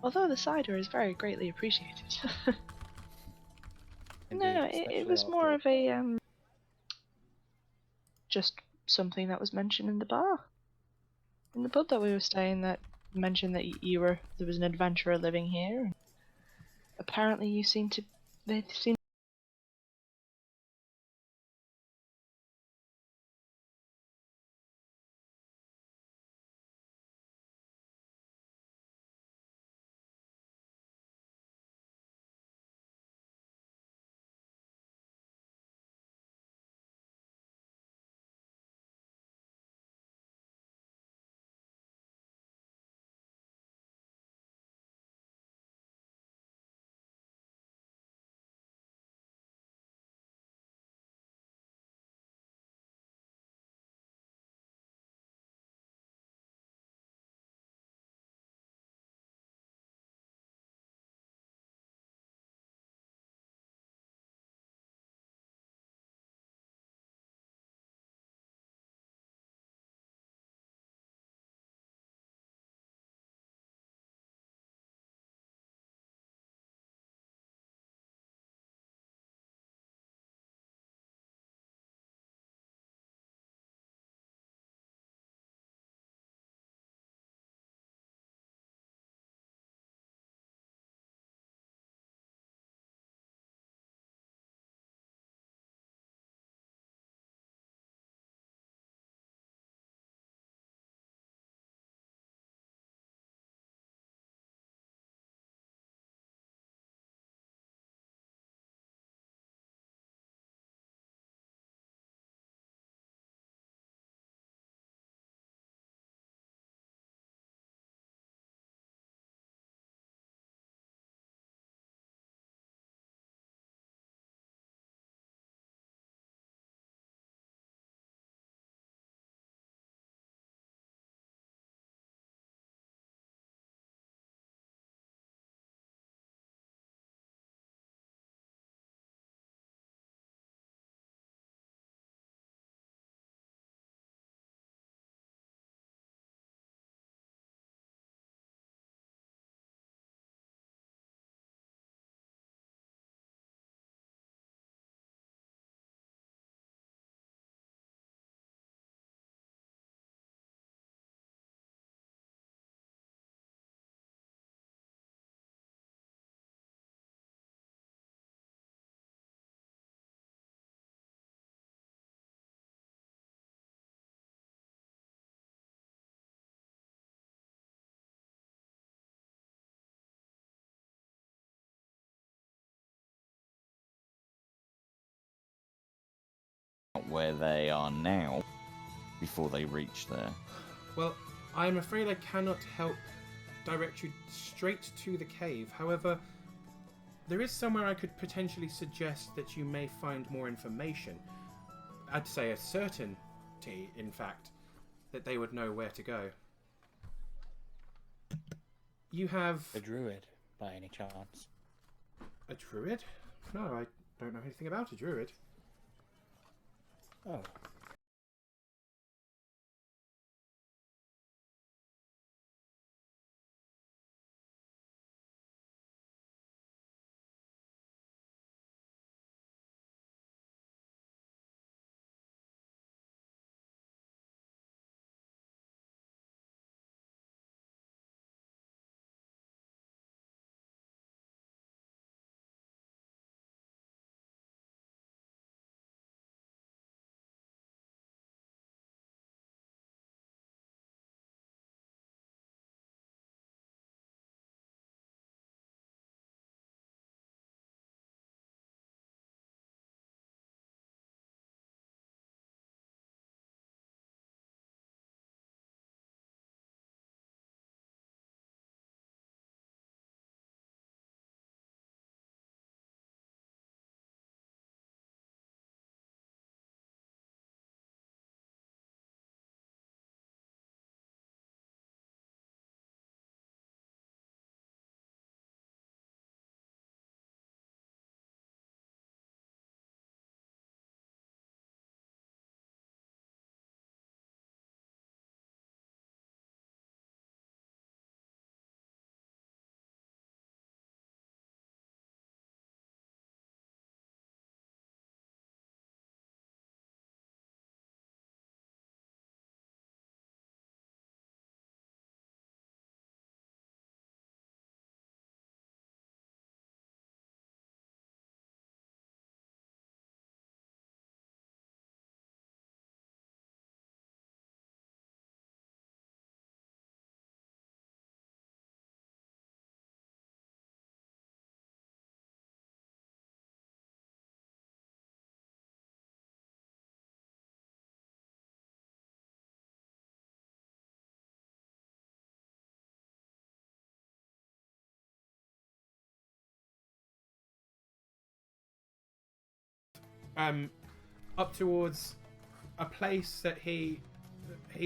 Although the cider is very greatly appreciated. No, it was more of a just something that was mentioned in the bar, in the pub that we were staying. That mentioned that there was an adventurer living here. And apparently, they seem where they are now before they reach there. Well, I'm afraid I cannot help direct you straight to the cave. However, there is somewhere I could potentially suggest that you may find more information. I'd say a certainty, in fact, that they would know where to go. You have... A druid, by any chance? A druid? No, I don't know anything about a druid. Oh. Up towards a place that he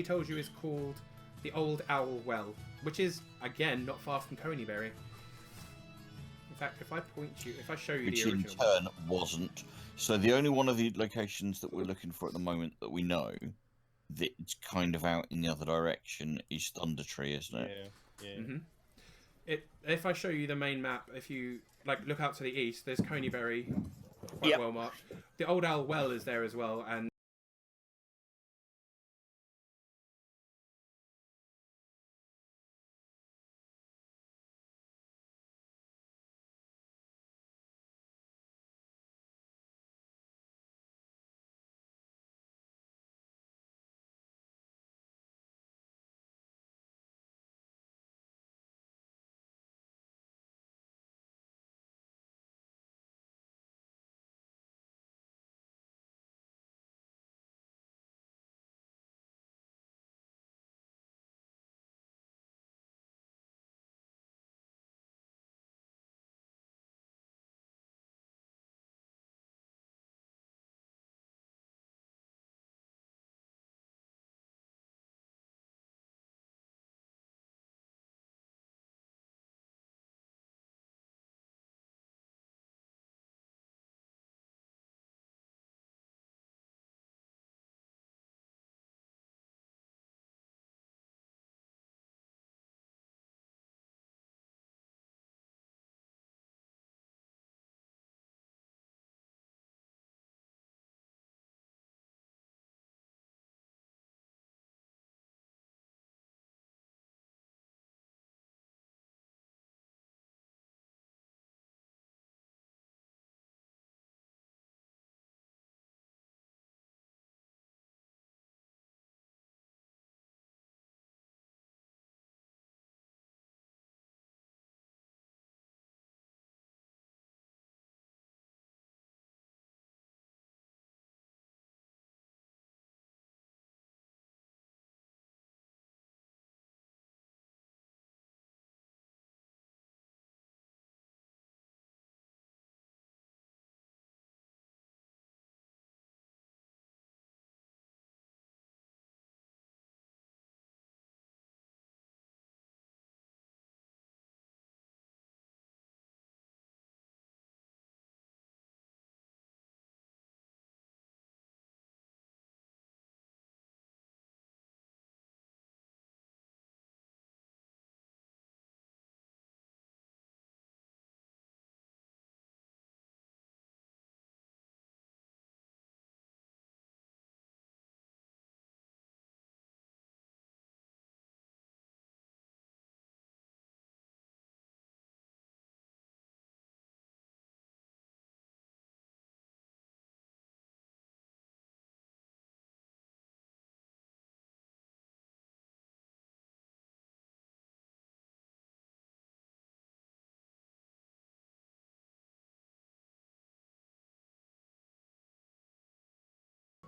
told you is called the Old Owl Well, which is again not far from Coneyberry. In fact, if I show you Which the in original, turn wasn't. So the only one of the locations that we're looking for at the moment that we know that's kind of out in the other direction is Thunder Tree, isn't it? Yeah. Mm-hmm. If I show you the main map, if you look out to the east, there's Coneyberry, quite well marked. The Old Owl Well is there as well, and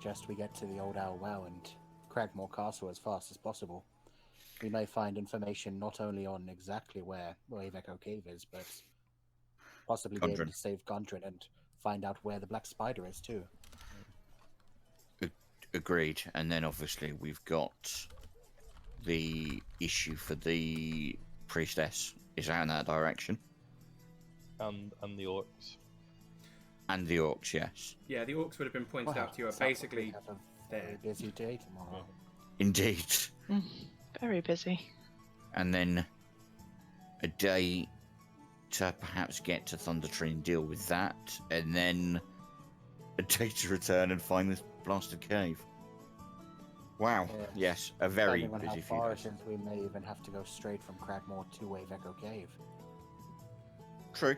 suggest we get to the Old Owl Well and Cragmore Castle as fast as possible. We may find information not only on exactly where Wave Echo Cave is, but possibly be able Gundren. to save Gundren and find out where the Black Spider is too. Agreed. And then obviously we've got the issue for the priestess is out in that direction. And the orcs. And the orcs, yes. Yeah, the orcs would have been pointed out to you are sounds like we basically have a very there. busy day tomorrow. Indeed. Very busy. And then a day to perhaps get to Thunder Tree and deal with that, and then a day to return and find this blasted cave. Wow. Yes, a very Depending on how busy few far days. it is, we may even have to go straight from Cragmore to Wave Echo Cave. True.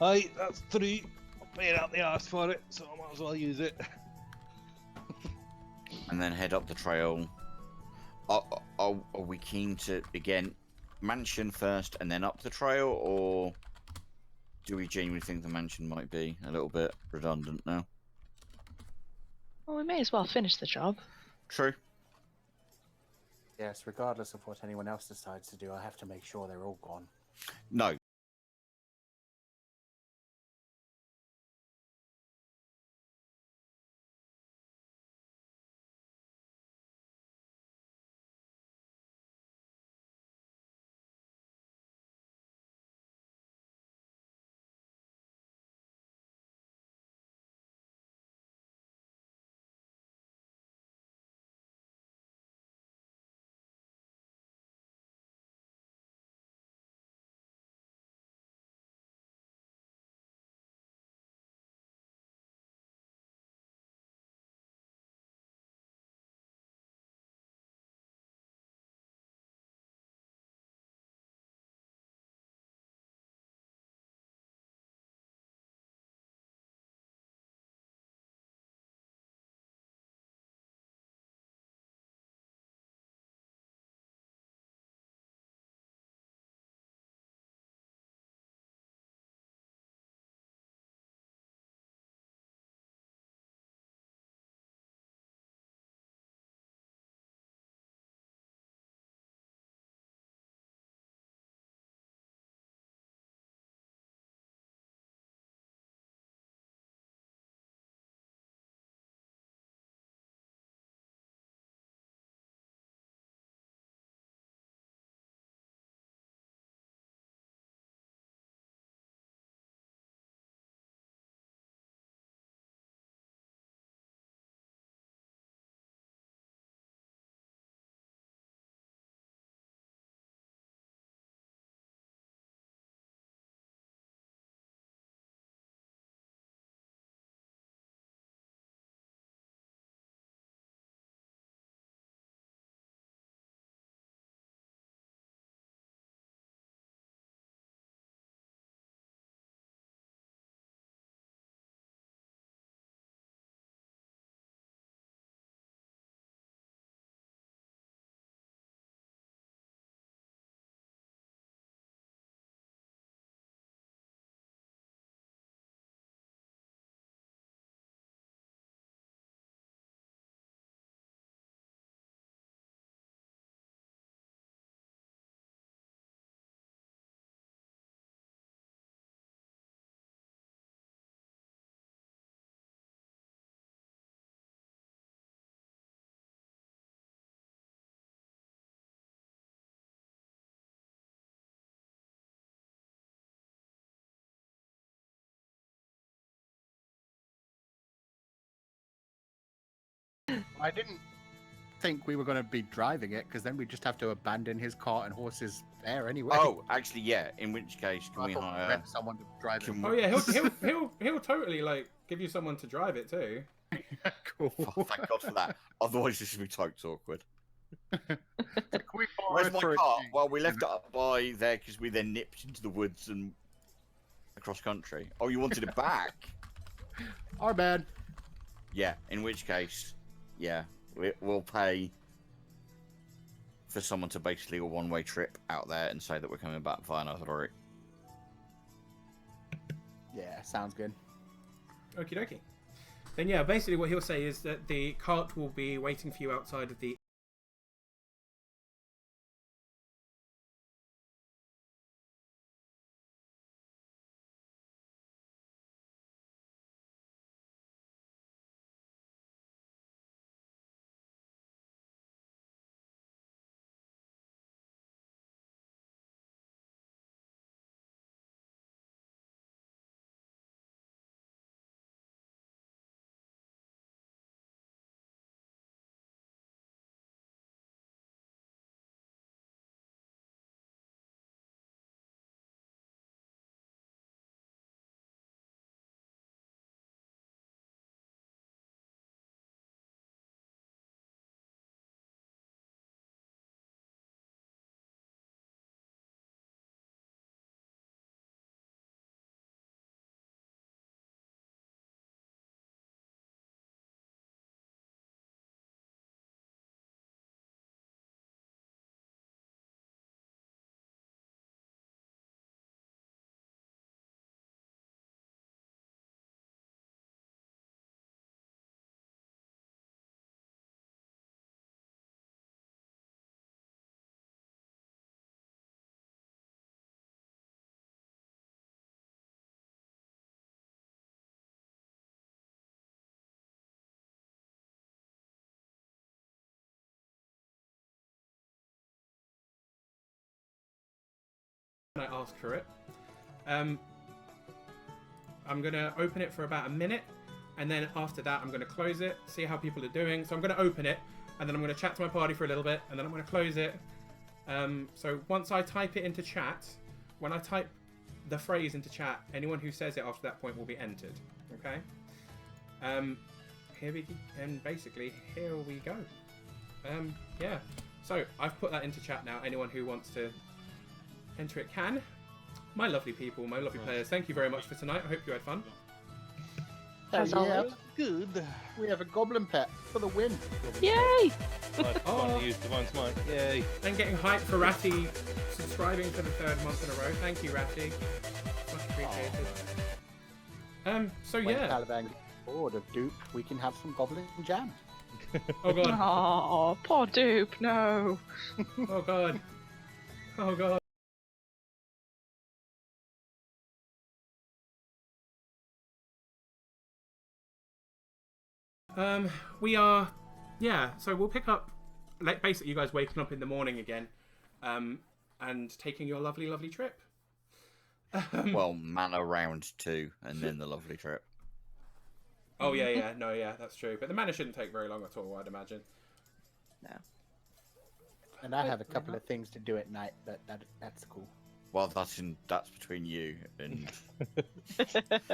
Aye, that's 3. I'm paying out the arse for it, so I might as well use it. And then head up the trail. Are we keen to, again, mansion first and then up the trail, or do we genuinely think the mansion might be a little bit redundant now? Well, we may as well finish the job. True. Yes, regardless of what anyone else decides to do, I have to make sure they're all gone. No, I didn't think we were going to be driving it, because then we'd just have to abandon his cart and horses there anyway. Oh, actually, yeah. In which case, can I we thought hire? rent someone to drive it. Can Oh we... yeah, he'll totally like give you someone to drive it too. Cool. Oh, thank God for that. Otherwise, this would be totally awkward. Can we borrow Where's it my for a car? change? Well, we left it up by there because we then nipped into the woods and across country. Oh, you wanted it back? Our bad. Yeah. In which case, yeah, we'll pay for someone to basically a one-way trip out there and say that we're coming back via another route. Yeah, sounds good. Okie dokie. Then yeah, basically what he'll say is that the cart will be waiting for you outside of the. I ask for it. I'm gonna open it for about a minute, and then after that I'm gonna close it, see how people are doing. So I'm gonna open it, and then I'm gonna chat to my party for a little bit, and then I'm gonna close it. So once I type it into chat, when I type the phrase into chat, anyone who says it after that point will be entered. Okay. Basically here we go. Yeah. So I've put that into chat now. Anyone who wants to enter it can. My lovely people, my lovely players, thank you very much for tonight. I hope you had fun. As always. Good. We have a goblin pet for the win. Yay! I finally used Divine Smite. Yay. And getting hyped for Ratty subscribing for the 3rd month in a row. Thank you, Ratty. Much appreciated. So When yeah. Caliban gets bored of Duke, we can have some goblin jam. Oh god. Oh, poor Dupe, no. Oh god. Oh god. We are, yeah. So we'll pick up, like, basically you guys waking up in the morning again, and taking your lovely, lovely trip. Well, mana round 2, and then the lovely trip. Oh yeah, no, yeah, that's true. But the mana shouldn't take very long at all, I'd imagine. No. And I have a couple of things to do at night, but that's cool. Well, that's between you and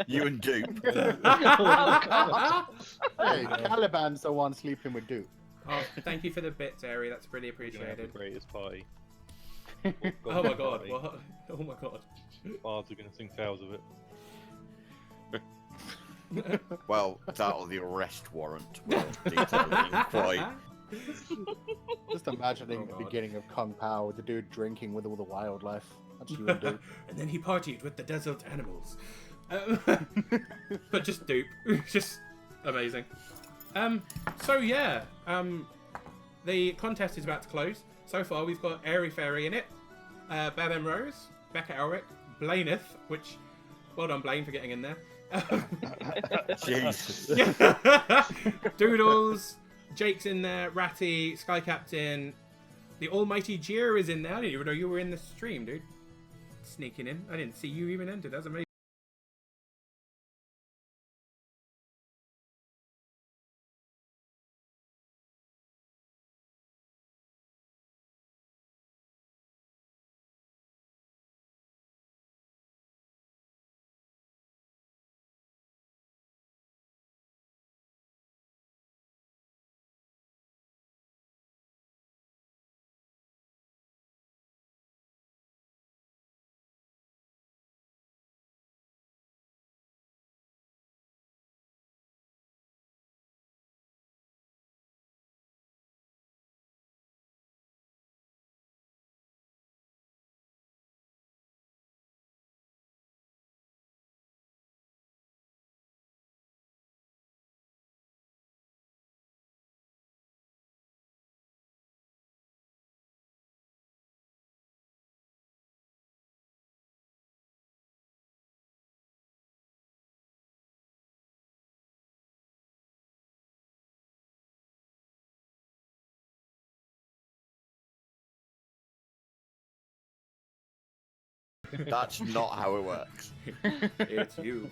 you and Dupe. Hey, Caliban's the one sleeping with Duke. Oh, thank you for the bits, Airy. That's really We're gonna have the appreciated. greatest party. Oh my god, what? Oh my god. Bards are gonna sing tales of it. Well, that or the arrest warrant will detail it in quite. Just imagining Oh, the God. beginning of Kung Pao with the dude drinking with all the wildlife. That's you and Duke. And then he partied with the desert animals. But just dupe. Just amazing. So yeah, the contest is about to close. So far we've got Airy Fairy in it, Babem Rose, Becca Elric, Blaineth, which, well done Blaine for getting in there. Jesus. Doodles, Jake's in there, Ratty, Sky Captain, the almighty Jeer is in there. I didn't even know you were in the stream, dude. Sneaking in. I didn't see you even enter. That's amazing. That's not how it works. It's you.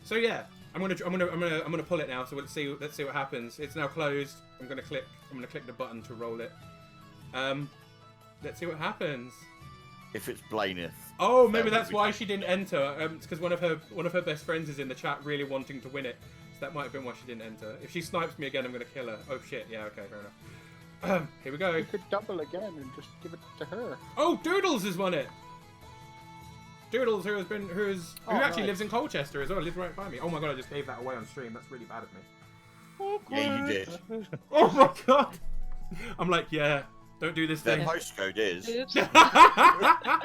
So yeah, I'm gonna pull it now. So let's see what happens. It's now closed. I'm gonna click the button to roll it. Let's see what happens. If it's Blaineth. Oh, maybe that's why she didn't enter. It's because one of her best friends is in the chat, really wanting to win it. So that might have been why she didn't enter. If she snipes me again, I'm gonna kill her. Oh shit. Yeah. Okay. Fair enough. Here we go. You could double again and just give it to her. Oh, Doodles has won it. Doodles, who actually nice. lives in Colchester as well, lives right by me. Oh my god, I just gave that away on stream. That's really bad of me. Yeah, you did. Oh my god. I'm like, yeah, don't do this Their thing. postcode is. Oops. I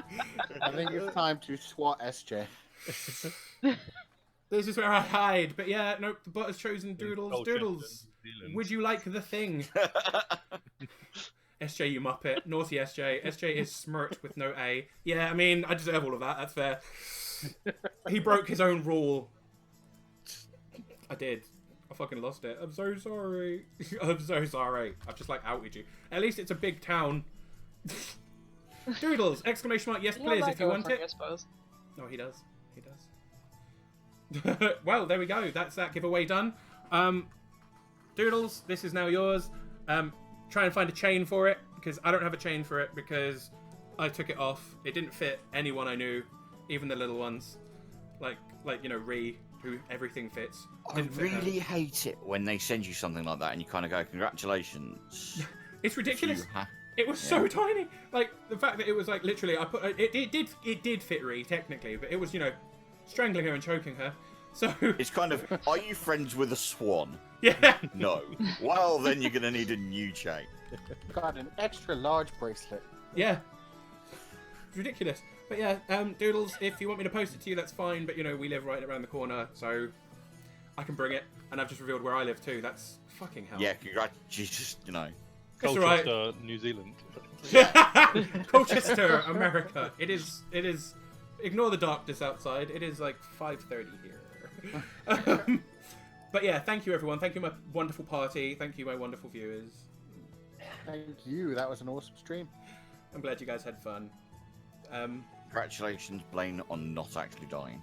think it's time to swat SJ. This is where I hide. But yeah, nope, the bot has chosen Doodles. Colchester, Doodles, New Zealand. would you like the thing? SJ, you muppet. Naughty SJ. SJ is smirked with no A. Yeah, I mean, I deserve all of that. That's fair. He broke his own rule. I did. I fucking lost it. I'm so sorry. I'm so sorry. I've just, like, outed you. At least it's a big town. Doodles! Exclamation mark, yes please, if you want I it. suppose. Oh, he does. He does. Well, there we go. That's that giveaway done. Doodles, this is now yours. Try and find a chain for it, because I don't have a chain for it, because I took it off. It didn't fit anyone I knew, even the little ones. Like you know, Ree, who everything fits. I Didn't fit her. really hate it when they send you something like that and you kind of go, congratulations. It's ridiculous. You ha- It was so tiny. Like, the fact that it was, like, literally, it did fit Ree, technically, but it was, you know, strangling her and choking her. So... It's kind of, are you friends with a swan? Yeah. No. Well, then you're going to need a new chain. Got an extra large bracelet. Yeah. It's ridiculous. But yeah, Doodles, if you want me to post it to you, that's fine, but, you know, we live right around the corner, so I can bring it. And I've just revealed where I live, too. That's fucking hell. Yeah, congratulations, you know. It's alright. Colchester, New Zealand. Colchester, America. It is. Ignore the darkness outside. It is like 5:30 here. But yeah, thank you everyone. Thank you my wonderful party. Thank you my wonderful viewers. Thank you. That was an awesome stream. I'm glad you guys had fun. Congratulations, Blaine, on not actually dying.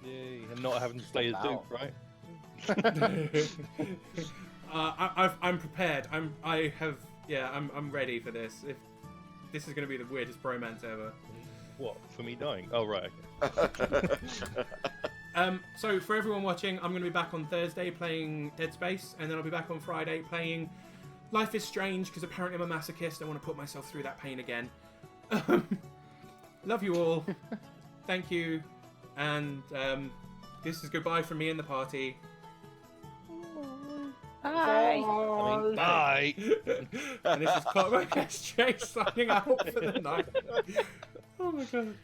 Yay, and not having to stay as Duke, right? I'm prepared. I'm ready for this. If this is going to be the weirdest bromance ever. What, for me dying? Oh, right, okay. So for everyone watching, I'm going to be back on Thursday playing Dead Space, and then I'll be back on Friday playing Life is Strange, because apparently I'm a masochist. I want to put myself through that pain again. Love you all. Thank you. And this is goodbye from me and the party. Bye. I mean, bye! And this is Clockwork SJ signing out for the night. Oh my god.